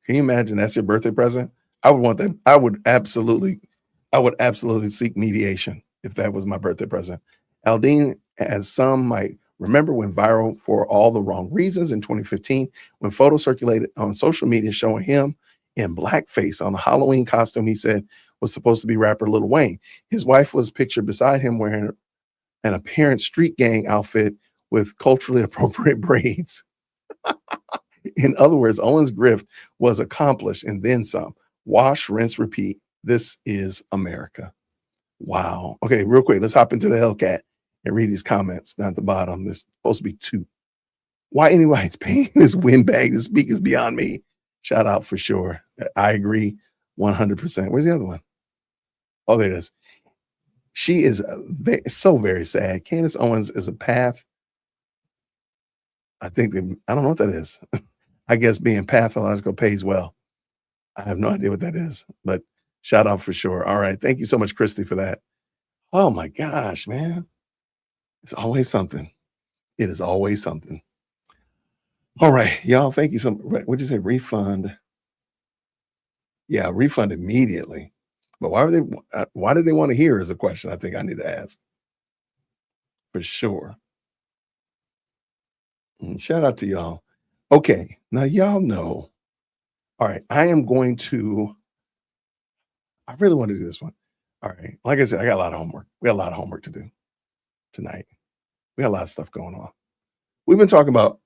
Can you imagine that's your birthday present? I would want that. I would absolutely seek mediation if that was my birthday present. Aldean, as some might Remember when viral for all the wrong reasons in 2015, when photos circulated on social media showing him in blackface on a Halloween costume he said was supposed to be rapper Lil Wayne. His wife was pictured beside him wearing an apparent street gang outfit with culturally appropriate braids. In other words, Owen's grift was accomplished and then some. Wash, rinse, repeat. This is America. Wow. Okay, real quick, let's hop into the Hellcat and read these comments down at the bottom. There's supposed to be 2. Why anybody's paying this windbag to speak is beyond me. Shout out for sure. I agree 100%. Where's the other one? Oh, there it is. She is so very sad. Candace Owens is a path. I think I don't know what that is. I guess being pathological pays well. I have no idea what that is, but shout out for sure. All right. Thank you so much, Christy, for that. Oh my gosh, man. It's always something. It is always something. All right, y'all. Thank you so much. What'd you say? Refund. Yeah, refund immediately. But why did they want to hear is a question I think I need to ask. For sure. And shout out to y'all. Okay, now y'all know. All right, I really want to do this one. All right, like I said, I got a lot of homework. We got a lot of homework to do tonight. We got a lot of stuff going on. We've been talking about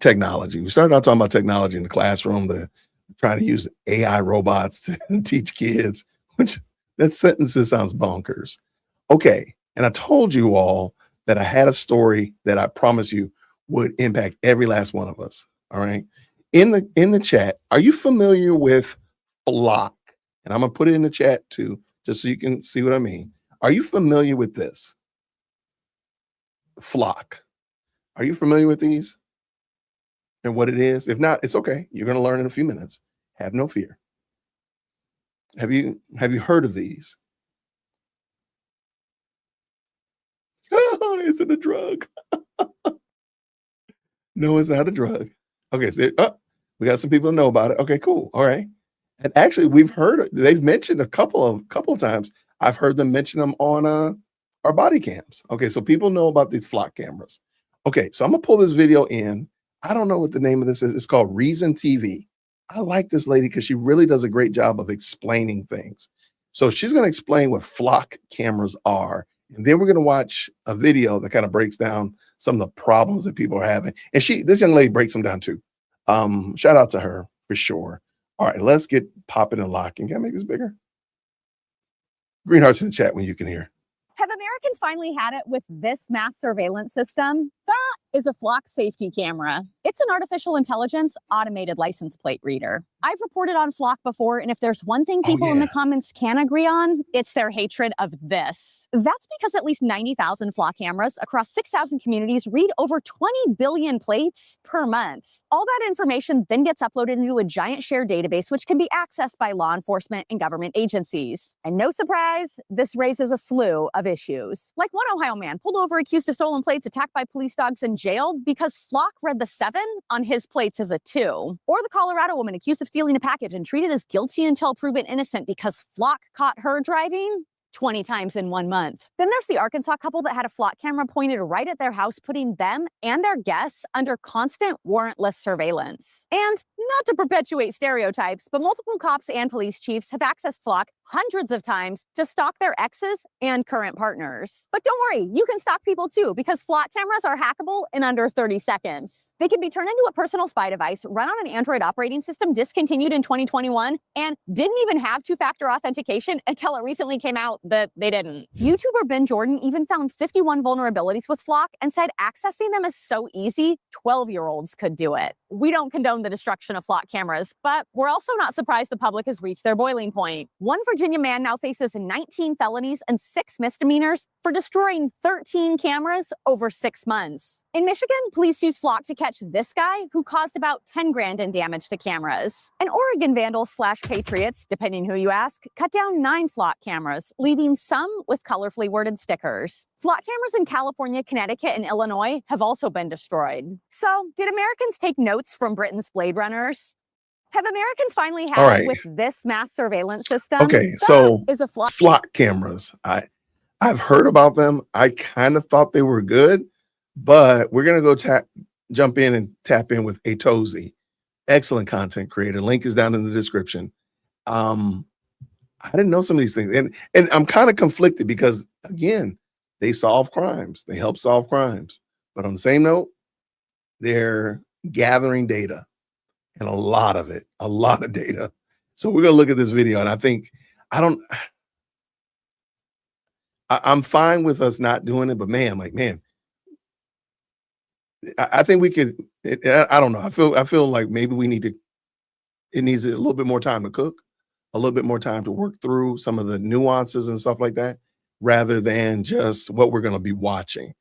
technology. We started out talking about technology in the classroom, trying to use AI robots to teach kids, which that sentence sounds bonkers. Okay, and I told you all that I had a story that I promise you would impact every last one of us. All right. In the chat, are you familiar with Flock? And I'm gonna put it in the chat too, just so you can see what I mean. Are you familiar with this? Flock. Are you familiar with these? And what it is? If not, it's okay. You're gonna learn in a few minutes. Have no fear. Have you heard of these? Is it a drug? No, it's not a drug. Okay, so we got some people who know about it. Okay, cool. All right. And actually, they've mentioned a couple of times. I've heard them mention them on our body cams. Okay, so people know about these Flock cameras. Okay, so I'm gonna pull this video in. I don't know what the name of this is. It's called Reason TV. I like this lady because she really does a great job of explaining things. So she's gonna explain what Flock cameras are. And then we're going to watch a video that kind of breaks down some of the problems that people are having. And this young lady breaks them down too. Shout out to her for sure. All right, let's get popping and locking. Can I make this bigger? Green hearts in the chat when you can hear. Have Americans finally had it with this mass surveillance system? That is a Flock safety camera. It's an artificial intelligence automated license plate reader. I've reported on Flock before, and if there's one thing people in the comments can agree on, it's their hatred of this. That's because at least 90,000 Flock cameras across 6,000 communities read over 20 billion plates per month. All that information then gets uploaded into a giant shared database, which can be accessed by law enforcement and government agencies. And no surprise, this raises a slew of issues. Like one Ohio man pulled over accused of stolen plates, attacked by police dogs, and jailed because Flock read the 7 on his plates as a 2. Or the Colorado woman accused of stealing a package and treated as guilty until proven innocent because Flock caught her driving 20 times in 1 month. Then there's the Arkansas couple that had a Flock camera pointed right at their house, putting them and their guests under constant warrantless surveillance. And not to perpetuate stereotypes, but multiple cops and police chiefs have accessed Flock hundreds of times to stalk their exes and current partners. But don't worry, you can stalk people too, because Flock cameras are hackable in under 30 seconds. They can be turned into a personal spy device, run on an Android operating system discontinued in 2021, and didn't even have two-factor authentication until it recently came out that they didn't. YouTuber Ben Jordan even found 51 vulnerabilities with Flock and said accessing them is so easy, 12-year-olds could do it. We don't condone the destruction of Flock cameras, but we're also not surprised the public has reached their boiling point. One Virginia man now faces 19 felonies and 6 misdemeanors for destroying 13 cameras over 6 months. In Michigan, police used Flock to catch this guy who caused about 10 grand in damage to cameras. And Oregon vandals / patriots, depending who you ask, cut down 9 Flock cameras, leaving some with colorfully worded stickers. Flock cameras in California, Connecticut, and Illinois have also been destroyed. So, did Americans take notes from Britain's Blade Runners? Have Americans finally had it with this mass surveillance system? Okay, That so is a Flock cameras. I've heard about them. I kind of thought they were good, But we're going to go jump in and tap in with Atozi, excellent content creator. Link is down in the description. I didn't know some of these things. And I'm kind of conflicted because, again, they solve crimes. They help solve crimes. But on the same note, they're gathering data, and a lot of data. So we're going to look at this video, and I think I'm fine with us not doing it, but man, I think we could. I don't know. I feel like maybe it needs a little bit more time to cook, a little bit more time to work through some of the nuances and stuff like that, rather than just what we're going to be watching.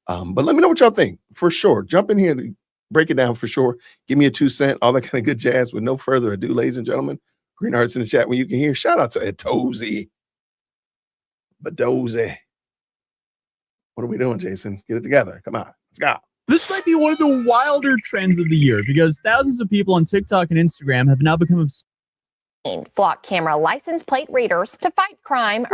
But let me know what y'all think for sure. Jump in here to break it down for sure. Give me a 2 cent, all that kind of good jazz. With no further ado, ladies and gentlemen, green hearts in the chat when you can hear. Shout out to Atozi, Badozi. What are we doing, Jason? Get it together. Come on, let's go. This might be one of the wilder trends of the year because thousands of people on TikTok and Instagram have now become obsessed. Flock camera license plate readers to fight crime.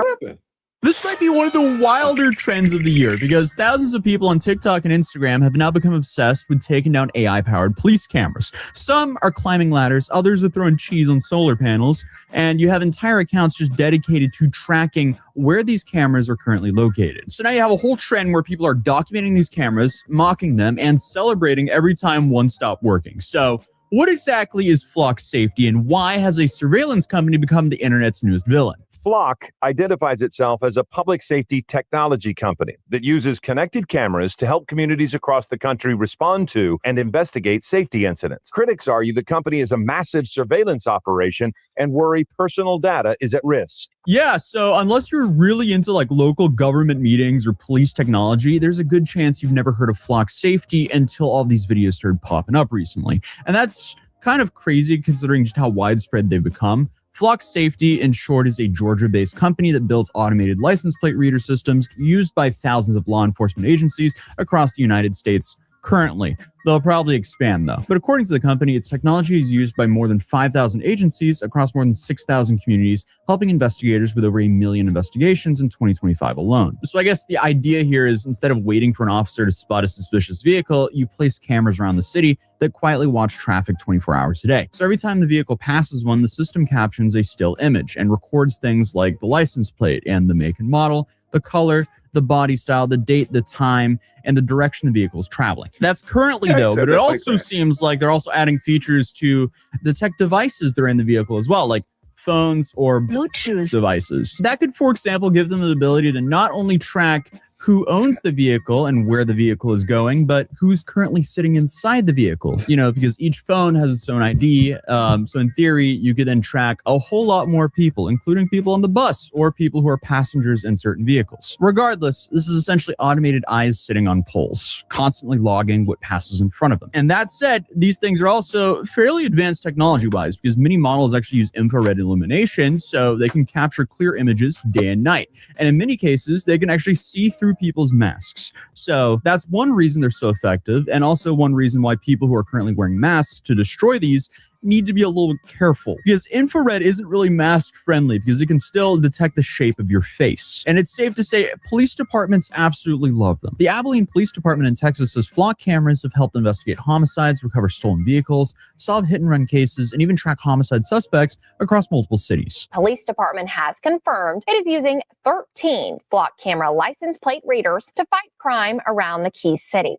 This might be one of the wilder trends of the year because thousands of people on TikTok and Instagram have now become obsessed with taking down AI-powered police cameras. Some are climbing ladders, others are throwing cheese on solar panels, and you have entire accounts just dedicated to tracking where these cameras are currently located. So now you have a whole trend where people are documenting these cameras, mocking them, and celebrating every time one stopped working. So what exactly is Flock Safety, and why has a surveillance company become the internet's newest villain? Flock identifies itself as a public safety technology company that uses connected cameras to help communities across the country respond to and investigate safety incidents. Critics argue the company is a massive surveillance operation and worry personal data is at risk. Yeah, so unless you're really into like local government meetings or police technology, there's a good chance you've never heard of Flock Safety until all these videos started popping up recently. And that's kind of crazy considering just how widespread they've become. Flock Safety, in short, is a Georgia-based company that builds automated license plate reader systems used by thousands of law enforcement agencies across the United States currently. They'll probably expand, though. But according to the company, its technology is used by more than 5,000 agencies across more than 6,000 communities, helping investigators with over 1 million investigations in 2025 alone. So I guess the idea here is instead of waiting for an officer to spot a suspicious vehicle, you place cameras around the city that quietly watch traffic 24 hours a day. So every time the vehicle passes one, the system captions a still image and records things like the license plate and the make and model, the color, the body style, the date, the time, and the direction the vehicle is traveling. That's currently though, but it also seems like they're also adding features to detect devices that are in the vehicle as well, like phones or Bluetooth devices. That could, for example, give them the ability to not only track who owns the vehicle and where the vehicle is going, but who's currently sitting inside the vehicle. You know, because each phone has its own ID. So in theory, you could then track a whole lot more people, including people on the bus or people who are passengers in certain vehicles. Regardless, this is essentially automated eyes sitting on poles, constantly logging what passes in front of them. And that said, these things are also fairly advanced technology-wise because many models actually use infrared illumination, so they can capture clear images day and night. And in many cases, they can actually see through people's masks. So that's one reason they're so effective, and also one reason why people who are currently wearing masks to destroy these need to be a little careful, because infrared isn't really mask friendly because it can still detect the shape of your face. And it's safe to say police departments absolutely love them. The Abilene Police Department in Texas says Flock cameras have helped investigate homicides, recover stolen vehicles, solve hit and run cases, and even track homicide suspects across multiple cities. Police department has confirmed it is using 13 Flock camera license plate readers to fight crime around the key city.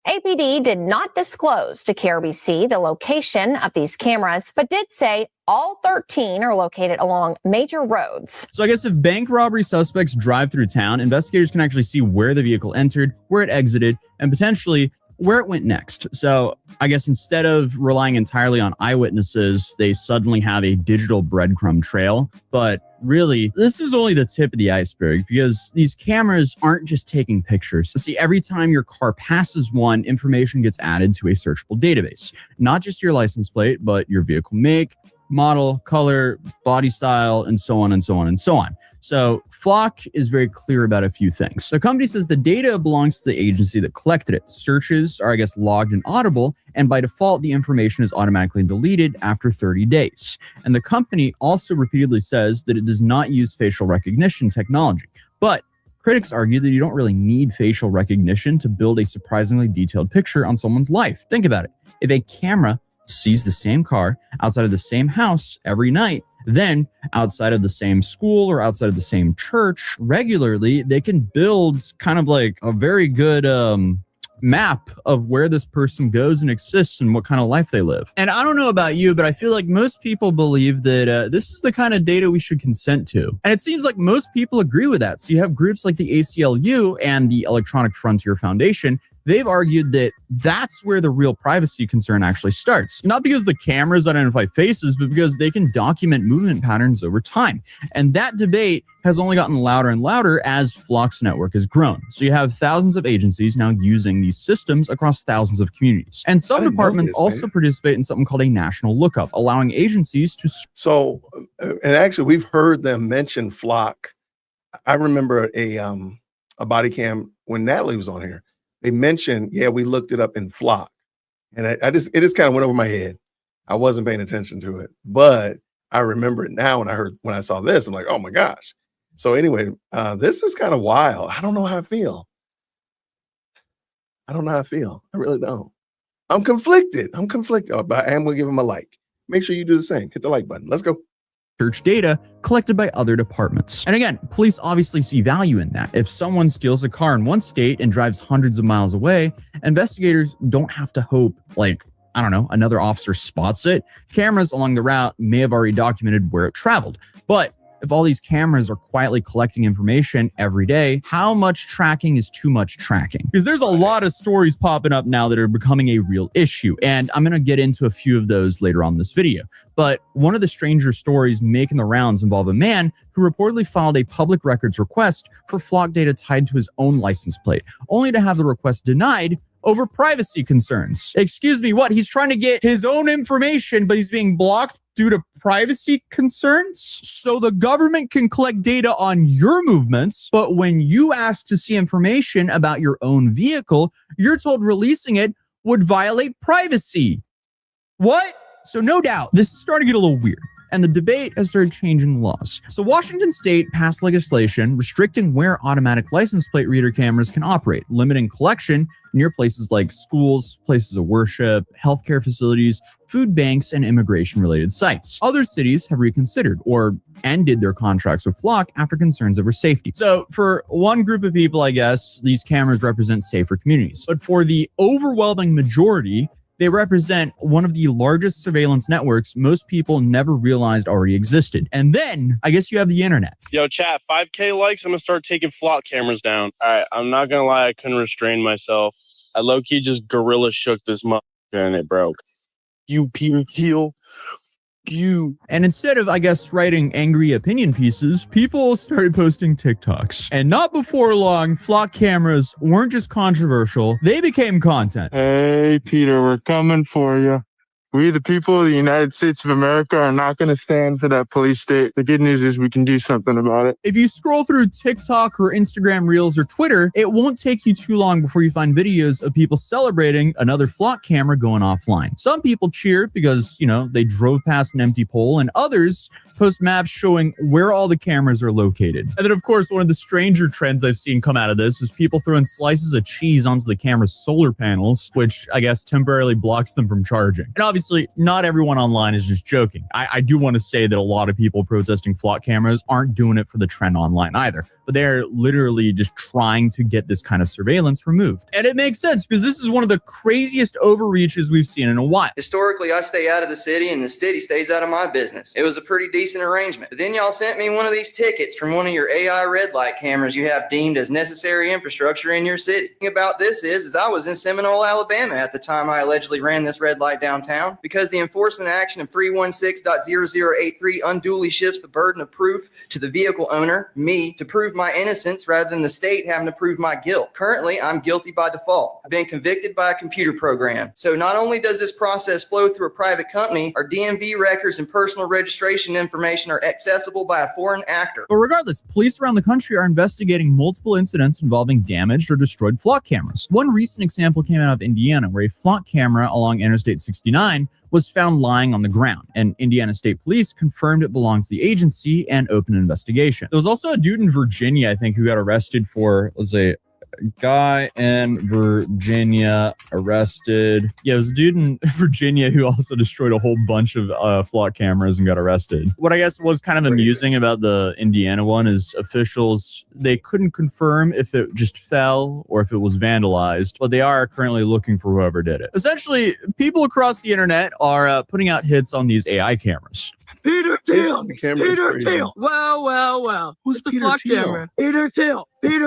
APD did not disclose to KRBC the location of these cameras, but did say all 13 are located along major roads. So I guess if bank robbery suspects drive through town, investigators can actually see where the vehicle entered, where it exited, and potentially where it went next. So I guess instead of relying entirely on eyewitnesses, they suddenly have a digital breadcrumb trail. But really, this is only the tip of the iceberg because these cameras aren't just taking pictures. See, every time your car passes one, information gets added to a searchable database. Not just your license plate, but your vehicle make, model, color, body style, and so on and so on and so on. So Flock is very clear about a few things. The company says the data belongs to the agency that collected it. Searches are, I guess, logged and audible, and by default, the information is automatically deleted after 30 days. And the company also repeatedly says that it does not use facial recognition technology. But Critics argue that you don't really need facial recognition to build a surprisingly detailed picture on someone's life. Think about it. If a camera sees the same car outside of the same house every night, then outside of the same school or outside of the same church regularly, they can build kind of like a very good map of where this person goes and exists and what kind of life they live. And I don't know about you, but I feel like most people believe that this is the kind of data we should consent to. And it seems like most people agree with that. So you have groups like the ACLU and the Electronic Frontier Foundation. They've argued that that's where the real privacy concern actually starts. Not because the cameras identify faces, but because they can document movement patterns over time. And that debate has only gotten louder and louder as Flock's network has grown. So you have thousands of agencies now using these systems across thousands of communities. And some departments also participate in something called a national lookup, allowing agencies to... So, and actually we've heard them mention Flock. I remember a body cam when Natalie was on here. They mentioned, yeah, we looked it up in Flock. And it just kind of went over my head. I wasn't paying attention to it, but I remember it now when I saw this, I'm like, oh my gosh. So anyway, this is kind of wild. I don't know how I feel. I really don't. I'm conflicted. But I am going to give him a like. Make sure you do the same. Hit the like button. Let's go. Search data collected by other departments. And again, police obviously see value in that. If someone steals a car in one state and drives hundreds of miles away, investigators don't have to hope, like, I don't know, another officer spots it. Cameras along the route may have already documented where it traveled. But if all these cameras are quietly collecting information every day, how much tracking is too much tracking? Because there's a lot of stories popping up now that are becoming a real issue. And I'm going to get into a few of those later on in this video. But one of the stranger stories making the rounds involve a man who reportedly filed a public records request for Flock data tied to his own license plate, only to have the request denied over privacy concerns. Excuse me, what? He's trying to get his own information, but he's being blocked due to privacy concerns? So the government can collect data on your movements, but when you ask to see information about your own vehicle, you're told releasing it would violate privacy. What? So no doubt, this is starting to get a little weird. And the debate has started changing laws. So Washington State passed legislation restricting where automatic license plate reader cameras can operate, limiting collection near places like schools, places of worship, healthcare facilities, food banks, and immigration-related sites. Other cities have reconsidered or ended their contracts with Flock after concerns over safety. So for one group of people, I guess, these cameras represent safer communities. But for the overwhelming majority, they represent one of the largest surveillance networks most people never realized already existed. And then, I guess you have the internet. Yo, chat, 5K likes, I'm gonna start taking Flock cameras down. All right, I'm not gonna lie, I couldn't restrain myself. I low-key just gorilla shook this motherfucker and it broke. You, Peter Thiel. You. And instead of, I guess, writing angry opinion pieces, people started posting TikToks. And not before long, Flock cameras weren't just controversial, they became content. Hey, Peter, we're coming for you. We, the people of the United States of America, are not going to stand for that police state. The good news is we can do something about it. If you scroll through TikTok or Instagram Reels or Twitter, it won't take you too long before you find videos of people celebrating another Flock camera going offline. Some people cheered because, you know, they drove past an empty pole, and others post maps showing where all the cameras are located. And then, of course, one of the stranger trends I've seen come out of this is people throwing slices of cheese onto the camera's solar panels, which I guess temporarily blocks them from charging. And obviously, not everyone online is just joking. I do want to say that a lot of people protesting Flock cameras aren't doing it for the trend online either, but they're literally just trying to get this kind of surveillance removed. And it makes sense because this is one of the craziest overreaches we've seen in a while. Historically, I stay out of the city and the city stays out of my business. It was a pretty decent arrangement. But then y'all sent me one of these tickets from one of your AI red light cameras you have deemed as necessary infrastructure in your city. The thing about this is I was in Seminole, Alabama at the time I allegedly ran this red light downtown because the enforcement action of 316.0083 unduly shifts the burden of proof to the vehicle owner, me, to prove my innocence rather than the state having to prove my guilt. Currently, I'm guilty by default. I've been convicted by a computer program. So not only does this process flow through a private company, our DMV records and personal registration information are accessible by a foreign actor. But regardless, police around the country are investigating multiple incidents involving damaged or destroyed Flock cameras. One recent example came out of Indiana where a Flock camera along Interstate 69 kind was found lying on the ground, and Indiana State Police confirmed it belongs to the agency and opened an investigation. There was also a dude in Virginia, I think, who got arrested for, let's say, guy in Virginia arrested. Yeah, it was a dude in Virginia who also destroyed a whole bunch of flock cameras and got arrested. What I guess was kind of amusing about the Indiana one is officials, they couldn't confirm if it just fell or if it was vandalized, but they are currently looking for whoever did it. Essentially, people across the internet are putting out hits on these AI cameras. Peter Thiel! Peter Thiel! Well. Who's the Peter flock Thiel? camera? Peter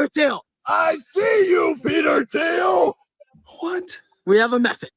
Thiel! I see you, Peter Thiel. What? We have a message.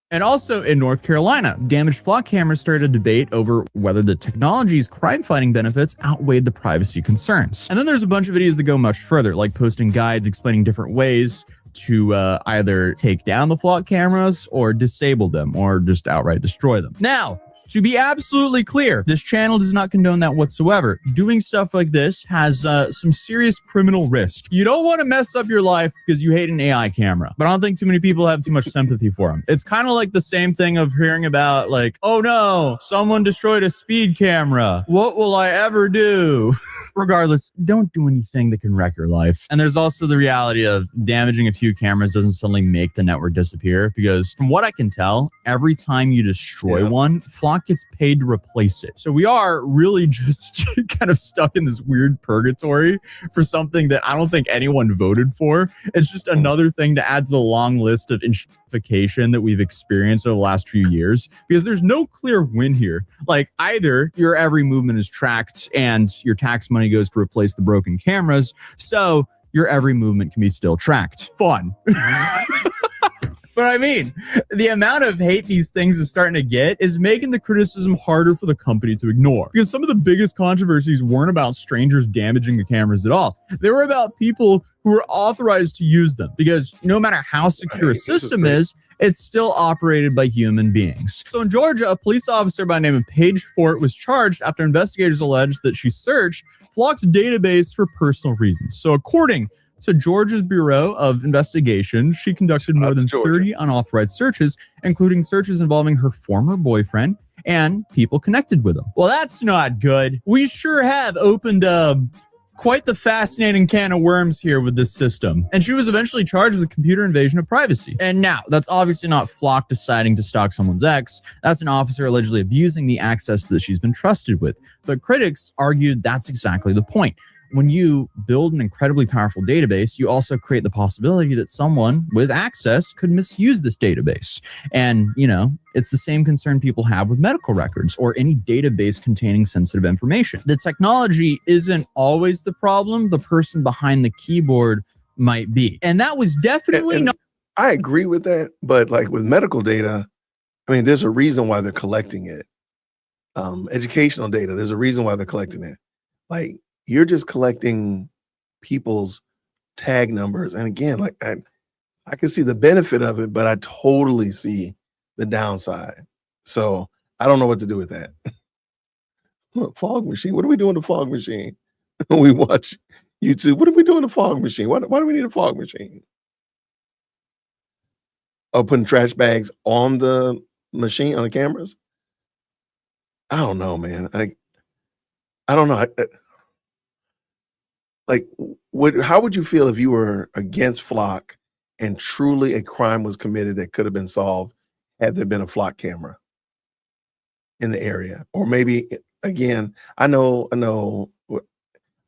And also in North Carolina, damaged flock cameras started a debate over whether the technology's crime-fighting benefits outweighed the privacy concerns. And then there's a bunch of videos that go much further, like posting guides explaining different ways to either take down the flock cameras or disable them or just outright destroy them. Now, to be absolutely clear, this channel does not condone that whatsoever. Doing stuff like this has some serious criminal risk. You don't want to mess up your life because you hate an AI camera, but I don't think too many people have too much sympathy for them. It's kind of like the same thing of hearing about like, oh no, someone destroyed a speed camera. What will I ever do? Regardless, don't do anything that can wreck your life. And there's also the reality of damaging a few cameras doesn't suddenly make the network disappear, because from what I can tell, every time you destroy one, Flock gets paid to replace it. So we are really just kind of stuck in this weird purgatory for something that I don't think anyone voted for. It's just another thing to add to the long list of injustification that we've experienced over the last few years, because there's no clear win here. Like, either your every movement is tracked and your tax money goes to replace the broken cameras, so your every movement can be still tracked. Fun. But I mean, the amount of hate these things is starting to get is making the criticism harder for the company to ignore. Because some of the biggest controversies weren't about strangers damaging the cameras at all. They were about people who were authorized to use them. Because no matter how secure a system is, it's still operated by human beings. So in Georgia, a police officer by the name of Paige Fort was charged after investigators alleged that she searched Flock's database for personal reasons. So according to Georgia's Bureau of Investigation, she conducted more than 30 unauthorized searches, including searches involving her former boyfriend and people connected with him. Well, that's not good. We sure have opened quite the fascinating can of worms here with this system. And she was eventually charged with computer invasion of privacy. And now, that's obviously not Flock deciding to stalk someone's ex. That's an officer allegedly abusing the access that she's been trusted with. But critics argued that's exactly the point. When you build an incredibly powerful database, you also create the possibility that someone with access could misuse this database. And, you know, it's the same concern people have with medical records or any database containing sensitive information. The technology isn't always the problem. The person behind the keyboard might be. And that was definitely not. I agree with that. But like with medical data, I mean, there's a reason why they're collecting it. Educational data, there's a reason why they're collecting it. Like, you're just collecting people's tag numbers. And again, like I can see the benefit of it, but I totally see the downside. So I don't know what to do with that. Look, fog machine. What are we doing to fog machine? We watch YouTube. What are we doing to fog machine? Why do we need a fog machine? Oh, putting trash bags on the machine, on the cameras? I don't know, man. I don't know. How would you feel if you were against Flock and truly a crime was committed that could have been solved had there been a Flock camera in the area? Or maybe, again, I don't know.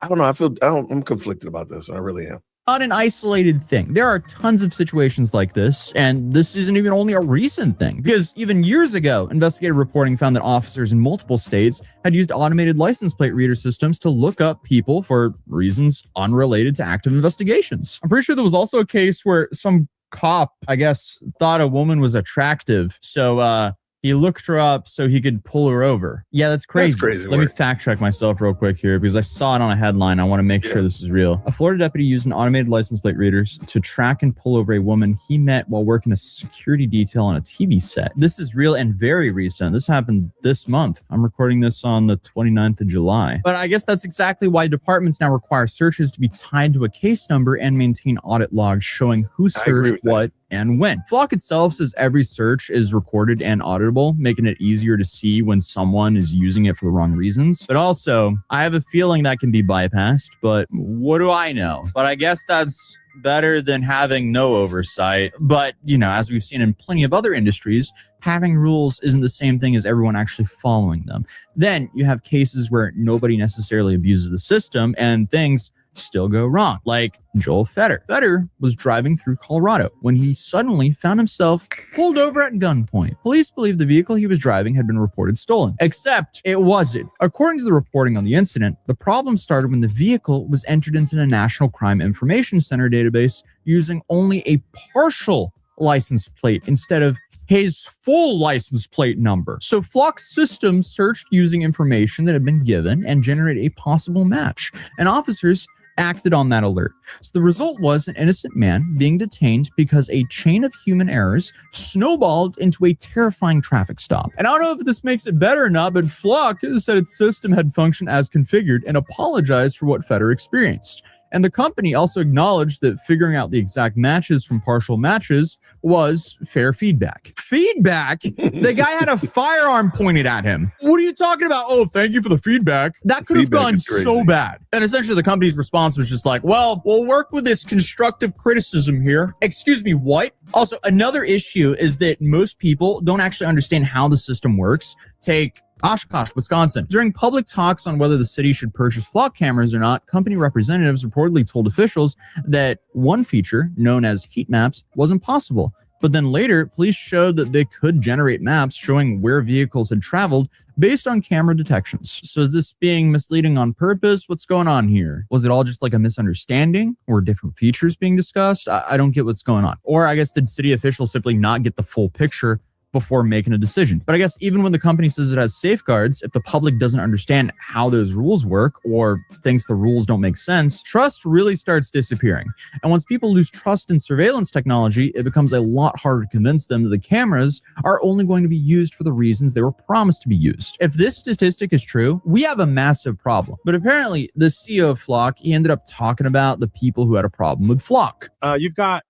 I'm conflicted about this. I really am. Not an isolated thing. There are tons of situations like this, and this isn't even only a recent thing, because even years ago, investigative reporting found that officers in multiple states had used automated license plate reader systems to look up people for reasons unrelated to active investigations. I'm pretty sure there was also a case where some cop, I guess, thought a woman was attractive, so he looked her up so he could pull her over. Yeah, that's crazy. That's crazy. Let me fact check myself real quick here, because I saw it on a headline. I want to make sure this is real. A Florida deputy used an automated license plate readers to track and pull over a woman he met while working a security detail on a TV set. This is real and very recent. This happened this month. I'm recording this on the 29th of July. But I guess that's exactly why departments now require searches to be tied to a case number and maintain audit logs showing who searched what and when. Flock itself says every search is recorded and auditable, making it easier to see when someone is using it for the wrong reasons. But also, I have a feeling that can be bypassed, but what do I know? But I guess that's better than having no oversight. But, as we've seen in plenty of other industries, having rules isn't the same thing as everyone actually following them. Then you have cases where nobody necessarily abuses the system and things still go wrong, like Joel Fetter. Fetter was driving through Colorado when he suddenly found himself pulled over at gunpoint. Police believe the vehicle he was driving had been reported stolen, except it wasn't. According to the reporting on the incident, the problem started when the vehicle was entered into the National Crime Information Center database using only a partial license plate instead of his full license plate number. So Flock's system searched using information that had been given and generated a possible match, and officers acted on that alert. So the result was an innocent man being detained because a chain of human errors snowballed into a terrifying traffic stop. And I don't know if this makes it better or not, but Flock said its system had functioned as configured and apologized for what Fetter experienced. And the company also acknowledged that figuring out the exact matches from partial matches was fair feedback. Feedback? The guy had a firearm pointed at him. What are you talking about? Oh, thank you for the feedback. That could have gone so bad. And essentially the company's response was just like, well, we'll work with this constructive criticism here. Excuse me, what? Also, another issue is that most people don't actually understand how the system works. Take Oshkosh, Wisconsin. During public talks on whether the city should purchase Flock cameras or not, company representatives reportedly told officials that one feature, known as heat maps, wasn't possible. But then later, police showed that they could generate maps showing where vehicles had traveled based on camera detections. So is this being misleading on purpose? What's going on here? Was it all just like a misunderstanding or different features being discussed? I don't get what's going on. Or I guess did city officials simply not get the full picture before making a decision? But I guess even when the company says it has safeguards, if the public doesn't understand how those rules work or thinks the rules don't make sense, trust really starts disappearing. And once people lose trust in surveillance technology, it becomes a lot harder to convince them that the cameras are only going to be used for the reasons they were promised to be used. If this statistic is true, we have a massive problem. But apparently the CEO of Flock, he ended up talking about the people who had a problem with Flock. You've got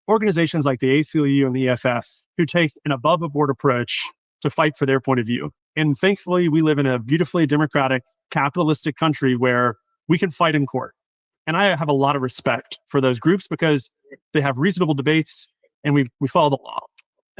organizations like the ACLU and the EFF who take an above-the-board approach to fight for their point of view. And thankfully, we live in a beautifully democratic, capitalistic country where we can fight in court. And I have a lot of respect for those groups because they have reasonable debates and we follow the law.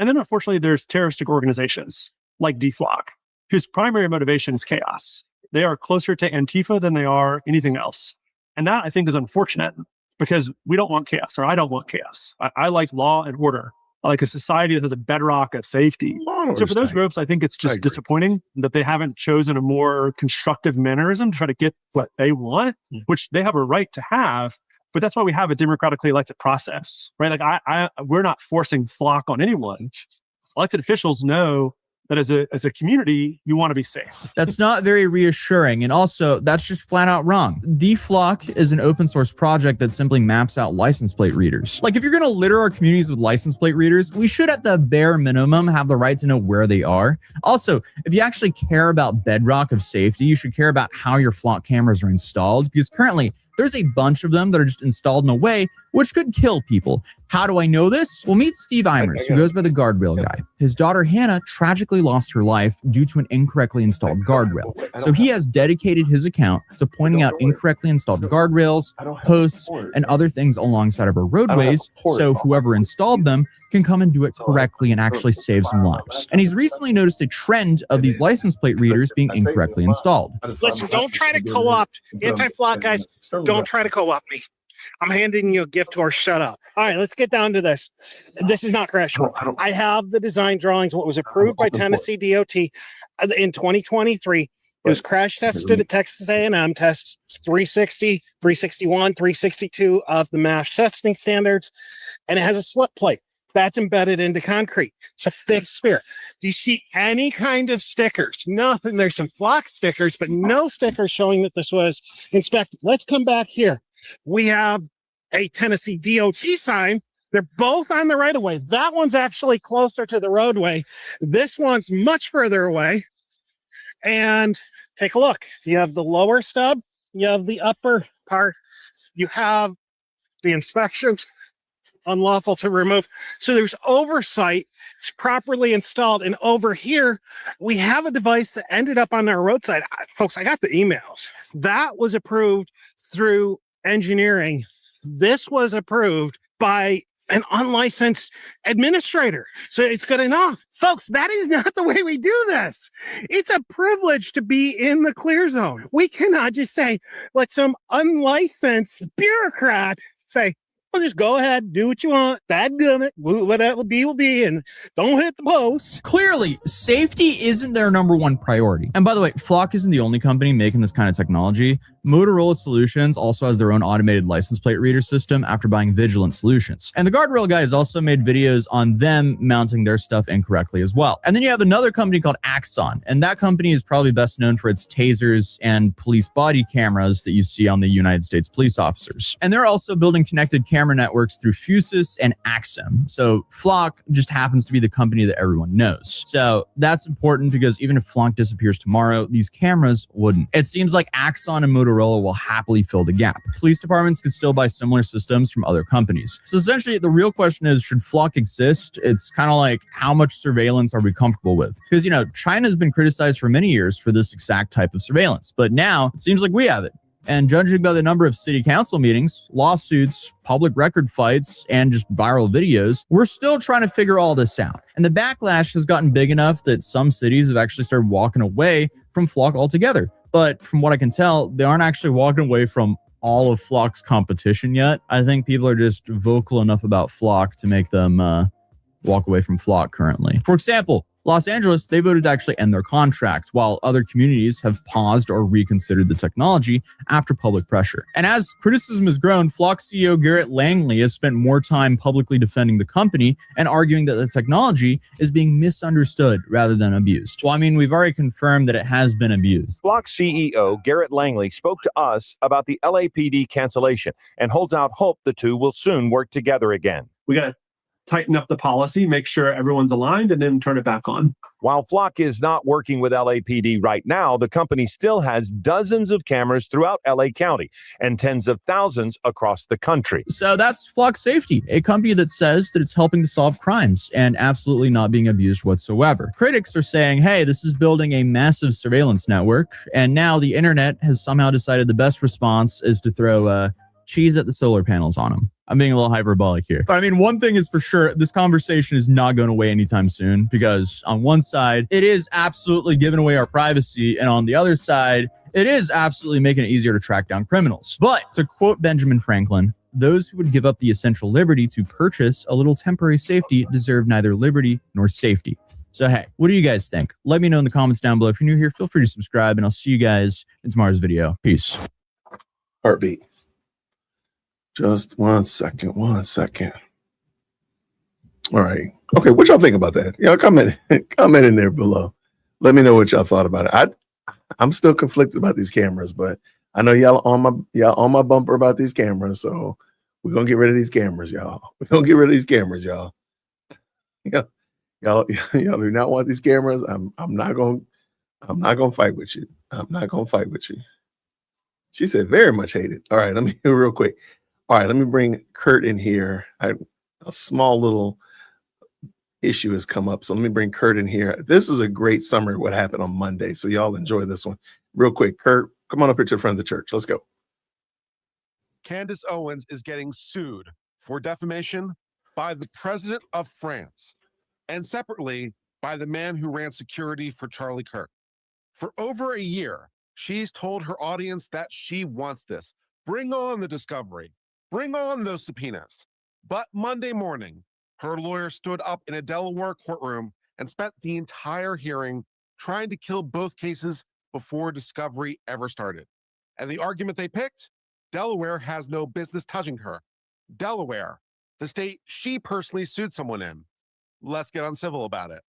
And then unfortunately, there's terroristic organizations like DFlock, whose primary motivation is chaos. They are closer to Antifa than they are anything else. And that, I think, is unfortunate because we don't want chaos, or I don't want chaos. I like law and order. I like a society that has a bedrock of safety. So for those groups, I think it's just disappointing that they haven't chosen a more constructive mannerism to try to get what they want, which they have a right to have. But that's why we have a democratically elected process, right? Like we're not forcing Flock on anyone. Elected officials know that as a community, you want to be safe. That's not very reassuring. And also, that's just flat out wrong. DFlock is an open source project that simply maps out license plate readers. Like, if you're going to litter our communities with license plate readers, we should at the bare minimum have the right to know where they are. Also, if you actually care about bedrock of safety, you should care about how your Flock cameras are installed, because currently there's a bunch of them that are just installed in a way which could kill people. How do I know this? Well, meet Steve Eimers, who goes by the guardrail guy. His daughter Hannah tragically lost her life due to an incorrectly installed guardrail. So he has dedicated his account to pointing out incorrectly installed guardrails, posts, and other things alongside of our roadways, so whoever installed them can come and do it correctly and actually save some lives. And he's recently noticed a trend of these license plate readers being incorrectly installed. Listen, don't try to co-opt anti-Flock guys. Don't try to co-opt me. I'm handing you a gift or shut up. All right, let's get down to this. This is not crash. I have the design drawings, what was approved by Tennessee DOT in 2023. It was crash tested at Texas A&M, tests 360, 361, 362 of the MASH testing standards, and it has a slip plate. That's embedded into concrete. It's a fixed sphere. Do you see any kind of stickers? Nothing. There's some Flock stickers, but no stickers showing that this was inspected. Let's come back here. We have a Tennessee DOT sign. They're both on the right of way. That one's actually closer to the roadway. This one's much further away. And take a look. You have the lower stub. You have the upper part. You have the inspections. unlawful to remove. So there's oversight. It's properly installed. And over here, we have a device that ended up on our roadside. Folks, I got the emails. That was approved through engineering. This was approved by an unlicensed administrator. So it's good enough. Folks, that is not the way we do this. It's a privilege to be in the clear zone. We cannot just say, let some unlicensed bureaucrat say, well, just go ahead, do what you want. Dadgummit, whatever will be, and don't hit the post. Clearly, safety isn't their number one priority. And by the way, Flock isn't the only company making this kind of technology. Motorola Solutions also has their own automated license plate reader system after buying Vigilant Solutions. And the Guardrail guys also made videos on them mounting their stuff incorrectly as well. And then you have another company called Axon, and that company is probably best known for its tasers and police body cameras that you see on the United States police officers. And they're also building connected camera networks through Fusus and Axim. So Flock just happens to be the company that everyone knows. So that's important because even if Flock disappears tomorrow, these cameras wouldn't. It seems like Axon and Motorola will happily fill the gap. Police departments can still buy similar systems from other companies. So essentially, the real question is, should Flock exist? It's kind of like, how much surveillance are we comfortable with? Because, you know, China's been criticized for many years for this exact type of surveillance, but now it seems like we have it. And judging by the number of city council meetings, lawsuits, public record fights, and just viral videos, we're still trying to figure all this out. And the backlash has gotten big enough that some cities have actually started walking away from Flock altogether. But from what I can tell, they aren't actually walking away from all of Flock's competition yet. I think people are just vocal enough about Flock to make them walk away from Flock currently. For example, Los Angeles, they voted to actually end their contract, while other communities have paused or reconsidered the technology after public pressure. And as criticism has grown, Flock CEO Garrett Langley has spent more time publicly defending the company and arguing that the technology is being misunderstood rather than abused. Well, I mean, we've already confirmed that it has been abused. Flock CEO Garrett Langley spoke to us about the LAPD cancellation and holds out hope the two will soon work together again. We got to tighten up the policy, make sure everyone's aligned, and then turn it back on. While Flock is not working with LAPD right now, the company still has dozens of cameras throughout LA County and tens of thousands across the country. So that's Flock Safety, a company that says that it's helping to solve crimes and absolutely not being abused whatsoever. Critics are saying, hey, this is building a massive surveillance network, and now the internet has somehow decided the best response is to throw cheese at the solar panels on them. I'm being a little hyperbolic here. But I mean, one thing is for sure, this conversation is not going away anytime soon, because on one side, it is absolutely giving away our privacy. And on the other side, it is absolutely making it easier to track down criminals. But to quote Benjamin Franklin, those who would give up the essential liberty to purchase a little temporary safety deserve neither liberty nor safety. So, hey, what do you guys think? Let me know in the comments down below. If you're new here, feel free to subscribe, and I'll see you guys in tomorrow's video. Peace. Heartbeat. Just 1 second, 1 second. All right. Okay, what y'all think about that? Y'all comment in there below. Let me know what y'all thought about it. I'm still conflicted about these cameras, but I know y'all on my bumper about these cameras, so we're gonna get rid of these cameras, y'all. We're gonna get rid of these cameras, y'all. Y'all do not want these cameras. I'm not gonna fight with you. I'm not gonna fight with you. She said very much hated. All right, let me hear real quick. All right, let me bring Kurt in here. A small little issue has come up, so let me bring Kurt in here. This is a great summary of what happened on Monday, so y'all enjoy this one. Real quick, Kurt, come on up here to the front of the church. Let's go. Candace Owens is getting sued for defamation by the president of France and separately by the man who ran security for Charlie Kirk. For over a year, she's told her audience that she wants this. Bring on the discovery. Bring on those subpoenas. But Monday morning, her lawyer stood up in a Delaware courtroom and spent the entire hearing trying to kill both cases before discovery ever started. And the argument they picked? Delaware has no business touching her. Delaware, the state she personally sued someone in. Let's get uncivil about it.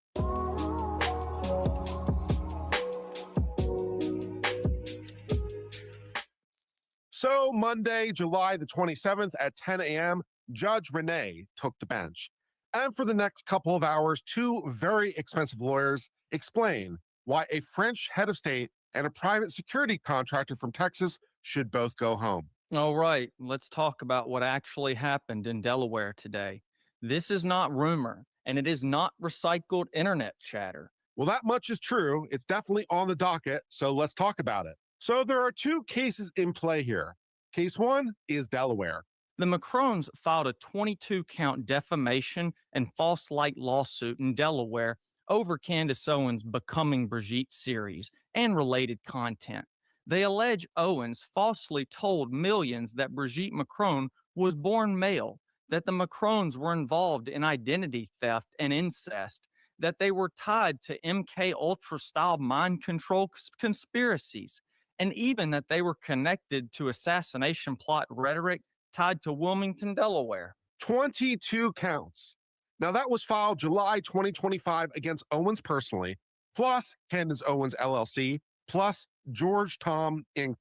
So Monday, July the 27th at 10 a.m., Judge Renee took the bench. And for the next couple of hours, two very expensive lawyers explain why a French head of state and a private security contractor from Texas should both go home. All right, let's talk about what actually happened in Delaware today. This is not rumor, and it is not recycled internet chatter. Well, that much is true. It's definitely on the docket, so let's talk about it. So there are two cases in play here. Case one is Delaware. The Macrones filed a 22-count defamation and false light lawsuit in Delaware over Candace Owens' Becoming Brigitte series and related content. They allege Owens falsely told millions that Brigitte Macron was born male, that the Macrones were involved in identity theft and incest, that they were tied to MK Ultra-style mind control conspiracies, and even that they were connected to assassination plot rhetoric tied to Wilmington, Delaware. 22 counts. Now, that was filed July 2025 against Owens personally, plus Candace Owens LLC, plus George Tom Inc.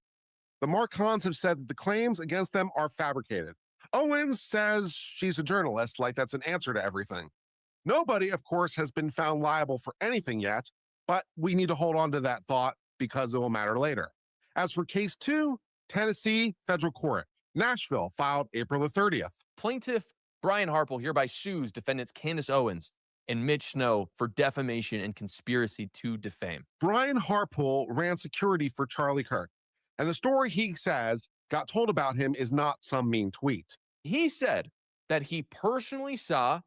The Marcons have said that the claims against them are fabricated. Owens says she's a journalist, like that's an answer to everything. Nobody, of course, has been found liable for anything yet, but we need to hold on to that thought because it will matter later. As for case two, Tennessee Federal Court, Nashville, filed April the 30th. Plaintiff Brian Harpel hereby sues defendants Candace Owens and Mitch Snow for defamation and conspiracy to defame. Brian Harpel ran security for Charlie Kirk, and the story he says got told about him is not some mean tweet. He said that he personally saw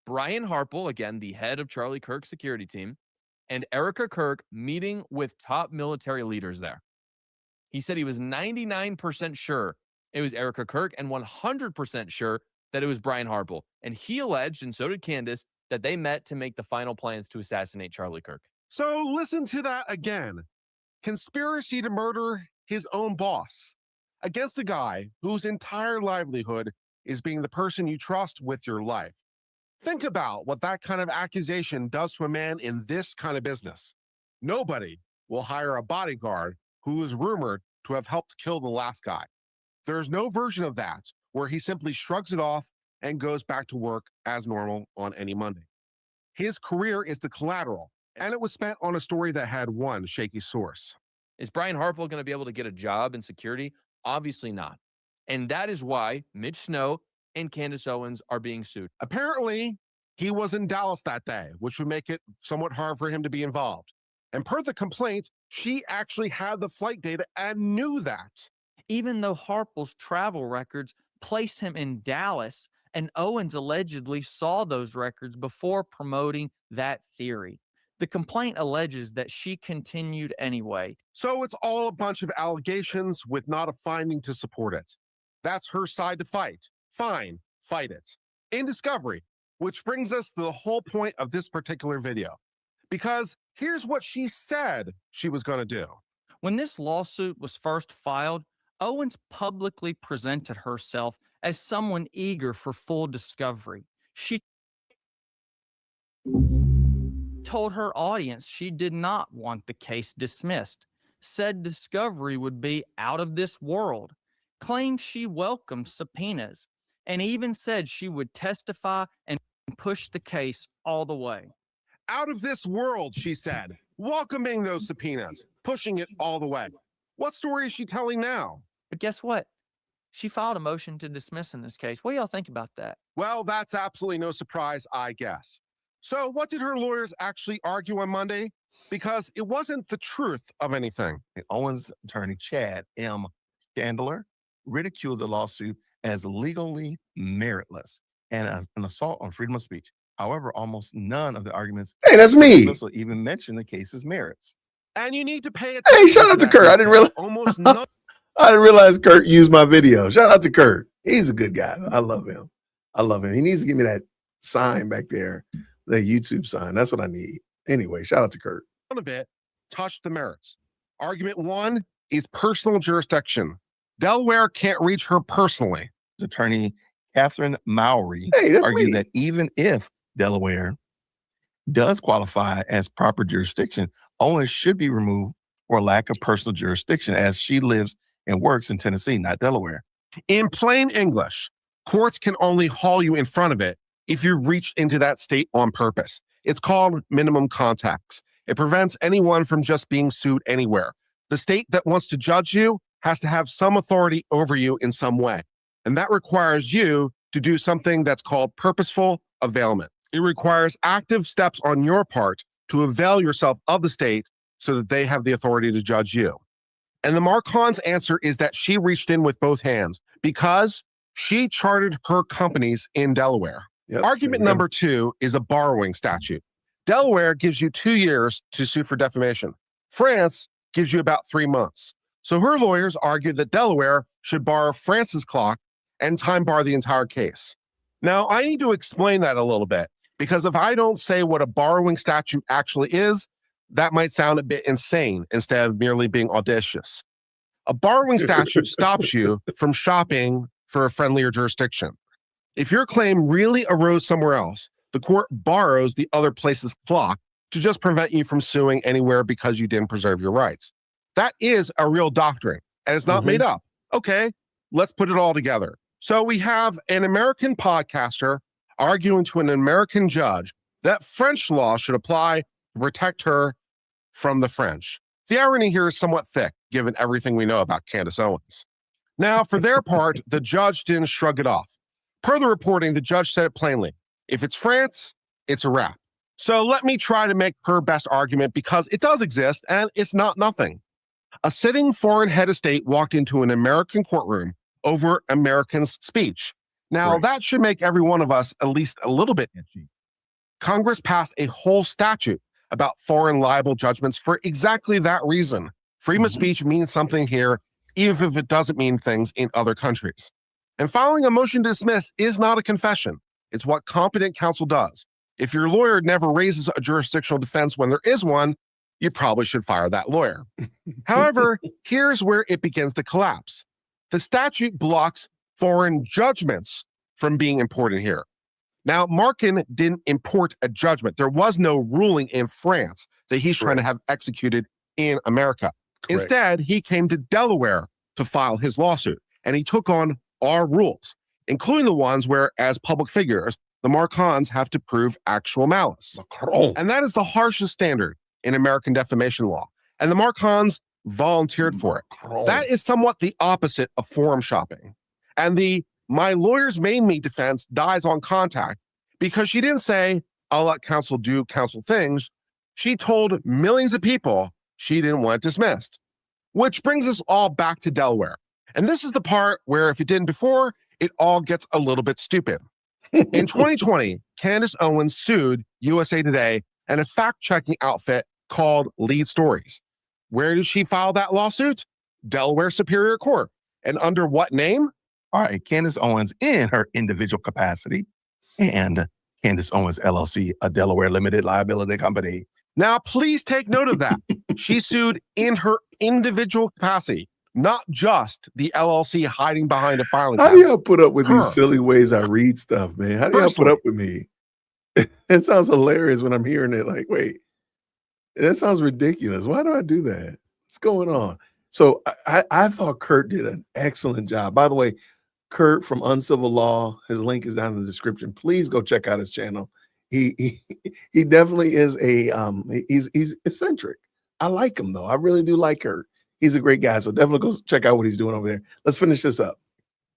Brian Harpel, again, the head of Charlie Kirk's security team, and Erica Kirk meeting with top military leaders there. He said he was 99% sure it was Erica Kirk and 100% sure that it was Brian Harpel. And he alleged, and so did Candace, that they met to make the final plans to assassinate Charlie Kirk. So listen to that again. Conspiracy to murder his own boss against a guy whose entire livelihood is being the person you trust with your life. Think about what that kind of accusation does to a man in this kind of business. Nobody will hire a bodyguard who is rumored to have helped kill the last guy. There's no version of that where he simply shrugs it off and goes back to work as normal on any Monday. His career is the collateral, and it was spent on a story that had one shaky source. Is Brian Harpel going to be able to get a job in security? Obviously not. And that is why Mitch Snow and Candace Owens are being sued. Apparently, he was in Dallas that day, which would make it somewhat hard for him to be involved. And per the complaint, she actually had the flight data and knew that. Even though Harpel's travel records place him in Dallas, and Owens allegedly saw those records before promoting that theory. The complaint alleges that she continued anyway. So it's all a bunch of allegations with not a finding to support it. That's her side to fight. Fine, fight it. In discovery, which brings us to the whole point of this particular video. Because here's what she said she was going to do. When this lawsuit was first filed, Owens publicly presented herself as someone eager for full discovery. She told her audience she did not want the case dismissed, said discovery would be out of this world, claimed she welcomed subpoenas, and even said she would testify and push the case all the way. Out of this world, she said, welcoming those subpoenas, pushing it all the way. What story is she telling now? But guess what? She filed a motion to dismiss in this case. What do y'all think about that? Well, that's absolutely no surprise, I guess. So what did her lawyers actually argue on Monday? Because it wasn't the truth of anything. Owens' attorney, Chad M. Chandler, ridiculed the lawsuit as legally meritless and as an assault on freedom of speech. However, almost none of the arguments that's me. even mention the case's merits. And you need to pay attention. Hey, shout out to Kurt. I didn't realize. Almost none. I didn't realize Kurt used my video. Shout out to Kurt. He's a good guy. I love him. I love him. He needs to give me that sign back there, the YouTube sign. That's what I need. Anyway, shout out to Kurt. None of it touched the merits. Argument one is personal jurisdiction. Delaware can't reach her personally. Attorney Catherine Mowry argued me. That even if Delaware does qualify as proper jurisdiction, Owens should be removed for lack of personal jurisdiction as she lives and works in Tennessee, not Delaware. In plain English, courts can only haul you in front of it if you reach into that state on purpose. It's called minimum contacts. It prevents anyone from just being sued anywhere. The state that wants to judge you has to have some authority over you in some way. And that requires you to do something that's called purposeful availment. It requires active steps on your part to avail yourself of the state so that they have the authority to judge you. And the Marcons' answer is that she reached in with both hands because she chartered her companies in Delaware. Yep, Argument number 2 is a borrowing statute. Delaware gives you 2 years to sue for defamation. France gives you about 3 months. So her lawyers argued that Delaware should borrow France's clock and time bar the entire case. Now, I need to explain that a little bit, because if I don't say what a borrowing statute actually is, that might sound a bit insane instead of merely being audacious. A borrowing statute stops you from shopping for a friendlier jurisdiction. If your claim really arose somewhere else, the court borrows the other place's clock to just prevent you from suing anywhere because you didn't preserve your rights. That is a real doctrine, and it's not made up. Okay, let's put it all together. So we have an American podcaster arguing to an American judge that French law should apply to protect her from the French. The irony here is somewhat thick, given everything we know about Candace Owens. Now, for their part, the judge didn't shrug it off. Per the reporting, the judge said it plainly. If it's France, it's a wrap. So let me try to make her best argument, because it does exist and it's not nothing. A sitting foreign head of state walked into an American courtroom over Americans' speech. Now, that should make every one of us at least a little bit itchy. Congress passed a whole statute about foreign libel judgments for exactly that reason. Freedom of speech means something here, even if it doesn't mean things in other countries. And filing a motion to dismiss is not a confession. It's what competent counsel does. If your lawyer never raises a jurisdictional defense when there is one, you probably should fire that lawyer. However, here's where it begins to collapse. The statute blocks foreign judgments from being imported here. Now, Markin didn't import a judgment. There was no ruling in France that he's trying to have executed in America. Instead, he came to Delaware to file his lawsuit, and he took on our rules, including the ones where, as public figures, the Marcons have to prove actual malice. And that is the harshest standard in American defamation law. And the Marcons volunteered for it. That is somewhat the opposite of forum shopping. And the "my lawyers made me" defense dies on contact, because she didn't say, "I'll let counsel do counsel things." She told millions of people she didn't want it dismissed. Which brings us all back to Delaware. And this is the part where, if it didn't before, it all gets a little bit stupid. In 2020, Candace Owens sued USA Today and a fact-checking outfit called Lead Stories. Where did she file that lawsuit? Delaware Superior Court. And under what name? All right, Candace Owens in her individual capacity, and Candace Owens LLC, a Delaware limited liability company. Now, please take note of that. She sued in her individual capacity, not just the LLC hiding behind a filing How do cabinet. y'all put up with these silly ways I read stuff, man? How do y'all put up with me? It sounds hilarious when I'm hearing it. Like, wait, that sounds ridiculous. Why do I do that? What's going on? So I thought Kurt did an excellent job. By the way, Kurt from Uncivil Law, his link is down in the description. Please go check out his channel. He definitely is he's eccentric. I like him though. I really do like Kurt. He's a great guy. So definitely go check out what he's doing over there. Let's finish this up.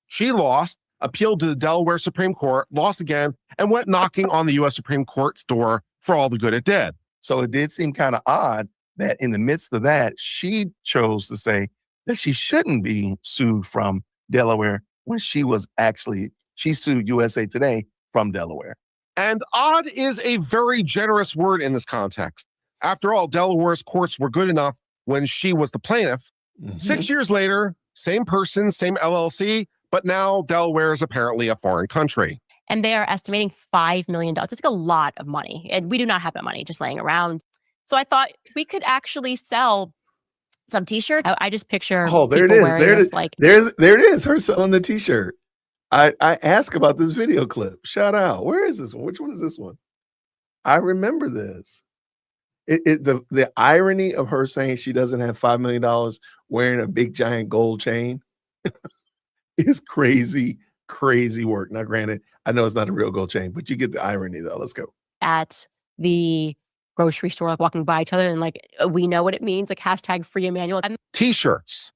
She lost, appealed to the Delaware Supreme Court, lost again, and went knocking on the U.S. Supreme Court's door for all the good it did. So it did seem kind of odd that in the midst of that, she chose to say that she shouldn't be sued from Delaware when she sued USA Today from Delaware. And odd is a very generous word in this context. After all, Delaware's courts were good enough when she was the plaintiff. 6 years later, same person, same LLC, but now Delaware is apparently a foreign country. And they are estimating $5 million. It's like a lot of money. And we do not have that money just laying around. So I thought we could actually sell some t-shirts. I just picture there it people is. wearing There it this, is. like, There it is. Her selling the t-shirt. I asked about this video clip. Shout out. Where is this one? Which one is this one? I remember this. The irony of her saying she doesn't have $5 million wearing a big giant gold chain is crazy, crazy work. Now, granted, I know it's not a real gold chain, but you get the irony though. Let's go. at the grocery store, like walking by each other, and like we know what it means, like hashtag free Emmanuel. And T-shirts.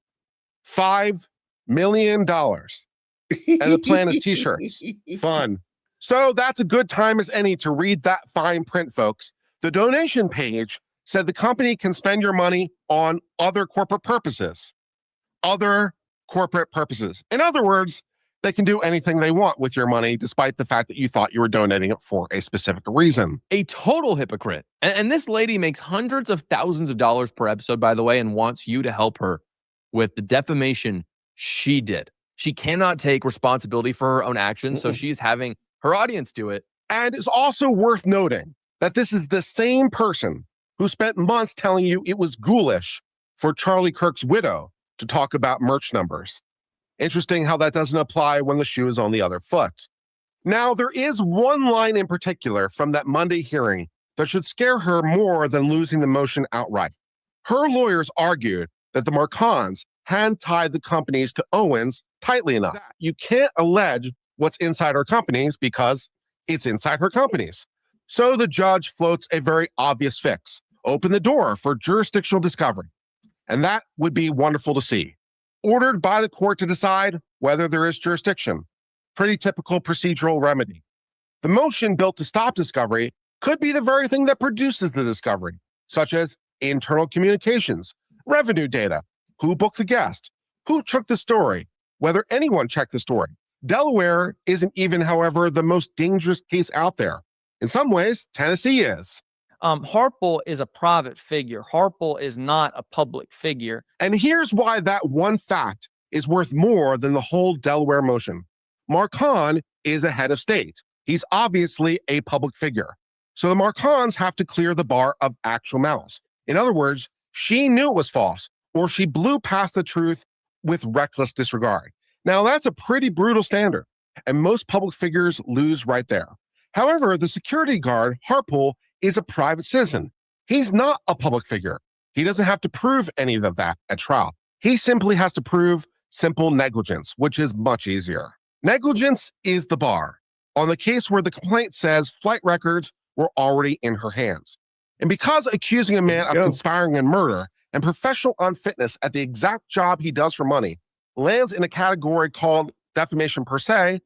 $5 million. And the plan is t-shirts. Fun. So that's a good time as any to read that fine print, folks. The donation page said the company can spend your money on other corporate purposes. Other corporate purposes. In other words, they can do anything they want with your money, despite the fact that you thought you were donating it for a specific reason. A total hypocrite. And this lady makes hundreds of thousands of dollars per episode, by the way, and wants you to help her with the defamation she did. She cannot take responsibility for her own actions, so she's having her audience do it. And it's also worth noting that this is the same person who spent months telling you it was ghoulish for Charlie Kirk's widow to talk about merch numbers. Interesting how that doesn't apply when the shoe is on the other foot. Now, there is one line in particular from that Monday hearing that should scare her more than losing the motion outright. Her lawyers argued that the Marcons hadn't tied the companies to Owens tightly enough. You can't allege what's inside her companies because it's inside her companies. So the judge floats a very obvious fix. Open the door for jurisdictional discovery. And that would be wonderful to see. Ordered by the court to decide whether there is jurisdiction. Pretty typical procedural remedy. The motion built to stop discovery could be the very thing that produces the discovery, such as internal communications, revenue data, who booked the guest, who took the story, whether anyone checked the story. Delaware isn't even, however, the most dangerous case out there. In some ways, Tennessee is. Harpel is a private figure. Harpel is not a public figure. And here's why that one fact is worth more than the whole Delaware motion. Marcon is a head of state. He's obviously a public figure. So the Marcons have to clear the bar of actual malice. In other words, she knew it was false, or she blew past the truth with reckless disregard. Now, that's a pretty brutal standard, and most public figures lose right there. However, the security guard, Harpel, is a private citizen. He's not a public figure. He doesn't have to prove any of that at trial. He simply has to prove simple negligence, which is much easier. Negligence is the bar on the case where the complaint says flight records were already in her hands. And because accusing a man of conspiring in murder and professional unfitness at the exact job he does for money lands in a category called defamation per se,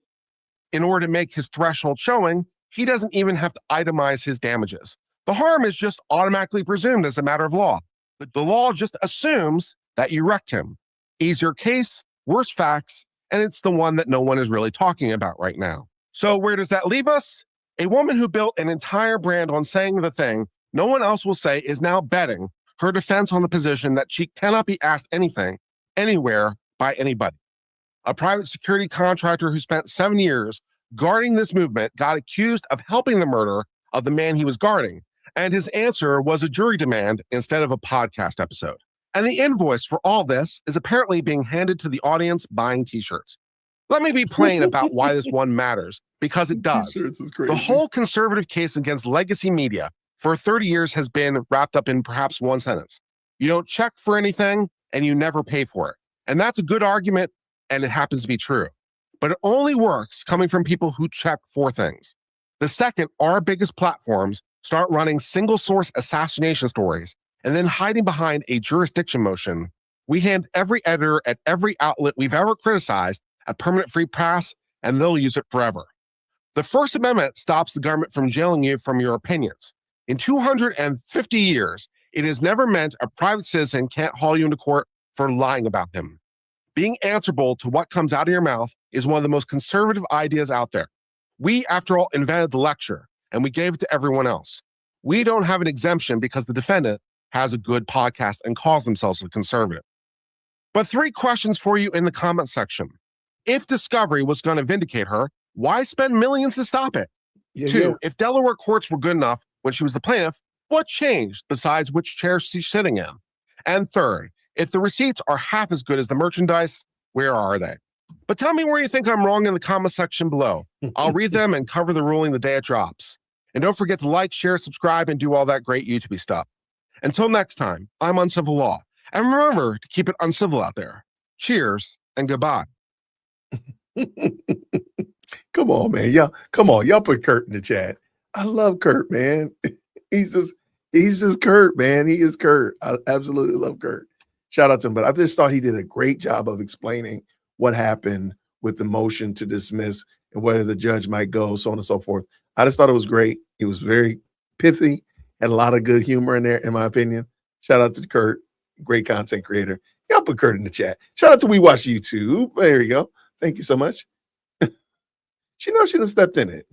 in order to make his threshold showing, he doesn't even have to itemize his damages. The harm is just automatically presumed as a matter of law. The law just assumes that you wrecked him. Easier case, worse facts, and it's the one that no one is really talking about right now. So where does that leave us? A woman who built an entire brand on saying the thing no one else will say is now betting her defense on the position that she cannot be asked anything, anywhere, by anybody. A private security contractor who spent 7 years guarding this movement got accused of helping the murder of the man he was guarding, and his answer was a jury demand instead of a podcast episode. And the invoice for all this is apparently being handed to the audience buying t-shirts. Let me be plain about why this one matters, because it does. The whole conservative case against legacy media for 30 years has been wrapped up in perhaps one sentence. You don't check for anything and you never pay for it. And that's a good argument, and it happens to be true. But it only works coming from people who check for things. The second our biggest platforms start running single source assassination stories and then hiding behind a jurisdiction motion, we hand every editor at every outlet we've ever criticized a permanent free pass, and they'll use it forever. The First Amendment stops the government from jailing you from your opinions. In 250 years, it has never meant a private citizen can't haul you into court for lying about him. Being answerable to what comes out of your mouth is one of the most conservative ideas out there. We, after all, invented the lecture, and we gave it to everyone else. We don't have an exemption because the defendant has a good podcast and calls themselves a conservative. But 3 questions for you in the comment section. If discovery was going to vindicate her, why spend millions to stop it? 2, if Delaware courts were good enough when she was the plaintiff, what changed besides which chair she's sitting in? And 3rd, if the receipts are half as good as the merchandise, where are they? But tell me where you think I'm wrong in the comment section below. I'll read them and cover the ruling the day it drops. And don't forget to like, share, subscribe, and do all that great YouTube stuff. Until next time, I'm Uncivil Law. And remember to keep it uncivil out there. Cheers and goodbye. Come on, man. Y'all put Kurt in the chat. I love Kurt, man. He's just Kurt, man. He is Kurt. I absolutely love Kurt. Shout out to him. But I just thought he did a great job of explaining what happened with the motion to dismiss and whether the judge might go, so on and so forth. I just thought it was great. It was very pithy, had a lot of good humor in there, in my opinion. Shout out to Kurt, great content creator. Y'all put Kurt in the chat. Shout out to We Watch YouTube. There you go. Thank you so much. She knows she done stepped in it.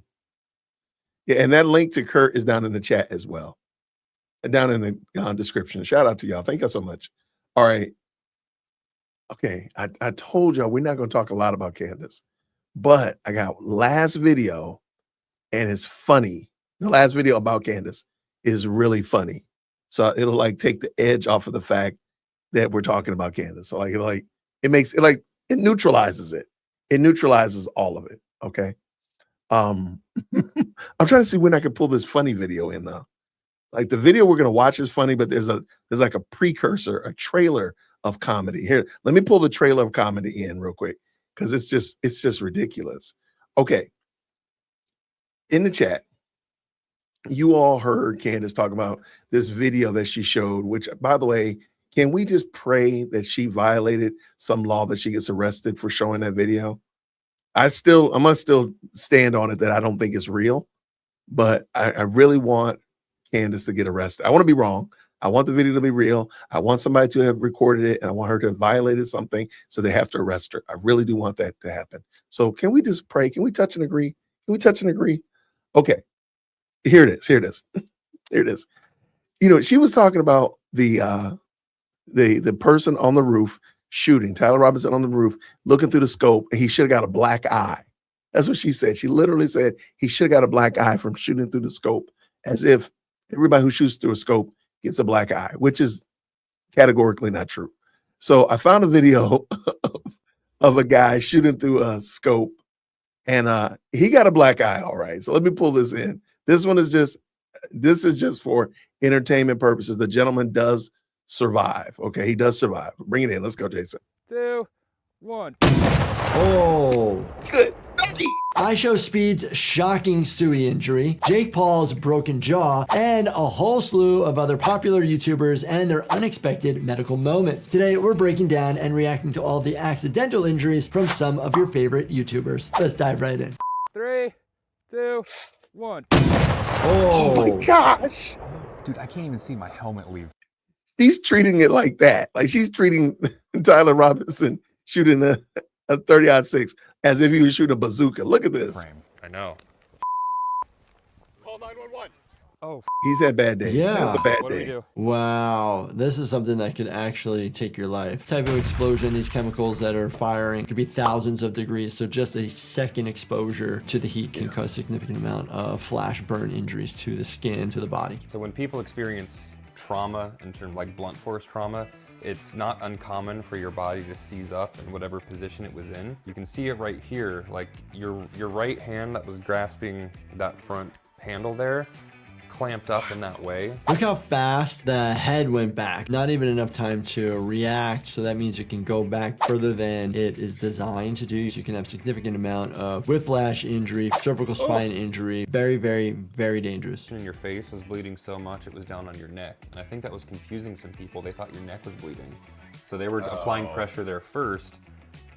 Yeah, and that link to Kurt is down in the chat as well. Down in the description. Shout out to y'all. Thank you so much. All right. Okay, I told y'all we're not going to talk a lot about Candace, but I got last video, and it's funny. The last video about Candace is really funny. So it'll like take the edge off of the fact that we're talking about Candace. So it makes it it neutralizes it. It neutralizes all of it. Okay. I'm trying to see when I can pull this funny video in though. Like the video we're gonna watch is funny, but there's like a precursor, a trailer of comedy. Here, let me pull the trailer of comedy in real quick because it's just ridiculous. Okay. In the chat, you all heard Candace talk about this video that she showed, which, by the way, can we just pray that she violated some law that she gets arrested for showing that video? I'm gonna still stand on it that I don't think it's real, but I really want Candace to get arrested. I want to be wrong. I want the video to be real. I want somebody to have recorded it, and I want her to have violated something, so they have to arrest her. I really do want that to happen. So can we just pray? Can we touch and agree? Can we touch and agree? Okay. Here it is. Here it is. Here it is. You know, she was talking about the person on the roof shooting, Tyler Robinson on the roof, looking through the scope, and he should have got a black eye. That's what she said. She literally said he should have got a black eye from shooting through the scope, as if everybody who shoots through a scope gets a black eye, which is categorically not true. So I found a video of a guy shooting through a scope, and he got a black eye. All right. So let me pull this in. This is just for entertainment purposes. The gentleman does survive. Okay, he does survive. Bring it in. Let's go, Jason. 2, 1. Oh, good. iShowSpeed's shocking Stewie injury, Jake Paul's broken jaw, and a whole slew of other popular YouTubers and their unexpected medical moments. Today, we're breaking down and reacting to all the accidental injuries from some of your favorite YouTubers. Let's dive right in. 3, 2, 1. Oh my gosh. Dude, I can't even see my helmet leave. She's treating it like that. Like she's treating Tyler Robinson shooting a 30-06 as if he was shooting a bazooka. Look at this. I know. Call 911. Oh, he's had bad days. Yeah. That's a bad What do we day. do? Wow, this is something that could actually take your life. This type of explosion, these chemicals that are firing could be thousands of degrees. So just a second exposure to the heat can cause significant amount of flash burn injuries to the skin, to the body. So when people experience trauma, in terms like blunt force trauma, it's not uncommon for your body to seize up in whatever position it was in. You can see it right here, like your right hand that was grasping that front handle there clamped up in that way. Look how fast the head went back. Not even enough time to react. So that means it can go back further than it is designed to do. So you can have significant amount of whiplash injury, cervical spine injury. Very, very, very dangerous. And your face was bleeding so much it was down on your neck. And I think that was confusing some people. They thought your neck was bleeding. So they were applying pressure there first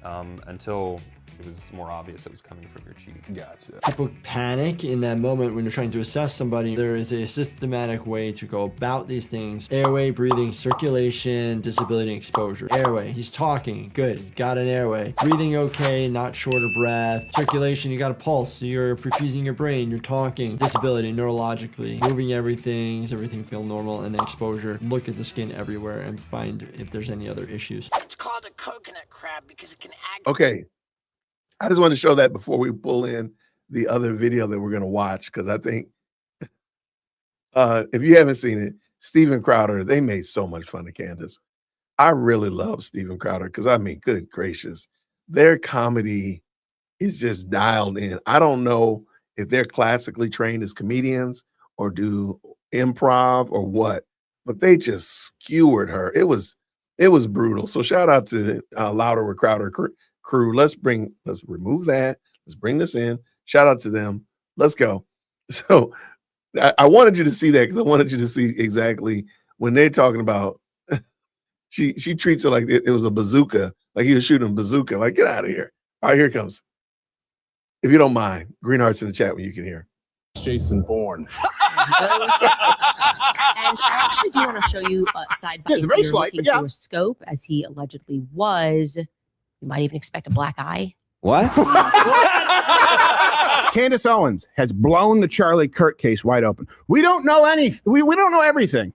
until it was more obvious it was coming from your cheek. Gotcha. People panic in that moment when you're trying to assess somebody. There is a systematic way to go about these things. Airway, breathing, circulation, disability, and exposure. Airway, he's talking, good, he's got an airway. Breathing okay, not short of breath. Circulation, you got a pulse, so you're perfusing your brain, you're talking. Disability, neurologically, moving everything, does everything feel normal? And then exposure, look at the skin everywhere and find if there's any other issues. It's called a coconut crab because it can act. Okay. I just want to show that before we pull in the other video that we're going to watch, because I think if you haven't seen it, Steven Crowder, they made so much fun of Candace. I really love Steven Crowder because, I mean, good gracious, their comedy is just dialed in. I don't know if they're classically trained as comedians or do improv or what, but they just skewered her. It was brutal. So shout out to Louder with Crowder crew. Let's remove that. Let's bring this in. Shout out to them. Let's go. So I wanted you to see that because I wanted you to see exactly when they're talking about She treats it like it was a bazooka, like he was shooting a bazooka. Like, get out of here. All right, here it comes. If you don't mind, green hearts in the chat when you can hear. Jason Bourne. And I actually do want to show you side by Yeah, it's very side slight, looking but yeah. through a scope, as he allegedly was. You might even expect a black eye. What? Candace Owens has blown the Charlie Kirk case wide open. We don't know anything. We don't know everything.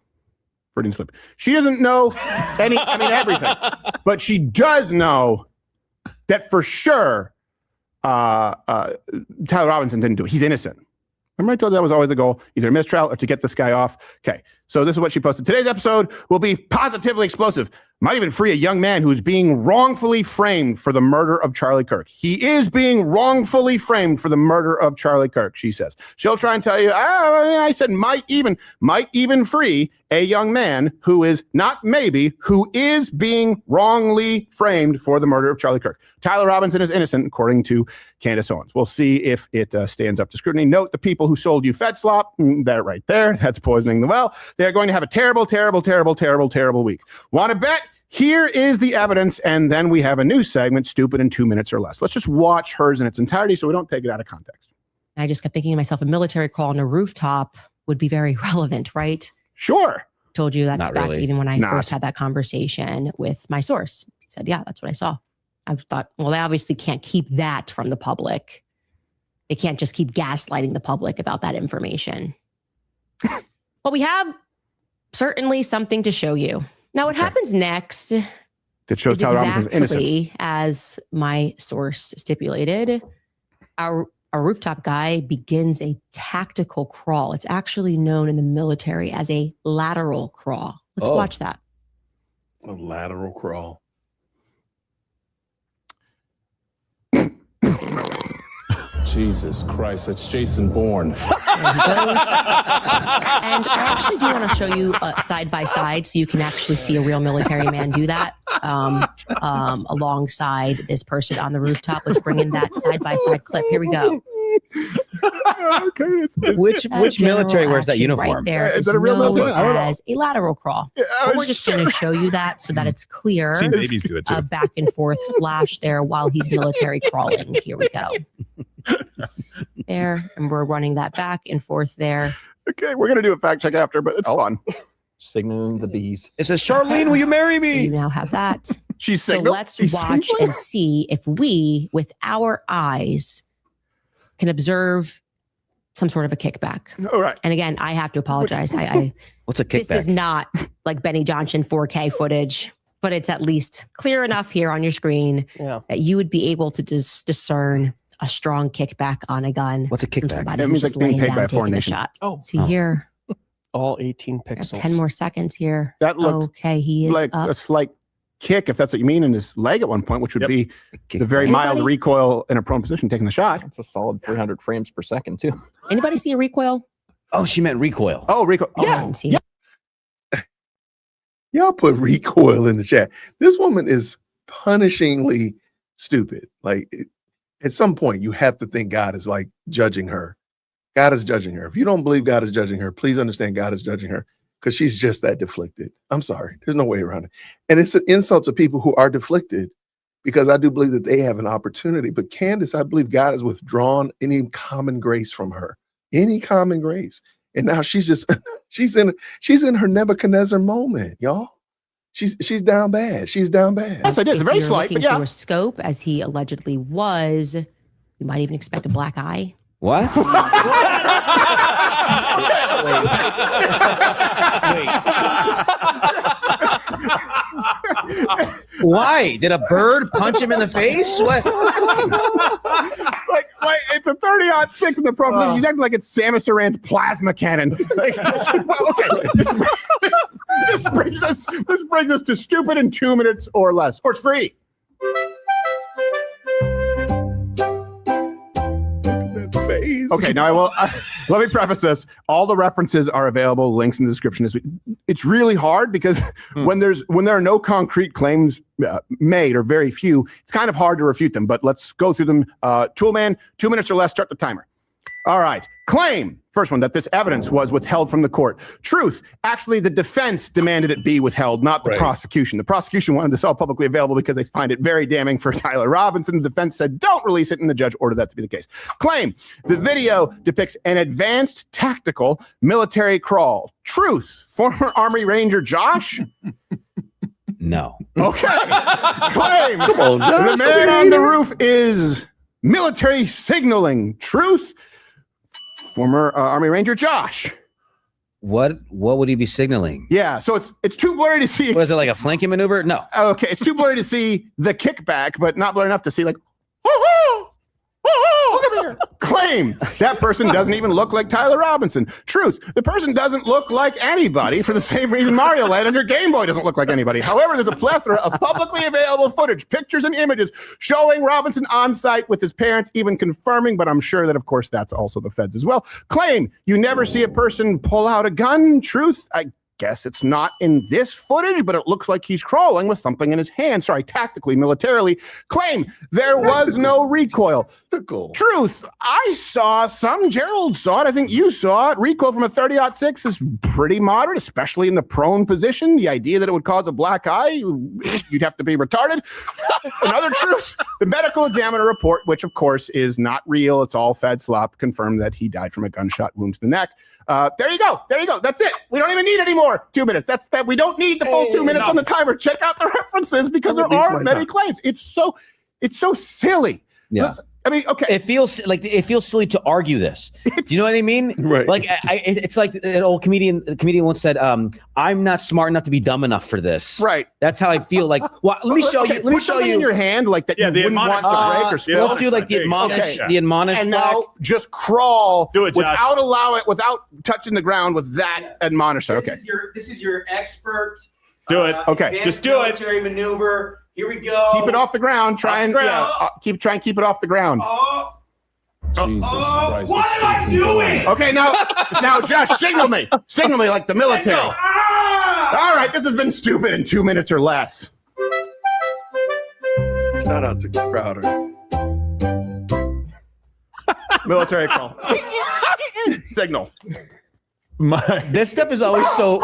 Freudian slip. She doesn't know everything. But she does know that for sure Tyler Robinson didn't do it. He's innocent. Remember I told you that was always a goal, either a mistrial or to get this guy off? Okay, so this is what she posted. Today's episode will be positively explosive. Might even free a young man who's being wrongfully framed for the murder of Charlie Kirk. He is being wrongfully framed for the murder of Charlie Kirk, she says. She'll try and tell you, I said might even free a young man who is not maybe, who is being wrongly framed for the murder of Charlie Kirk. Tyler Robinson is innocent, according to Candace Owens. We'll see if it stands up to scrutiny. Note the people who sold you Fed slop, that right there, that's poisoning the well. They're going to have a terrible, terrible, terrible, terrible, terrible week. Want to bet? Here is the evidence, and then we have a new segment, Stupid in 2 minutes or less. Let's just watch hers in its entirety so we don't take it out of context. I just kept thinking to myself, a military crawl on a rooftop would be very relevant, right? Sure. Told you that's Not back really. even when I Not. first had that conversation with my source. He said, yeah, that's what I saw. I thought, well, they obviously can't keep that from the public. They can't just keep gaslighting the public about that information. But we have certainly something to show you. Now, what happens next That shows is Tyler Robinson's innocent. exactly as my source stipulated. Our rooftop guy begins a tactical crawl. It's actually known in the military as a lateral crawl. Let's watch that. A lateral crawl. Jesus Christ, that's Jason Bourne. There he goes. And I actually do want to show you side by side so you can actually see a real military man do that alongside this person on the rooftop. Let's bring in that side by side clip. Here we go. Which military wears that action uniform? Right there Is is that a real known military? I don't know. as a lateral crawl. But we're just going to show you that so that it's clear. Seen babies do it too. A back and forth flash there while he's military crawling. Here we go. There, and we're running that back and forth there. Okay, we're going to do a fact check after, but it's fun. Signaling the bees. It says, Charlene, will you marry You me? now have that. She's So signal- let's he's watch signaling? and see if we, with our eyes, can observe some sort of a kickback. All right. And again, I have to apologize. I What's a this is kickback? not like Benny Johnson 4K footage, but it's at least clear enough here on your screen that you would be able to discern a strong kickback on a gun. What's a from kickback? somebody It who's means just like being laying paid down by a foreign taking nation. shot. Oh. See here, All 18 I have pixels. 10 more seconds here. That looked Okay, he is like up. a slight kick, if that's what you mean, in his leg at one point, which would be the very mild Anybody? recoil in a prone position, taking the shot. It's a solid 300 frames per second, too. Anybody see a recoil? Oh, she meant recoil. Oh, recoil. I Yeah. didn't see it. Y'all put recoil in the chat. This woman is punishingly stupid. Like, at some point, you have to think God is like judging her. God is judging her. If you don't believe God is judging her, please understand God is judging her because she's just that deflected. I'm sorry. There's no way around it. And it's an insult to people who are deflected because I do believe that they have an opportunity. But Candace, I believe God has withdrawn any common grace from her, any common grace. And now she's just, she's in her Nebuchadnezzar moment, y'all. She's down bad. She's down bad. Yes, I did. It's If very you're slight, looking but yeah. through a scope, as he allegedly was, you might even expect a black eye. What? Why? Did a bird punch him in the face? What? like it's a 30-06 in the pro position. She's acting like it's Samus Aran's plasma cannon. Like, well, okay. This brings us to stupid in 2 minutes or less. Or it's free. Okay, now I will. Let me preface this. All the references are available. Links in the description. It's really hard because when there are no concrete claims made or very few, it's kind of hard to refute them. But let's go through them. Toolman, 2 minutes or less. Start the timer. All right. Claim, first one, that this evidence was withheld from the court. Truth, actually, the defense demanded it be withheld, not the prosecution. The prosecution wanted this all publicly available because they find it very damning for Tyler Robinson. The defense said, don't release it, and the judge ordered that to be the case. Claim, the video depicts an advanced tactical military crawl. Truth, former Army Ranger Josh? No. Okay. Claim, the man on the roof is military signaling. Truth, former Army Ranger Josh. What would he be signaling? Yeah, so it's too blurry to see. Was it like a flanking maneuver? No. Okay, it's too blurry to see the kickback, but not blurry enough to see like, look at here. Claim, that person doesn't even look like Tyler Robinson. Truth, the person doesn't look like anybody for the same reason Mario Land on your Game Boy doesn't look like anybody. However, there's a plethora of publicly available footage, pictures and images showing Robinson on site with his parents, even confirming, but I'm sure that, of course, that's also the feds as well. Claim, you never see a person pull out a gun. Truth, I guess it's not in this footage, but it looks like he's crawling with something in his hand. Sorry, tactically, militarily. Claim, there was no recoil. Truth, I saw some. Gerald saw it. I think you saw it. Recoil from a 30-06 is pretty moderate, especially in the prone position. The idea that it would cause a black eye, you'd have to be retarded. Another truth, the medical examiner report, which of course is not real. It's all fed slop, confirmed that he died from a gunshot wound to the neck. There you go. There you go. That's it. We don't even need any more. 2 minutes. That's that. We don't need the full 2 minutes on the timer. Check out the references because there aren't many claims. It's so silly. Yeah. I mean, okay. It feels silly to argue this. Do you know what I mean? Right. Like it's like an old comedian. The comedian once said, "I'm not smart enough to be dumb enough for this." Right. That's how I feel. Like, well, let me show you. Let me show you in your hand, like that. Yeah, you the wouldn't want admonish to break or spill. Let's do like the admonish. Okay. The admonish. And black. now just crawl Do it, Josh. without touching the ground with that admonisher. Okay. This is your expert. Do it. Okay. Just do it. Military maneuver. Here we go. Keep it off the ground. Try and keep it off the ground. Jesus Christ. What am I doing? Okay, now, Josh, signal me like the military. All right, this has been stupid in 2 minutes or less. Shout out to Crowder. Military call. Signal. This stuff is always so.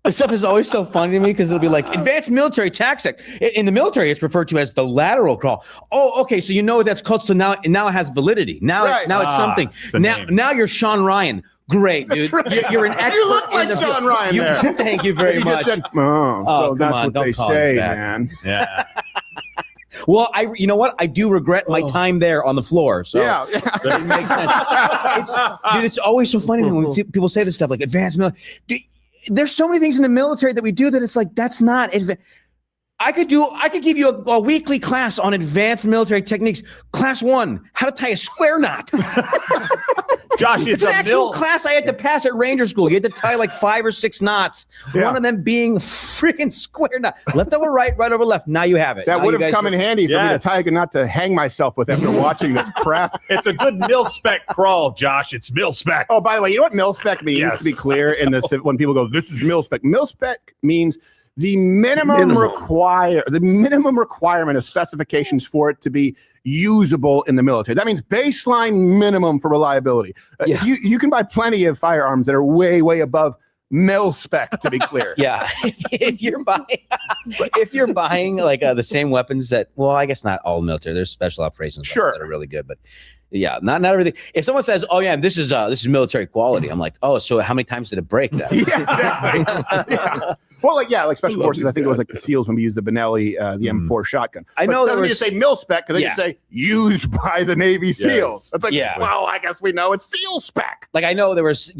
This stuff is always so funny to me because it'll be like advanced military tactic. In the military, it's referred to as the lateral crawl. Oh, okay. So you know what that's called. So now it has validity. Now it's something. Now you're Sean Ryan. Great, dude. Right. You're an expert. You look like Sean Ryan there. Thank you very much. Just said, so that's what they say, man. Yeah. Well, you know what? I do regret my time there on the floor. So Yeah. it makes sense. It's always so funny when people say this stuff like advanced military. There's so many things in the military that we do that it's like that's not I could give you a weekly class on advanced military techniques. Class 1, how to tie a square knot. Josh, it's an actual class I had to pass at Ranger School. You had to tie like 5 or 6 knots. Yeah. One of them being freaking square knot. Left over right, right over left. Now you have it. That Now would you have guys come in handy for me to tie a knot to hang myself with after watching this crap. It's a good mil-spec crawl, Josh. It's mil-spec. Oh, by the way, you know what mil-spec means, Yes. to be clear, in this when people go, this is mil-spec. Mil-spec means the minimum requirement of specifications for it to be usable in the military. That means baseline minimum for reliability. You can buy plenty of firearms that are way, way above mil-spec, to be clear. Yeah, if you're buying like the same weapons that, well, I guess not all military. There's special operations that are really good, but yeah, not everything. If someone says, "Oh yeah, this is military quality," I'm like, "Oh, so how many times did it break then?" Yeah, exactly. Yeah. Well, like special forces. I think it was like the SEALs when we used the Benelli, the M4 shotgun. I know it doesn't just say mil-spec because they just say used by the Navy SEAls. It's like, well, I guess we know it's SEAL spec. Like I know there was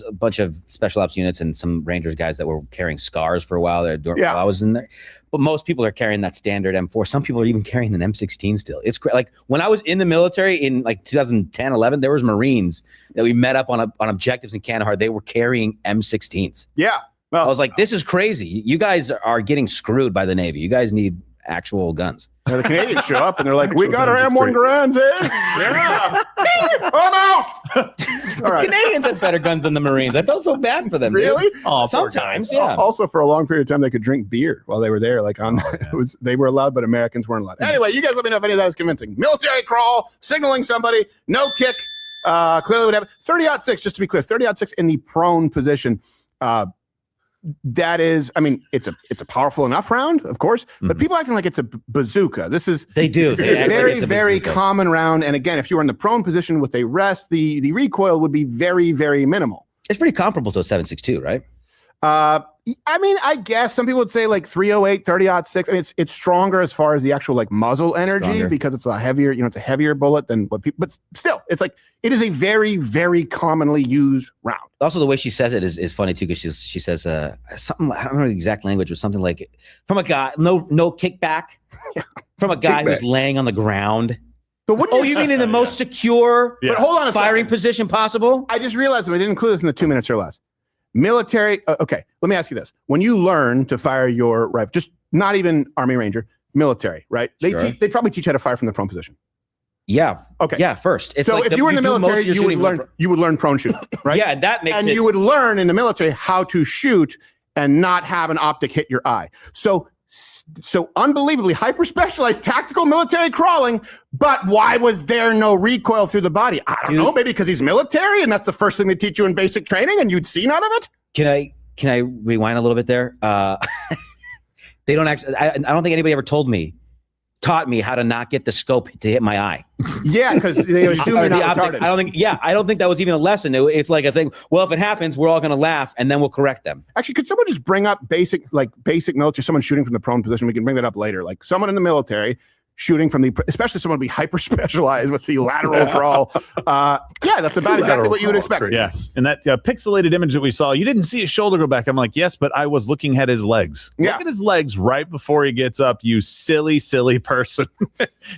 a bunch of special ops units and some Rangers guys that were carrying scars for a while there while I was in there. But most people are carrying that standard M4. Some people are even carrying an M16 still. It's like when I was in the military in like 2010, 11, there was Marines that we met up on objectives in Kandahar. They were carrying M16s. Yeah. Well, I was like, this is crazy. You guys are getting screwed by the Navy. You guys need actual guns. The Canadians show up and they're like, we got our M1 Garands in. Yeah. I'm out. All right. Canadians had better guns than the Marines. I felt so bad for them. Really? Oh, sometimes, yeah. Also, for a long period of time, they could drink beer while they were there. Like they were allowed, but Americans weren't allowed. Anyway, you guys let me know if any of that is convincing. Military crawl, signaling somebody, no kick. Clearly would have 30-06, just to be clear, 30-06 in the prone position. That is, I mean, it's a powerful enough round, of course, but people acting like it's a bazooka. They do. It's They a act like very, it's a very bazooka. common round. And again, if you were in the prone position with a rest, the recoil would be very, very minimal. It's pretty comparable to a 7.62, right? I mean, I guess some people would say like 308, 30-06. I mean, it's stronger as far as the actual like muzzle energy Stronger. because it's a heavier, it's a heavier bullet than what people, but still, it's like, it is a very, very commonly used round. Also, the way she says it is funny too, because she says something, I don't know the exact language, but something like from a guy, no kickback, from a guy who's laying on the ground. But what you mean in the most secure But hold on a firing second. position possible? I just realized I didn't include this in the 2 minutes or less. Military. Okay, let me ask you this: when you learn to fire your rifle, just not even Army Ranger, military, right? They Sure. they probably teach how to fire from the prone position. Yeah. Okay. Yeah. First, it's So like if you were in the do most military, of your you would shooting learn from you would learn prone shooting, right? Yeah, that makes and it. you would learn in the military how to shoot and not have an optic hit your eye. So unbelievably hyper specialized tactical military crawling, but why was there no recoil through the body? I don't know, maybe because he's military and that's the first thing they teach you in basic training and you'd see none of it? Can I rewind a little bit there? They don't actually. I don't think anybody ever taught me how to not get the scope to hit my eye. Yeah, because they assume you're not retarded. I don't think that was even a lesson. It's like a thing. Well, if it happens, we're all going to laugh and then we'll correct them. Actually, could someone just bring up basic military, someone shooting from the prone position? We can bring that up later. Like someone in the military shooting from especially someone to be hyper specialized with the lateral crawl. Yeah, that's about exactly what you would expect. Yeah. And that pixelated image that we saw, you didn't see his shoulder go back. I'm like, yes, but I was looking at his legs. Yeah. Look at his legs right before he gets up, you silly, silly person.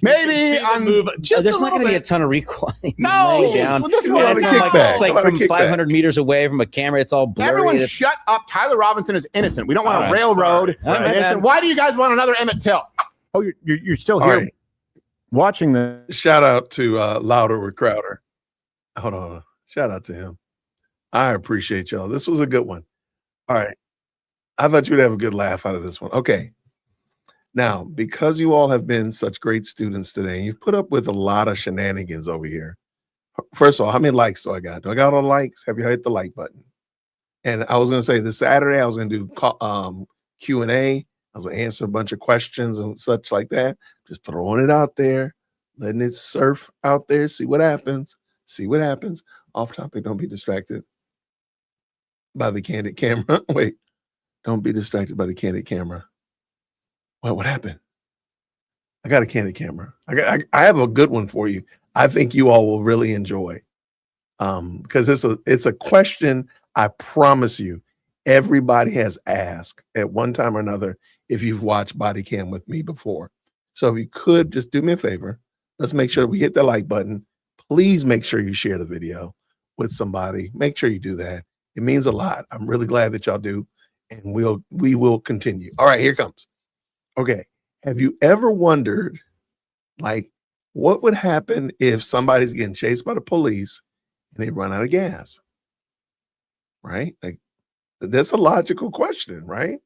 Maybe on move just there's a not little going to be a bit. ton of recoil. No, laying down. this is Yeah, what it's I'm not saying. it's like from 500 meters away from a camera. It's all blurry. Everyone It's- shut up. Tyler Robinson is innocent. We don't want All to right, railroad sorry. an Right. innocent. Why do you guys want another Emmett Till? Oh, you're still All here right. watching the Shout out to Louder with Crowder. Hold on. Shout out to him. I appreciate y'all. This was a good one. All right. I thought you'd have a good laugh out of this one. Okay. Now, because you all have been such great students today, you've put up with a lot of shenanigans over here. First of all, how many likes do I got? Do I got all the likes? Have you hit the like button? And I was going to say this Saturday, I was going to do Q&A. I was going to answer a bunch of questions and such like that. Just throwing it out there, letting it surf out there, see what happens. See what happens. Off topic, don't be distracted by the candid camera. Wait, don't be distracted by the candid camera. What happened? I got a candid camera. I have a good one for you. I think you all will really enjoy. Because it's a question I promise you everybody has asked at one time or another if you've watched Body Cam with me before. So if you could just do me a favor, let's make sure we hit the like button. Please make sure you share the video with somebody. Make sure you do that. It means a lot. I'm really glad that y'all do. And we will continue. All right, here comes. Okay. Have you ever wondered, like, what would happen if somebody's getting chased by the police and they run out of gas? Right? Like, that's a logical question, right?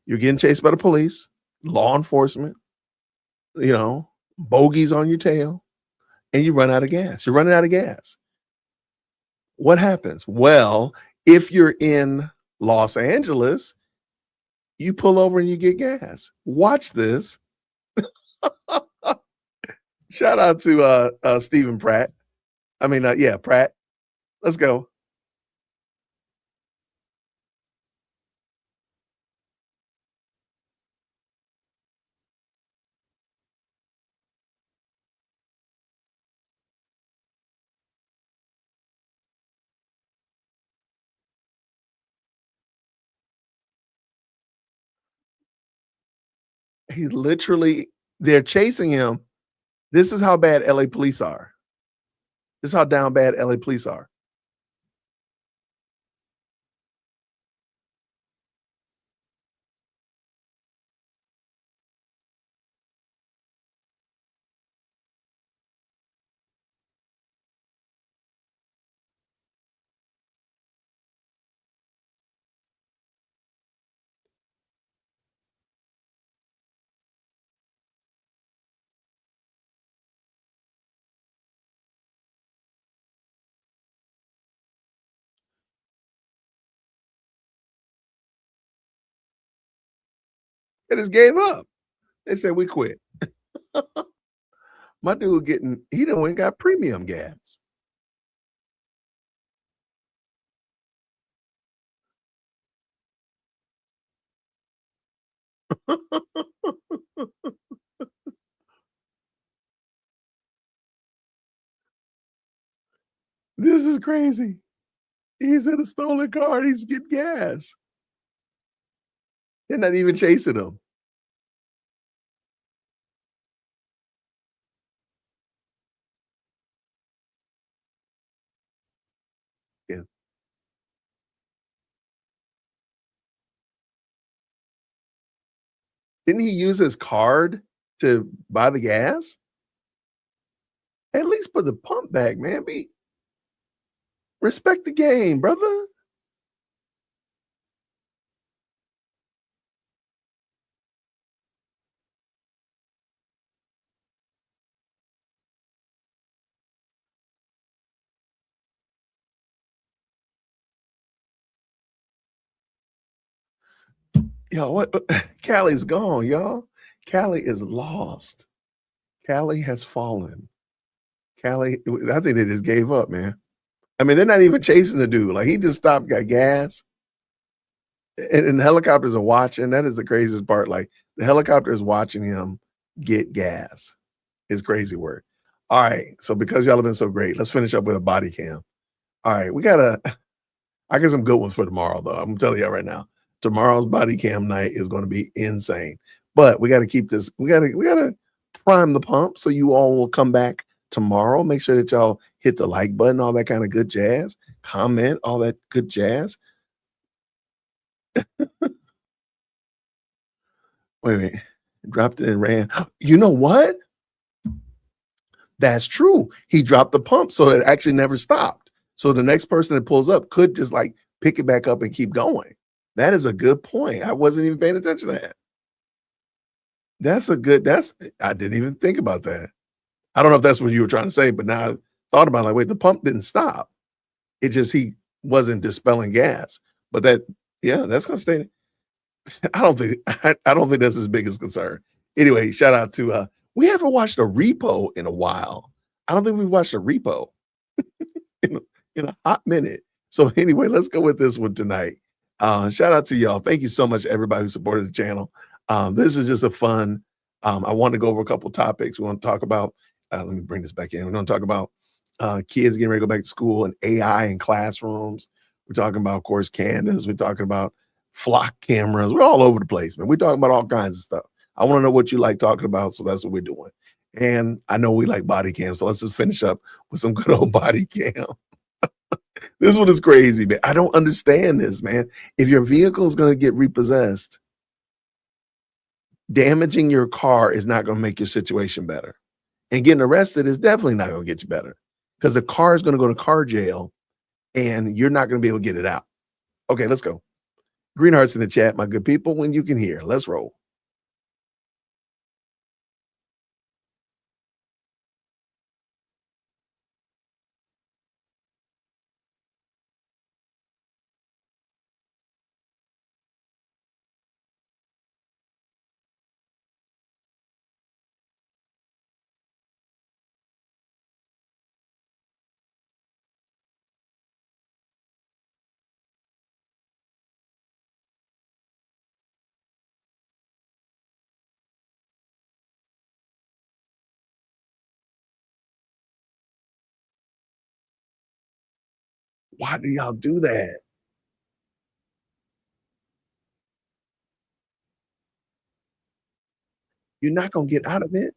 You're getting chased by the police, law enforcement, bogeys on your tail, and you run out of gas. You're running out of gas. What happens? Well, if you're in Los Angeles, you pull over and you get gas. Watch this. Shout out to Stephen Pratt. Pratt. Let's go. They're chasing him. This is how bad LA police are. This is how down bad LA police are. They just gave up. They said, we quit. My dude he done went and got premium gas. This is crazy. He's in a stolen car. And he's getting gas. They're not even chasing him. Yeah. Didn't he use his card to buy the gas? At least put the pump back, man. Respect the game, brother. Yo, what? Callie's gone, y'all. Callie is lost. Callie has fallen. Callie, I think they just gave up, man. I mean, they're not even chasing the dude. Like, he just stopped, got gas. And the helicopters are watching. That is the craziest part. Like, the helicopter is watching him get gas. It's crazy work. All right. So because y'all have been so great, let's finish up with a body cam. All right. I got some good ones for tomorrow, though. I'm telling y'all right now. Tomorrow's body cam night is going to be insane. But we got to keep this. We got to prime the pump so you all will come back tomorrow. Make sure that y'all hit the like button, all that kind of good jazz. Comment, all that good jazz. Wait. Dropped it and ran. You know what? That's true. He dropped the pump, so it actually never stopped. So the next person that pulls up could just like pick it back up and keep going. That is a good point. I wasn't even paying attention to that. I didn't even think about that. I don't know if that's what you were trying to say, but now I thought about it, like, wait, the pump didn't stop. It just, he wasn't dispelling gas. But that's going to stay. I don't think that's his biggest concern. Anyway, shout out to, we haven't watched a repo in a while. I don't think we've watched a repo in a hot minute. So anyway, let's go with this one tonight. Shout out to y'all. Thank you so much, everybody who supported the channel. This is just a fun. I want to go over a couple topics. We want to talk about, let me bring this back in. We're going to talk about kids getting ready to go back to school and AI in classrooms. We're talking about, of course, Candace. We're talking about flock cameras. We're all over the place, man. We're talking about all kinds of stuff. I want to know what you like talking about, so that's what we're doing. And I know we like body cam, so let's just finish up with some good old body cam. This one is crazy, man. I don't understand this, man. If your vehicle is going to get repossessed, damaging your car is not going to make your situation better. And getting arrested is definitely not going to get you better, because the car is going to go to car jail and you're not going to be able to get it out. Okay, let's go. Green hearts in the chat, my good people, when you can hear. Let's roll. Why do y'all do that? You're not going to get out of it.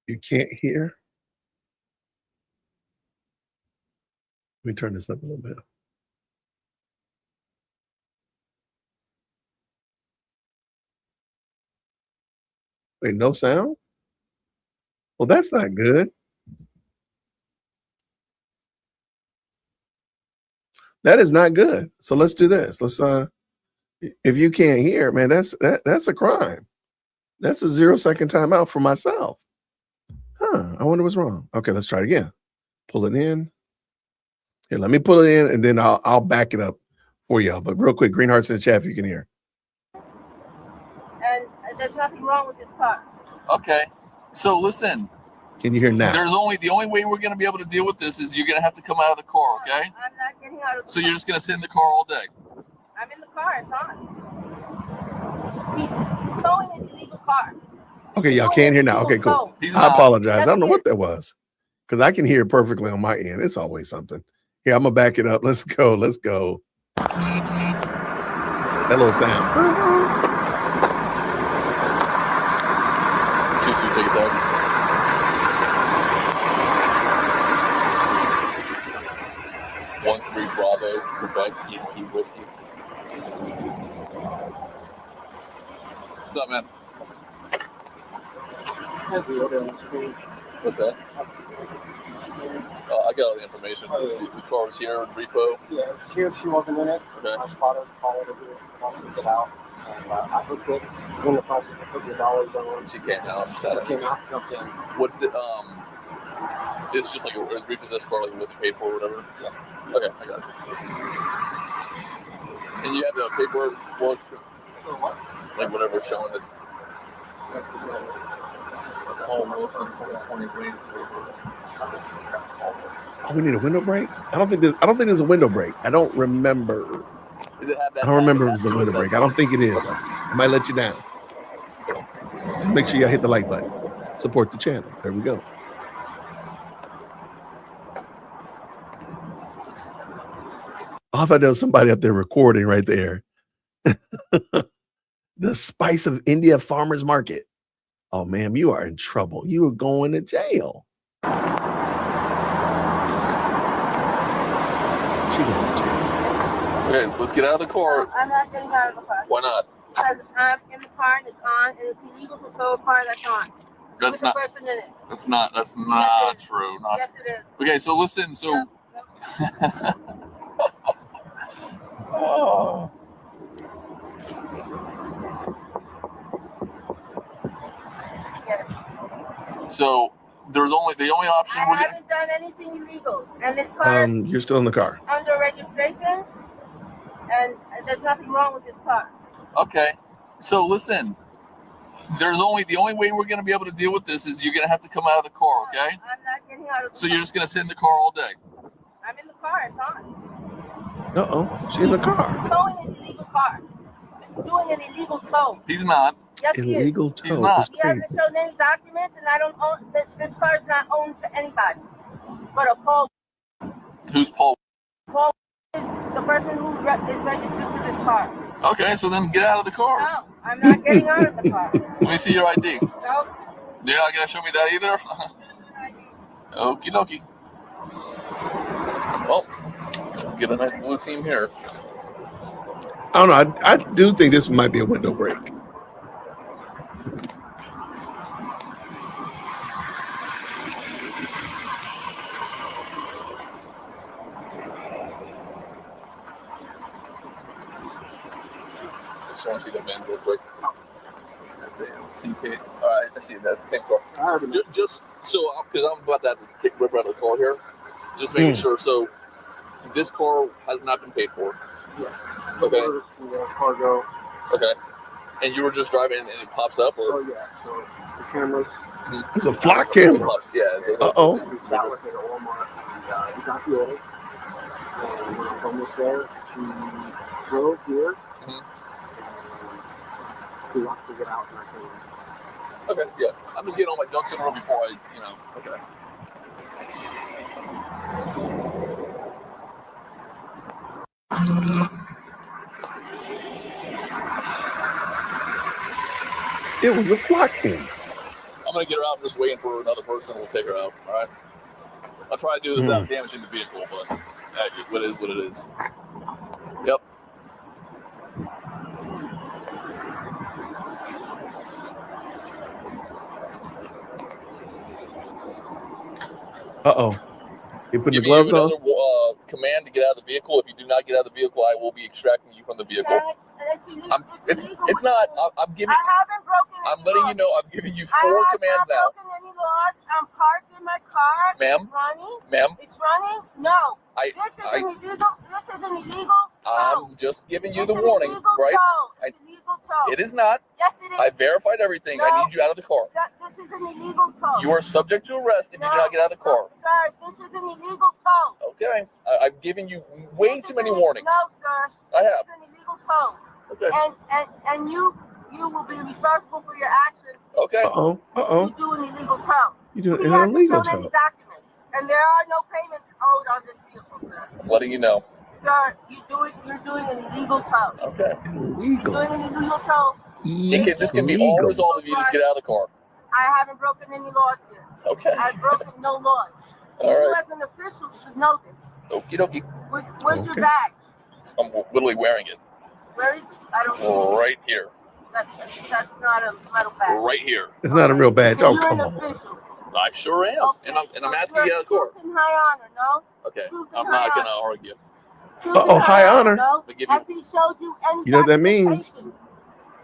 You can't hear. Let me turn this up a little bit. Wait, no sound? Well, that's not good. That is not good. So let's do this. Let's if you can't hear, man, that's a crime. That's a 0-second timeout for myself. I wonder what's wrong. Okay, let's try it again. Pull it in. Here, let me pull it in and then I'll back it up for y'all. But real quick, green hearts in the chat if you can hear. And there's nothing wrong with this car. Okay. So listen. Can you hear now? The only way we're going to be able to deal with this is you're going to have to come out of the car, okay? I'm not getting out of the So car. you're just going to sit in the car all day. I'm in the car. It's on. He's towing an illegal car. Okay, y'all can't hear now. Okay, cool. I apologize. I don't know what that was because I can hear it perfectly on my end. It's always something. Here, I'm going to back it up. Let's go. Let's go. That little sound. 2-2, take it out. One 3 Bravo, Quebec, Yankee whiskey. What's up, man? What's that? I got all the information. The car was here in repo. Yeah, she wasn't in it. Okay. I spotted her, called her to get it out. And I hooked it. In the process of putting the dollars on. She can't now. I'm sad. Came out, jumped in. What's it? It's just like a repossessed car, like it wasn't paid for or whatever. Yeah. Okay, I got it. And you have the paperwork, well, like whatever showing that. That's the one. Paul Wilson, 2023. Oh, we need a window break? I don't think there's a window break. I don't remember. Does it have that? I don't remember if it's a window break. I don't think it is. I might let you down. Just make sure you hit the like button. Support the channel. There we go. Oh, I thought there was somebody up there recording right there. The Spice of India Farmers Market. Oh, ma'am, you are in trouble. You are going to jail. Okay, let's get out of the car. I'm not getting out of the car. Why not? Because I'm in the car and it's on, and it's illegal to tow a car that's on. That's with not. a person in it. That's not true. Not Yes, it is. Okay, so listen. So. Oh. Yes. So there's the only option. I haven't done anything illegal, and this car is You're still in the car. under registration, and there's nothing wrong with this car. Okay, so listen. The only way we're going to be able to deal with this is you're going to have to come out of the car, okay? I'm not getting out of the So car. you're just going to sit in the car all day. I'm in the car. It's on. Uh-oh. She's in the car. Towing an illegal car. He's doing an illegal tow. He's not. Yes, he is. Illegal tow. He's not. He hasn't shown any documents, and I don't own. This car is not owned to anybody, but a Paul. Who's Paul? Paul is the person who is registered to this car. Okay, so then get out of the car. No, I'm not getting out of the car. Let me see your ID. No. You're not going to show me that either? Okie dokie. Well, get a nice blue team here. I don't know. I do think this might be a window break. Just want to see the VIN real quick. That's a CK. All right, I see. That's the same car. Just so, because I'm about to have to rip out of the car here. Just making sure. So, this car has not been paid for. Yeah. Okay. Cargo. Okay. And you were just driving and it pops up, or? So yeah. So the cameras. It's a flock camera. Yeah. Uh-oh. We sat with her at Walmart, and we got the order. And when I was almost there, she drove here. We locked to get out, and I came in. Okay, yeah. I'm just getting all my ducks in a row before I, okay. It was a flock camera. I'm going to get her out. I'm just waiting for another person. We'll take her out, all right? I'll try to do this without damaging the vehicle, but... What is what it is. Yep. Uh-oh. You put the Giving you gloves on? another command to get out of the vehicle. If you do not get out of the vehicle, I will be extracting you from the vehicle. It's illegal. It's not. I'm giving. I haven't broken any I'm letting laws. you know. I'm giving you I 4 have commands not now. broken any laws. I'm parked in my car. Ma'am? It's running. Ma'am? It's running. No. This is I- an illegal. This is an illegal tow. I'm just giving you It's the an warning, illegal right? tow. It's illegal tow. It is not. Yes, it is. I verified everything. I No. need you out of the car. This is an illegal tow. You are subject to arrest if you do not get out of the car. Sir, this is an illegal tow. Okay. I've given you way too many warnings. No, sir. I have. This is an illegal tow. Okay. And you will be responsible for your actions. if Okay. Uh-oh. Uh-oh. You do an illegal tow. You do He an hasn't illegal shown any tow. documents, and there are no payments owed on this vehicle, sir. I'm letting you know. Sir, you're doing an illegal tow. Okay. You're doing an illegal tow. This can be all resolved if you just get out of the car. I haven't broken any laws here. Okay. I've broken no laws. All You right. as an official should know this. Okie dokie. Where's your badge? I'm literally wearing it. Where is it? I don't see it. Right here. That's not a metal badge. Right here. It's not a real badge. So Oh, you're come an on. official. I sure am. And I'm asking you to get out of the car. Truth and high honor, no? Okay. Truth and I'm high not going to honor. argue. Truth Uh-oh, and high honor. No? They give you- Has he showed you any You know what that means? documentation?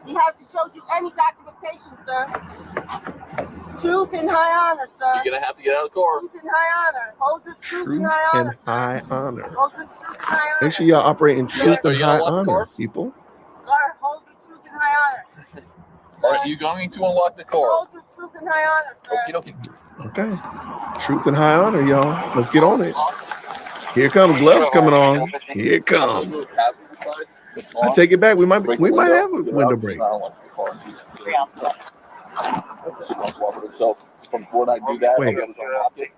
He hasn't showed you any documentation, sir. Truth and high honor, sir. You're going to have to get out of the car. Truth and high honor. Hold your truth Truth and high honor. and high honor. Hold your truth and high honor. Make sure y'all operate in truth Are and you high gonna lock the honor, car? people. Sir, hold your truth and high honor. Are you going to unlock the car? Hold your truth and high honor, sir. Okie dokie. Okay. Truth and high honor, y'all. Let's get on it. Here comes gloves coming on. Here it comes. I take it back. We might have a window break. So from what I do that, Wait. I'll be able to unlock it.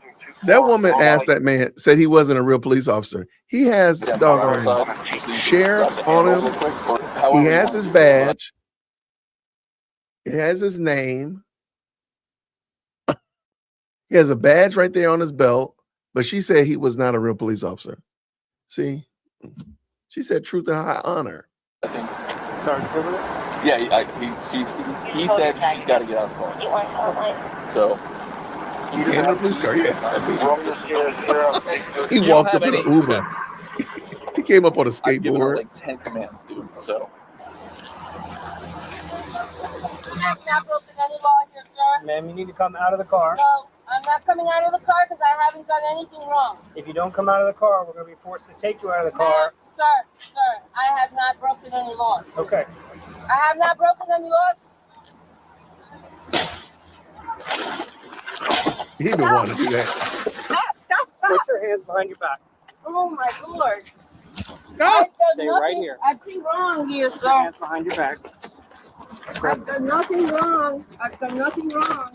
That woman asked that man, said he wasn't a real police officer. He has doggone sheriff on him. He has his badge. He has his name. He has a badge right there on his belt, but she said he was not a real police officer. See? She said truth and high honor. Sorry, yeah, he said she's got to get out of the car. So In the police car, yeah. He You don't walked have up in any- an Uber. He came up on a I've given her skateboard. like 10 commands, dude. So I've not broken any law here, sir. Ma'am, you need to come out of the car. No, I'm not coming out of the car because I haven't done anything wrong. If you don't come out of the car, we're going to be forced to take you out of the car. Sir, I have not broken any laws. Okay. I have not broken any laws. He didn't want to do that. Stop. Put your hands behind your back. Oh my Lord. Stay right here. I've been wrong here, Put your sir. hands behind your back. I've done nothing wrong. I've done nothing wrong.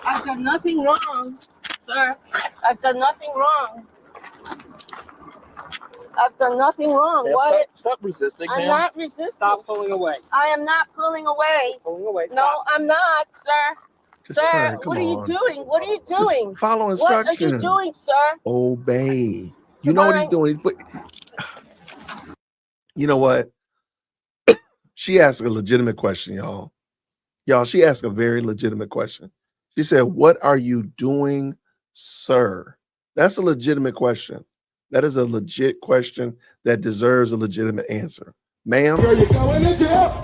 I've done nothing wrong, sir. I've done nothing wrong. I've done nothing wrong. Ma'am, What? stop resisting, I'm ma'am. not resisting. Stop pulling away. I am not pulling away. Pulling away. No, Stop. I'm not, sir. Just Sir, turn. Come what are you on. doing? What are you doing? Follow What are you instructions. doing, sir? Obey. You know what he's doing. You know what? She asked a legitimate question, y'all. Y'all, she asked a very legitimate question. She said, "What are you doing, sir?" That's a legitimate question. That is a legit question that deserves a legitimate answer. Ma'am, Girl, you're going to jail.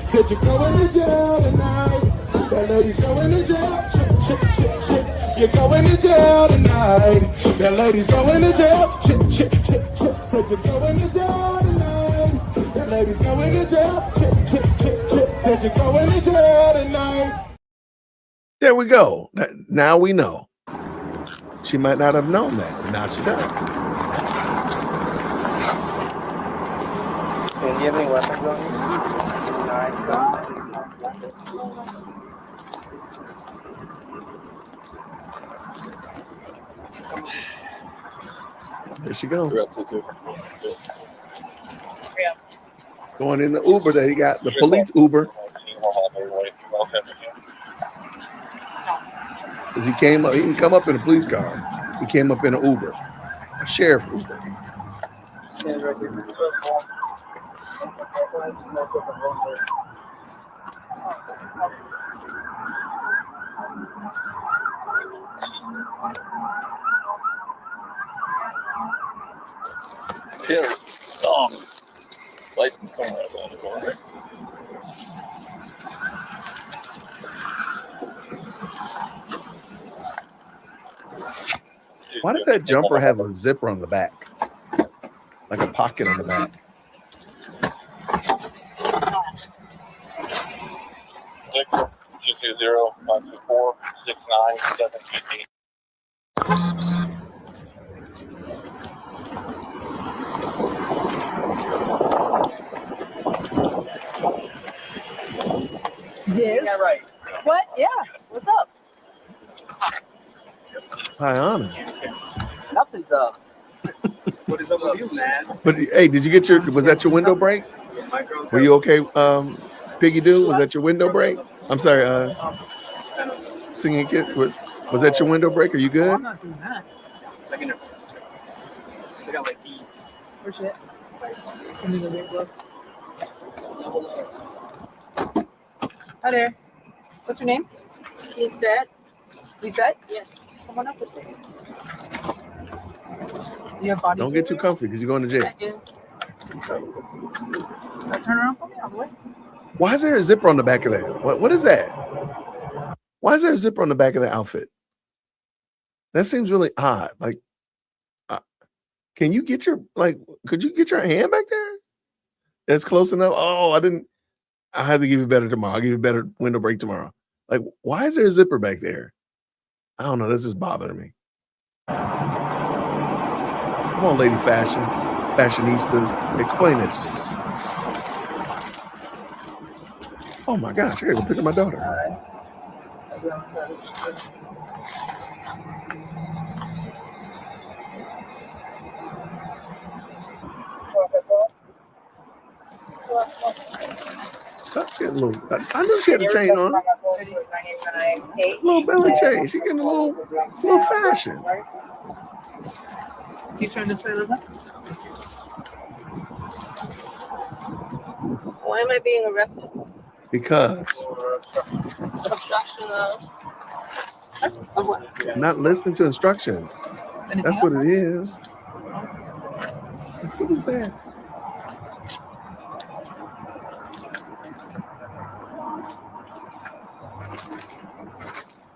Said you're going to jail tonight. That lady's going to jail. You're going to jail tonight. That lady's going to jail. Said you're going to jail tonight. That lady's going to jail. Said you're going to jail tonight. there we go. Now we know. She might not have known that, but now she does. And do you have any weapons on you? There she goes. Going in the Uber that he got, the police Uber. Because he didn't come up in a police car. He came up in an Uber. Sheriff. Stand right here. Here. Oh. License somewhere else on the corner. Why does that jumper have a zipper on the back? Like a pocket on the back. Victor 220-524-69-758. Yes. Yeah, right. What? Yeah. What's up? Hi, Anna. Nothing's up. What is up with you, man? But hey, did you get your? Was that your window break? Were you okay, Piggy Doo? Was that your window break? I'm sorry, singing kid. Was that your window break? Are you good? I'm not doing that. Second. Still got like beads. Where's it? Give me the big book. Hi there. What's your name? Lisette. Lisette? Yes. Come on up for a second. You have body Don't get too comfy because you're going to jail. Turn around for me. I'm away. Why is there a zipper on the back of that? What is that? Why is there a zipper on the back of the outfit? That seems really odd. Like, can you get your could you get your hand back there? That's close enough. Oh, I had to give you better tomorrow. I'll give you a better window break tomorrow. Like, why is there a zipper back there? I don't know. This is bothering me. Come on, lady fashionistas. Explain it to me. Oh my gosh, I gotta go pick up my daughter. She had a little, I knew she had a chain on her. A little belly chain. She getting a little fashion. You trying to say that? Why am I being arrested? Because Obstruction of what? not listening to instructions. That's what it is. What is that?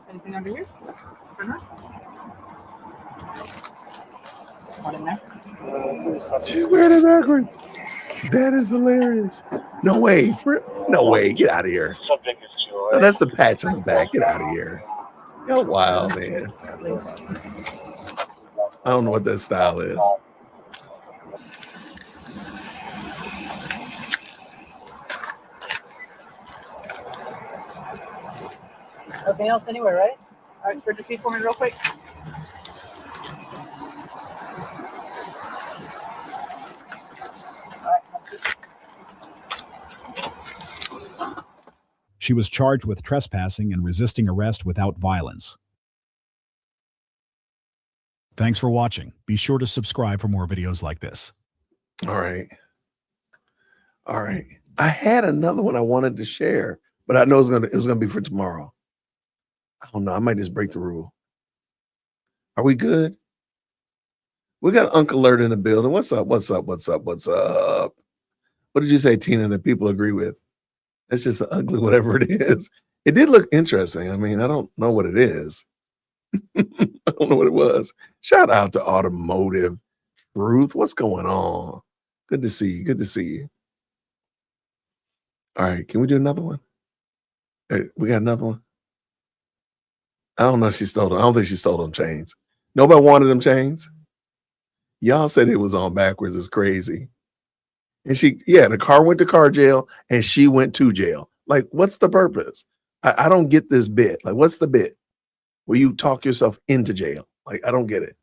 Anything under here? What in there? She's wearing it backwards. That is hilarious. No way. No way. Get out of here. No, that's the patch on the back. Get out of here. You're wild, man. I don't know what that style is. Nothing else anywhere, right? All right, spread your feet for me real quick. She was charged with trespassing and resisting arrest without violence. Thanks for watching. Be sure to subscribe for more videos like this. All right. I had another one I wanted to share, but I know it was gonna be for tomorrow. I don't know. I might just break the rule. Are we good? We got Uncle Alert in the building. What's up? What did you say, Tina, that people agree with? It's just ugly, whatever it is. It did look interesting. I mean, I don't know what it is. I don't know what it was. Shout out to Automotive Truth. What's going on? Good to see you. Good to see you. All right. Can we do another one? Hey, we got another one. I don't know if she stole them. I don't think she stole them chains. Nobody wanted them chains. Y'all said it was on backwards. It's crazy. And the car went to car jail and she went to jail. Like, what's the purpose? I don't get this bit. Like, what's the bit where you talk yourself into jail? Like, I don't get it.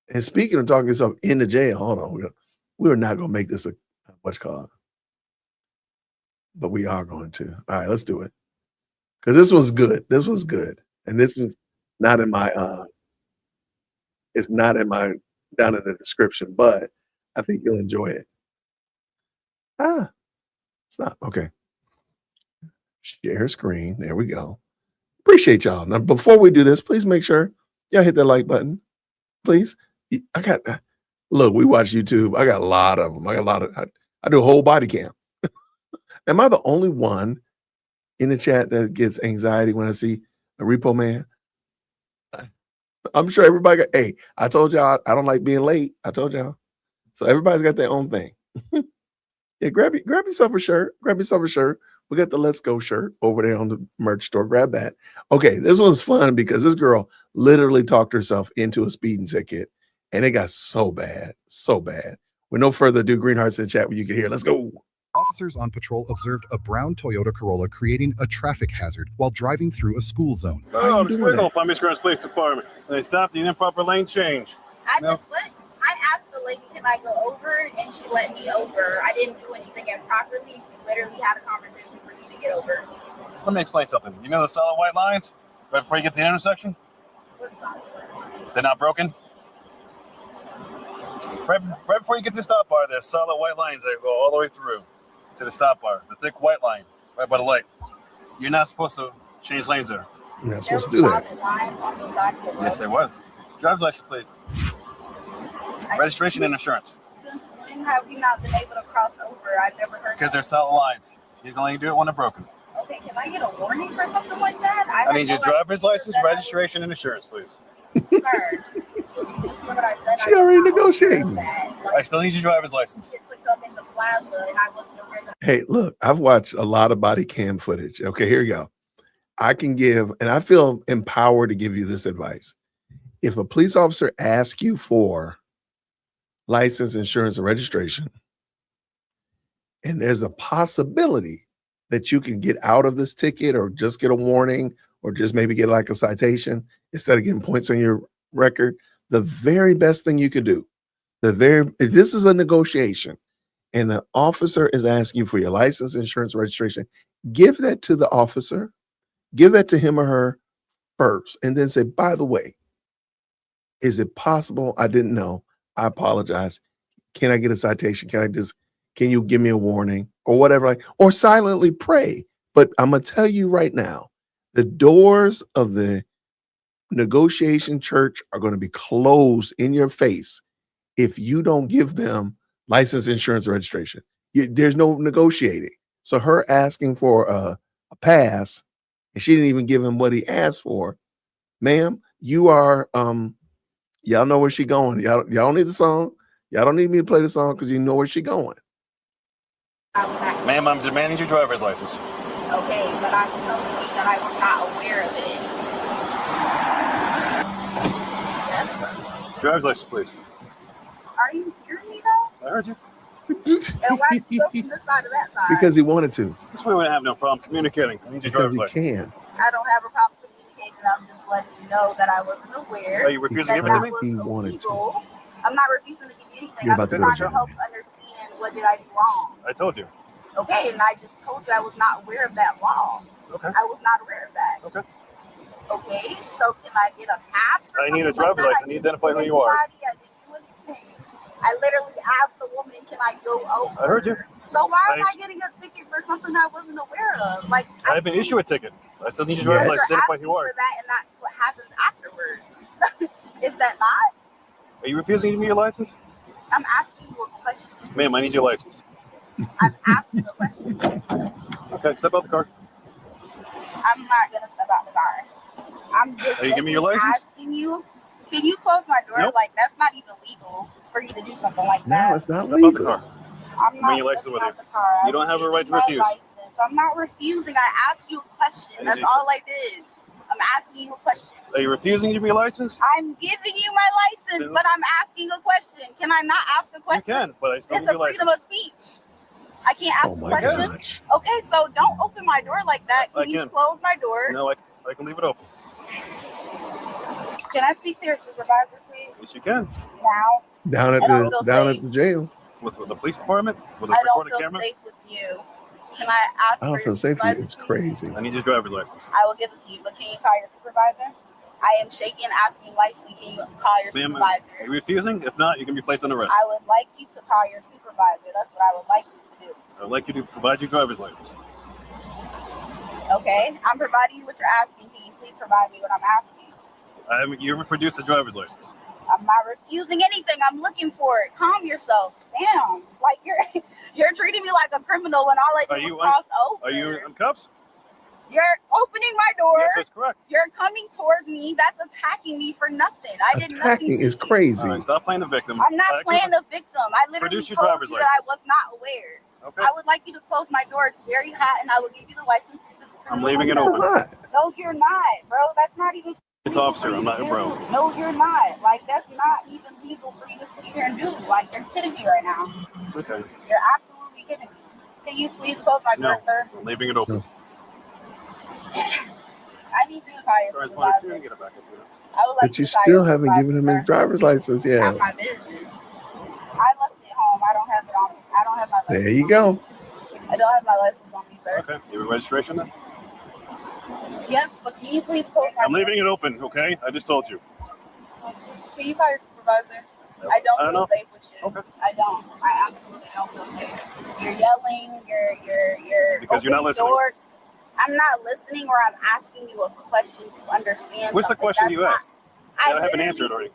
And speaking of talking yourself into jail, hold on. We're not going to make this a what's called, but we are going to. All right, let's do it. Because this was good. And this was not in my, it's not in my down in the description, but I think you'll enjoy it. Stop. Okay. Share screen. There we go. Appreciate y'all. Now, before we do this, please make sure y'all hit that like button. Please. Look, we watch YouTube. I got a lot of them. I do a whole body cam. Am I the only one in the chat that gets anxiety when I see a repo man? I'm sure everybody got, hey, I told y'all I don't like being late. I told y'all. So everybody's got their own thing. Yeah, grab yourself a shirt. Grab yourself a shirt. We got the Let's Go shirt over there on the merch store. Grab that. Okay, this one's fun because this girl literally talked herself into a speeding ticket, and it got so bad, so bad. With no further ado, Green Hearts in the chat where you can hear. Let's go. Officers on patrol observed a brown Toyota Corolla creating a traffic hazard while driving through a school zone. Oh, the Squiggle, Palm Beach Gardens Police Department. They stopped the improper lane change. I asked the lady, can I go over? And she let me over. I didn't do anything improperly. We literally had a conversation for you to get over. Let me explain something. You know the solid white lines right before you get to the intersection? What solid white? They're not broken? Right before you get to the stop bar, there's solid white lines that go all the way through to the stop bar. The thick white line right by the light. You're not supposed to change lanes there. You're not supposed to do that. Yes, there was. Driver's license, please. Registration and insurance. Since when have you not been able to cross over? I've never heard Because that. they're solid lines. You can only do it when they're broken. Okay, can I get a warning for something like that? I need your driver's license, registration, and insurance, please. Sir, this is what I said. She already negotiating. I still need your driver's license. Hey, look, I've watched a lot of body cam footage. Okay, here you go. I can give, and I feel empowered to give you this advice. If a police officer asks you for license, insurance, and registration, and there's a possibility that you can get out of this ticket or just get a warning or just maybe get like a citation instead of getting points on your record, the very best thing you could do, if this is a negotiation and the officer is asking you for your license, insurance, registration, give that to the officer, give that to him or her first, and then say, by the way, is it possible? I didn't know. I apologize. Can I get a citation? Can you give me a warning or whatever? Or silently pray. But I'm going to tell you right now, the doors of the negotiation church are going to be closed in your face if you don't give them license, insurance, registration. There's no negotiating. So her asking for a pass, and she didn't even give him what he asked for. Ma'am, you are, y'all know where she going. Y'all don't need the song. Y'all don't need me to play the song because you know where she going. Ma'am, I'm demanding your driver's license. Okay, but I'm telling you that I was not aware of it. Driver's license, please. Are you hearing me though? I heard you. And why did you go from this side to that side? Because he wanted to. This way we don't have no problem communicating. I need your Because driver's he license. can. I don't have a problem communicating. I'm just letting you know that I wasn't aware. Are you refusing to give it to me? He wanted to. Illegal. I'm not refusing to give you anything. You're I'm about to just go trying to to jail. help understand what did I do wrong. I told you. Okay, and I just told you I was not aware of that law. Okay. I was not aware of that. Okay. Okay, so can I get a pass? I need a driver's license. I need to identify who you are. I didn't do anything. I literally asked the woman, can I go over? I heard you. So why am I getting a ticket for something I wasn't aware of? Like, I haven't issued a ticket. I still need your driver's license to identify who you are. for that, and that's what happens afterwards. Is that not? Are you refusing to give me your license? I'm asking you a question. Ma'am, I need your license. I'm asking a question. Okay, step out the car. I'm not gonna step out the car. I'm just Are you giving me your license? asking you. Can you close my door? Nope. Like, that's not even legal for you to do something like No, that. it's not Step out the legal. car. I'm Bring your not license stepping with out you. the car. You don't have a right to My refuse. license. I'm not refusing. I asked you a question. That's all I did. I'm asking you a question. Are you refusing to give me your license? I'm giving you my license, but I'm asking a question. Can I not ask a You question? can, but I still It's need a your freedom license. of speech. I can't ask Oh a my question. gosh. Okay, so don't open my door like that. I Can you can. close my door? No, I can leave it open. Can I speak to your supervisor, please? Yes, you can. Now, Down at I don't feel the jail. With the police department? With a I don't recorded feel camera? safe with you. Can I ask I for don't your feel safe for you. supervisor, It's please? crazy. I need your driver's license. I will give it to you, but can you call your supervisor? I am shaking, asking nicely, can you call your Ma'am, supervisor? are you refusing? If not, you can be placed on arrest. I would like you to call your supervisor. That's what I would like you to do. I would like you to provide your driver's license. Okay, I'm providing you what you're asking. Can you please provide me what I'm asking? You ever produced a driver's license? I'm not refusing anything. I'm looking for it. Calm yourself. Damn, like you're treating me like a criminal when all I did was cross over. Are you in cuffs? You're opening my door. Yes, that's correct. You're coming towards me. That's attacking me for nothing. I did nothing Attacking to is you. crazy. All right, stop playing the victim. I'm not playing the victim. I literally Produce your told driver's you that I license. was not aware. Okay. I would like you to close my door. It's very hot, and I will give you the license. I'm leaving it open. No, you're not, bro. That's not even. It's officer. I'm not your bro. No, you're not. Like, that's not even legal for you to sit here and do. Like, you're kidding me right now. Okay. You're absolutely kidding me. Can you please close my door, No, sir? I'm leaving it open. I need you to call your supervisor. Get it back up here. I would like But you to call still your haven't supervisor, given him his sir. driver's license. Yeah. Not my business. I left it home. I don't have it on me. I don't have my license. There you go. I don't have my license on me, sir. Okay. You have a registration then? Yes, but can you please close my I'm leaving it open, okay? I just told you. Can you call your supervisor? I don't I don't feel know. safe with you. I don't. I absolutely don't feel safe. You're yelling. You're Because you're not opening listening. door. I'm not listening, or I'm asking you a question to understand. What's the something. question That's you not- asked? I haven't literally- answered already.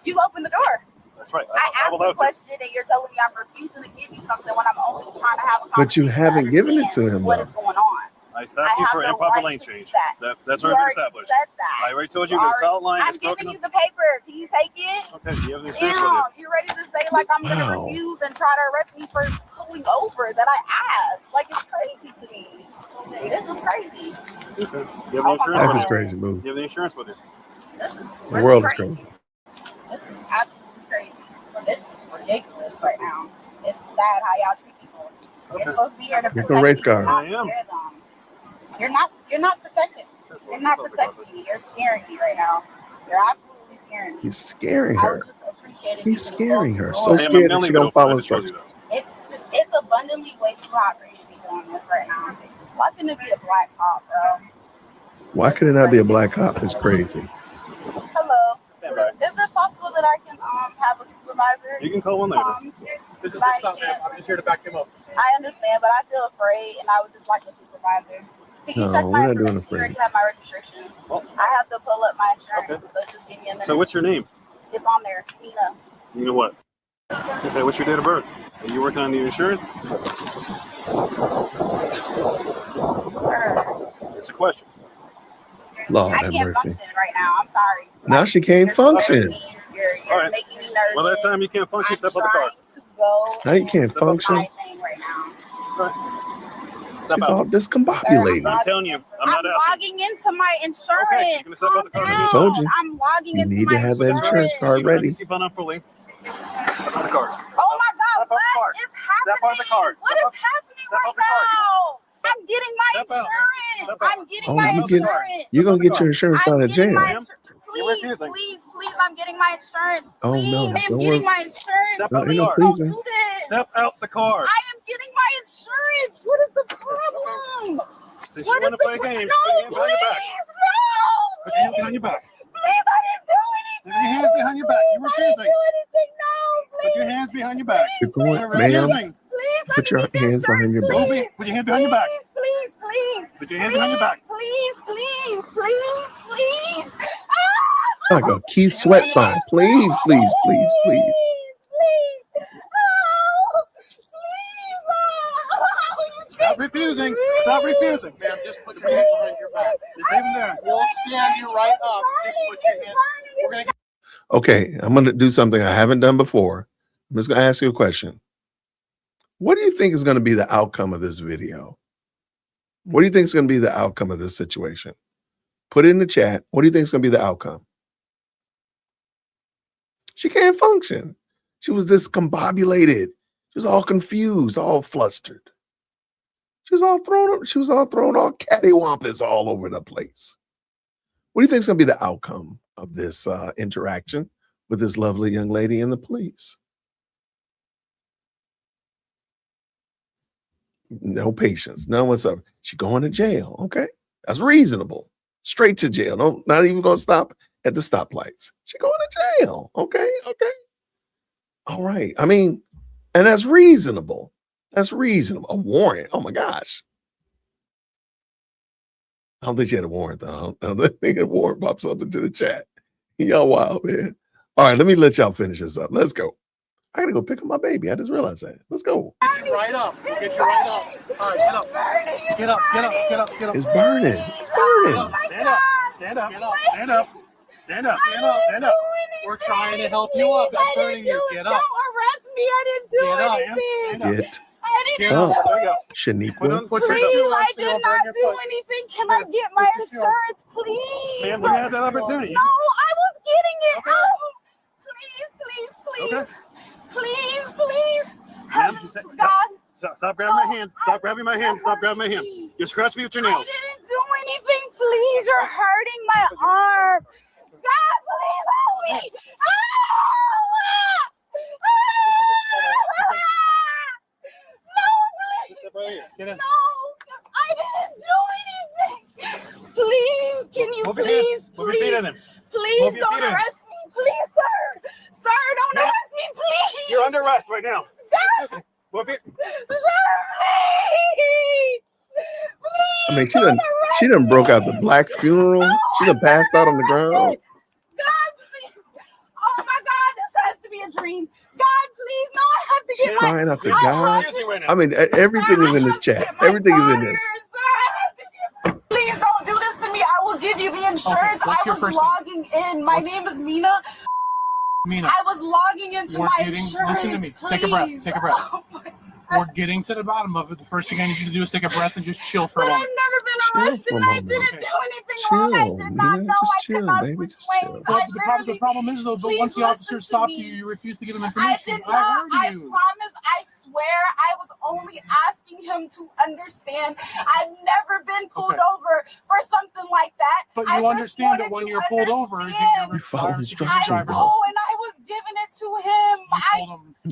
You opened the door. That's right. I asked allowed the to. question, and you're telling me I'm refusing to give you something when I'm only trying to have a conversation. But you haven't given it to him, What though. is going on? I stopped you have for the improper right lane to do change. that. That's You already been already established. said that. I already told you You the already- solid line I'm is giving broken you up. the paper. Can you take it? Okay, you have the insurance with Damn, you. you're ready to say like I'm gonna Wow. refuse and try to arrest me for pulling over that I asked. Like, it's crazy to me. This is crazy. Okay. You have the Oh my insurance Life with is you. crazy, move. You have the insurance with you. This is The really world is crazy. crazy. This is absolutely crazy. This is ridiculous right now. It's sad how y'all treat people. You're supposed to be here to Here protect come race people, car. not I am. scare them. You're not protecting. You're not protecting me. You're scaring me right now. You're absolutely scaring me. He's scaring I her. would just appreciate if He's you would scaring close her. the So door. Hey, I'm scared gonna that she leave it don't open. I follow just told you instructions. that. It's abundantly way too hot for you to be doing this right now. Why couldn't it be a black cop, bro? Why could it not be a black cop? It's crazy. Hello. Stand by. Is it possible that I can have a supervisor? You can call one later. This is I'm just here to back him up. I understand, but I feel afraid, and I would just like a supervisor. Can you No, check we're my not doing information? You already afraid. have my registration. I have to pull up my insurance, so just give me a minute. So what's your name? It's on there, Nina. You know what? Okay, what's your date of birth? Are you working on the insurance? Sir, It's a question. Lord I have can't mercy. function right now. I'm sorry. Now she can't function. You're All right. making me nervous. Well, that time you can't function, step out the car. trying to go Now you can't function. my thing right now. Step She's all out. discombobulated. I'm telling you, I'm not asking. logging into my insurance. Okay, you're gonna step out the car. Calm Told down. you. I'm logging You into need my to have that insurance card Keep the ready. seatbelt on fully. Step out the car. Oh my God! Step out the car. What is happening? Step out the car. What Step is happening right now? I'm getting my Step out. insurance. Step out. I'm getting Oh, my you get, insurance. you're going to get your insurance down I'm at getting jail. my insurance. Please, refusing. please, I'm getting my insurance. Oh, Please, no, I am don't getting worry. my insurance. Step No, out the ain't no car. freezing. Do this. Step out the car. I am getting my insurance. What is the problem? Since What you is want to play the games, no, put your hands behind your back. please, Put your hands behind your back. Please, I didn't do anything. Put your hands behind your back. You I didn't refusing. do anything. No, please. Put your hands behind your back. You're going, You're ma'am, refusing. Please, let put me your get the hands behind your insurance, back. please. Put your hands behind your back. Please, please. Put your hands behind your back. Please, please. Like a Keith Sweat song. Please, please, please, please. Stop refusing. Stop refusing. Ma'am, just put your hands behind your back. Just leave them there. We'll stand you right up. Just put your hands. We're gonna get. Okay, I'm going to do something I haven't done before. I'm just going to ask you a question. What do you think is going to be the outcome of this video? What do you think is going to be the outcome of this situation? Put it in the chat. What do you think is going to be the outcome? She can't function. She was discombobulated. She was all confused, all flustered. She was all thrown all cattywampus all over the place. What do you think is going to be the outcome of this interaction with this lovely young lady and the police? No patience, none whatsoever. She's going to jail. Okay, that's reasonable. Straight to jail. No, not even gonna stop at the stoplights. She going to jail. Okay. All right. I mean, and that's reasonable. That's reasonable. A warrant. Oh my gosh. I don't think she had a warrant though. I don't think a warrant pops up into the chat. Y'all wild, man. All right, let me let y'all finish this up. Let's go. I gotta go pick up my baby. I just realized that. Let's go. Get you right up. Get you right up. All right, get up. Get up. Get up. Get up. Get up. It's burning. It's burning. Stand up. Stand up. Stand up. Stand up. Stand up. Stand up. We're trying to help you up. It's burning you. Get up. Don't arrest me. I didn't do anything. Get I didn't up. do anything. Shaniqua. Please, I did not do anything. Can I get my insurance, please? Ma'am, we have that opportunity. No, I was getting it. Oh, please. Please. Ma'am, stop grabbing my hand. Stop grabbing my hand. Stop grabbing my hand. You scratched me with your I nails. didn't do anything. Please, you're hurting my arm. God, please help me. Get in. No, I didn't do anything. Please, can you Move your hand. please, Move your feet in him. please Move your don't feet in. arrest me. Please, sir. Sir, don't Ma'am, arrest me, please. You're under arrest right now. Sir, Move it. I mean, she done broke out the black funeral. She done passed out on the ground. God, please. Oh my God, this has to be a dream. God, please, no, I have to get Crying my. out to God. I mean, everything is in this chat. Everything is in this. Please don't do this to me. I will give you the insurance. what's I your was first logging in. My name is Mina. Mina, I was logging into we're my getting, insurance. listen to me. Please. Take a breath. Take a breath. We're getting to the bottom of it. The first thing I need you to do is take a breath and just chill for a But I've moment. never been arrested for a and I moment. didn't do anything wrong. I did not know. I could not switch lanes. Well, I the problem is though, but Please once the officer listen to stopped me. you, you refused to give him I information. did not. I heard you. promise. I swear. I was only asking him to understand. I've never been pulled over for something like that. But I you just understand that wanted when to you're pulled over, understand. You follow I instructions, know, bro. and I was giving it to him.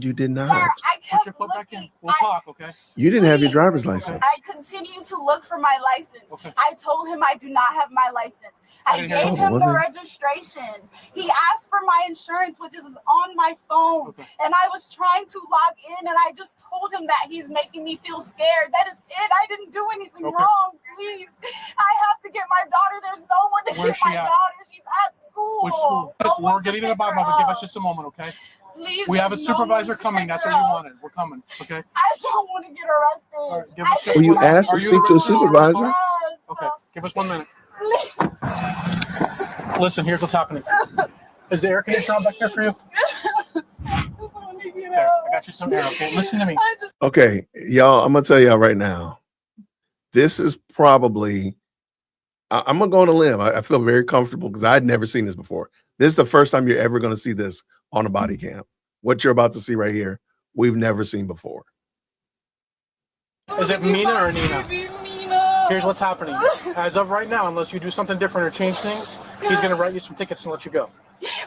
You did Sir, not. I kept Put your foot back in. We'll talk, okay? You didn't have your driver's license. I continue to look for my license. I told him I do not have my license. I didn't gave have it. him Oh, the well registration. He asked for my insurance, which is on my phone. And I was trying to log in, and I just told him that he's making me feel scared. That is it. I didn't do anything wrong. Please. I have to get my daughter. There's no one to Where's get my she at? daughter. She's at school. Which school? No one We're to getting to the pick bottom her of it. Give us up. just a moment, okay? Please, We have a there's no one supervisor to coming. pick That's her what you up. wanted. We're coming, okay? I don't want to get arrested. Give us just Well, you one- asked to Are you speak to a the real supervisor. officer? Okay, give us 1 minute. Listen, here's what's happening. Is the air conditioner on back there for you? Okay, I got you some air, okay? Listen to me. Okay, y'all, I'm gonna tell y'all right now. This is probably I'm gonna go on a limb. I feel very comfortable because I'd never seen this before. This is the first time you're ever gonna see this on a body cam. What you're about to see right here, we've never seen before. Is it Mina or Nina? Here's what's happening. As of right now, unless you do something different or change things, he's going to write you some tickets and let you go.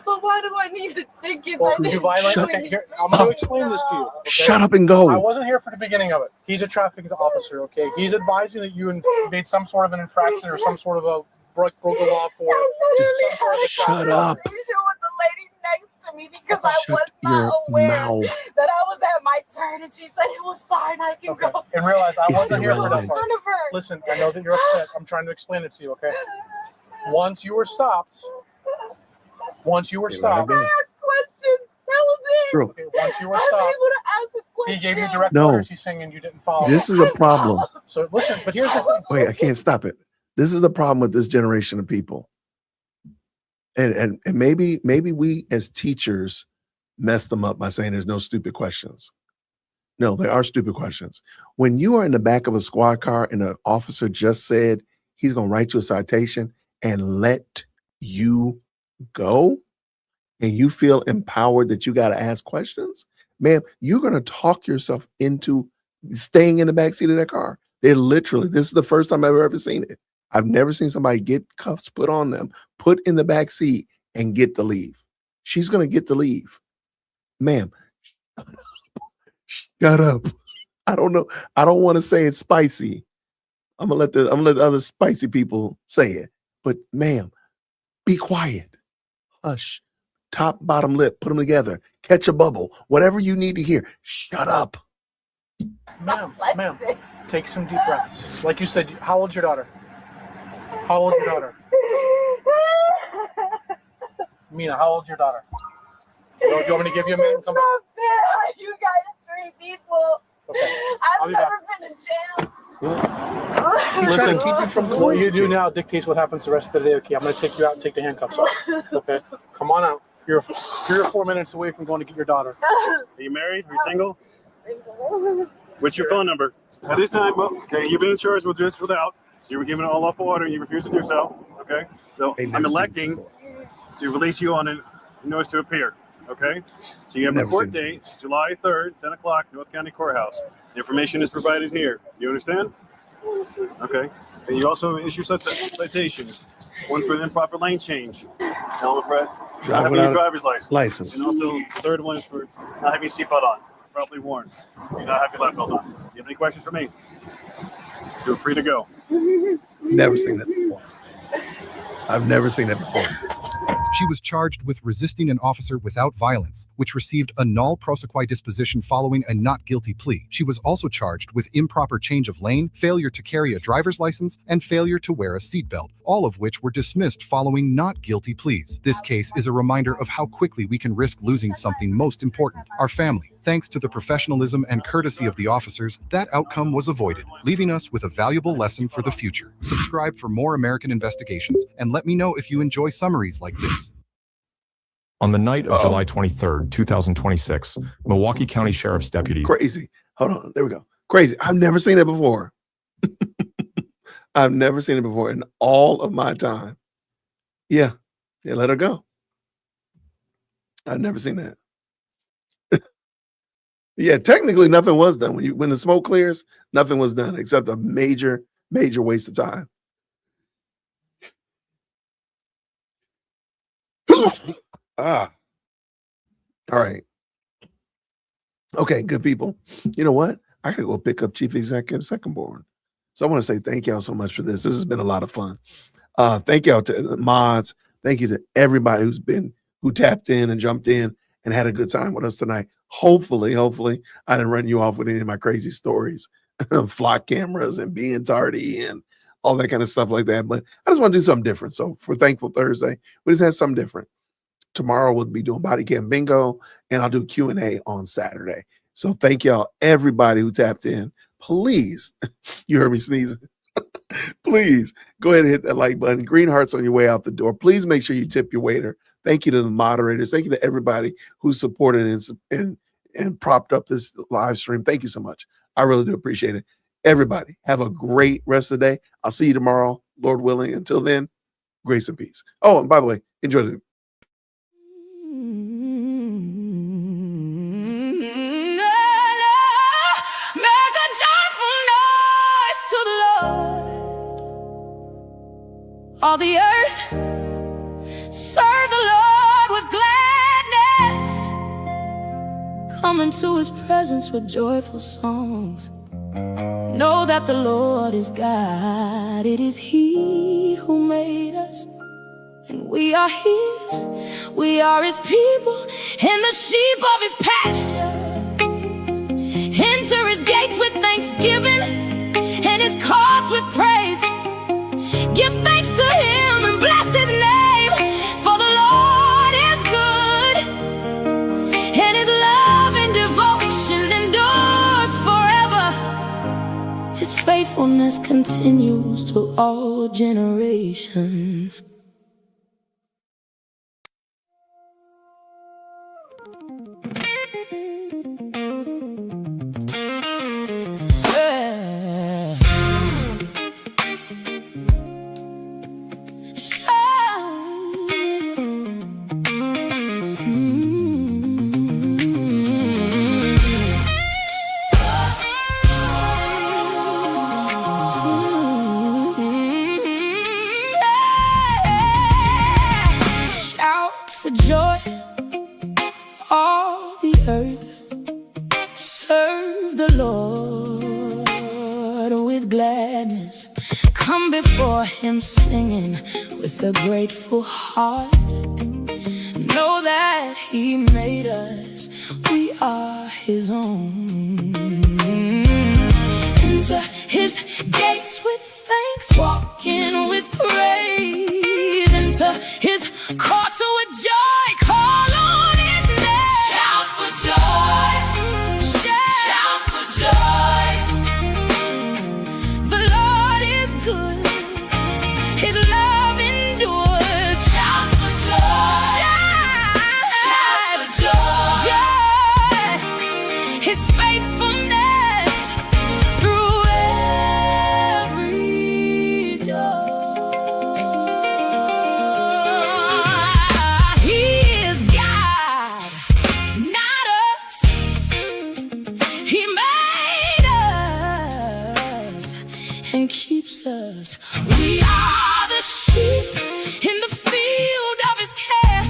But why do I need the tickets? Well, I didn't you violate. do Okay, anything. here, I'm going to explain this to you. Okay? Shut up and go. I wasn't here for the beginning of it. He's a traffic officer. Okay, he's advising that you made some sort of an infraction or some sort of a broke the law for some sort of a Shut traffic up. Issue with the lady next to me because I Shut was not your aware mouth. that I was at my turn, and she said it was fine. I can go. And realize I It's wasn't here for that irrelevant. part. Front of her. Listen, I know that you're upset. I'm trying to explain it to you. Okay. Once you were stopped. I asked questions. That was it. Bro. Okay, once you were I was stopped, able to ask a he question. gave you direct No. orders. He's saying and you didn't follow. This is a problem. So listen, but here's the thing. Wait, I can't stop it. This is the problem with this generation of people. And maybe we as teachers mess them up by saying there's no stupid questions. No, there are stupid questions. When you are in the back of a squad car and an officer just said he's going to write you a citation and let you go, and you feel empowered that you got to ask questions, ma'am, you're going to talk yourself into staying in the backseat of that car. They're literally, this is the first time I've ever seen it. I've never seen somebody get cuffs put on them, put in the back seat, and get to leave. She's going to get to leave. Ma'am, shut up. I don't know. I don't want to say it's spicy. I'm gonna let the other spicy people say it. But ma'am, be quiet. Hush. Top, bottom lip, put them together. Catch a bubble. Whatever you need to hear. Shut up. Ma'am, take some deep breaths. Like you said, how old's your daughter? How old's your daughter? Mina, how old's your daughter? Do you want me to give you a minute and come back? It's not fair. You guys treat people. Okay. I've never been to jail. Listen, what you do now dictates what happens the rest of the day. Okay, I'm going to take you out and take the handcuffs off. Okay, come on out. You're 3 or 4 minutes away from going to get your daughter. Are you married? Are you single? Single. What's your phone number? At this time, okay, you've been in charge with this without. So you were given all lawful order and you refused to do so. Okay, so I'm electing to release you on a notice to appear. Okay, so you have a court date, July 3rd, 10 o'clock, North County Courthouse. The information is provided here. You understand? Okay. And you also issue such citations. One for an improper lane change. Tell Fred. Not having your driver's license. And also, the third one is for not having your seatbelt on. Properly worn. You not have your lap belt on. Do you have any questions for me? You're free to go. Never seen that before. I've never seen that before. She was charged with resisting an officer without violence, which received a null prosequi disposition following a not guilty plea. She was also charged with improper change of lane, failure to carry a driver's license, and failure to wear a seatbelt, all of which were dismissed following not guilty pleas. This case is a reminder of how quickly we can risk losing something most important, our family. Thanks to the professionalism and courtesy of the officers, that outcome was avoided, leaving us with a valuable lesson for the future. Subscribe for more American Investigations, and let me know if you enjoy summaries like this. On the night of July 23rd, 2026, Milwaukee County Sheriff's deputies... Crazy. Hold on. There we go. Crazy. I've never seen it before. I've never seen it before in all of my time. Yeah. Yeah, let her go. I've never seen that. Yeah, technically nothing was done. When the smoke clears, nothing was done except a major waste of time. All right. Okay, good people. You know what? I gotta go pick up Chief Executive Second Born. So I want to say thank y'all so much for this. This has been a lot of fun. Thank y'all to the mods. Thank you to everybody who tapped in and jumped in and had a good time with us tonight. Hopefully, I didn't run you off with any of my crazy stories, flock cameras and being tardy and all that kind of stuff like that. But I just want to do something different. So for Thankful Thursday, we just had something different. Tomorrow we'll be doing body cam bingo, and I'll do Q&A on Saturday. So thank y'all, everybody who tapped in. Please, you heard me sneezing. Please go ahead and hit that like button. Green hearts on your way out the door. Please make sure you tip your waiter. Thank you to the moderators. Thank you to everybody who supported and propped up this live stream. Thank you so much. I really do appreciate it. Everybody, have a great rest of the day. I'll see you tomorrow, Lord willing. Until then, grace and peace. Oh, and by the way, enjoy the all the earth, serve the Lord with gladness. Come into his presence with joyful songs. Know that the Lord is God. It is he who made us, and we are his. We are his people and the sheep of his pasture. Enter his gates with thanksgiving and his courts with praise. Give thanks to him and bless his name, for the Lord is good, and his love and devotion endures forever. His faithfulness continues to all generations. come before him singing with a grateful heart. Know that he made us, we are his own. Enter his gates with thanks, walk in with praise. Enter his courts with joy, call on his name. Shout for joy, shout for joy. The Lord is good, his love endures. Shout for joy, shout for joy. His faithfulness through every door. He is God, not us. He made us and keeps us. We are the sheep in the field of his care.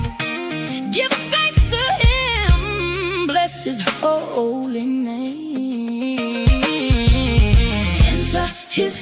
Give thanks to him, bless his holy name. Enter his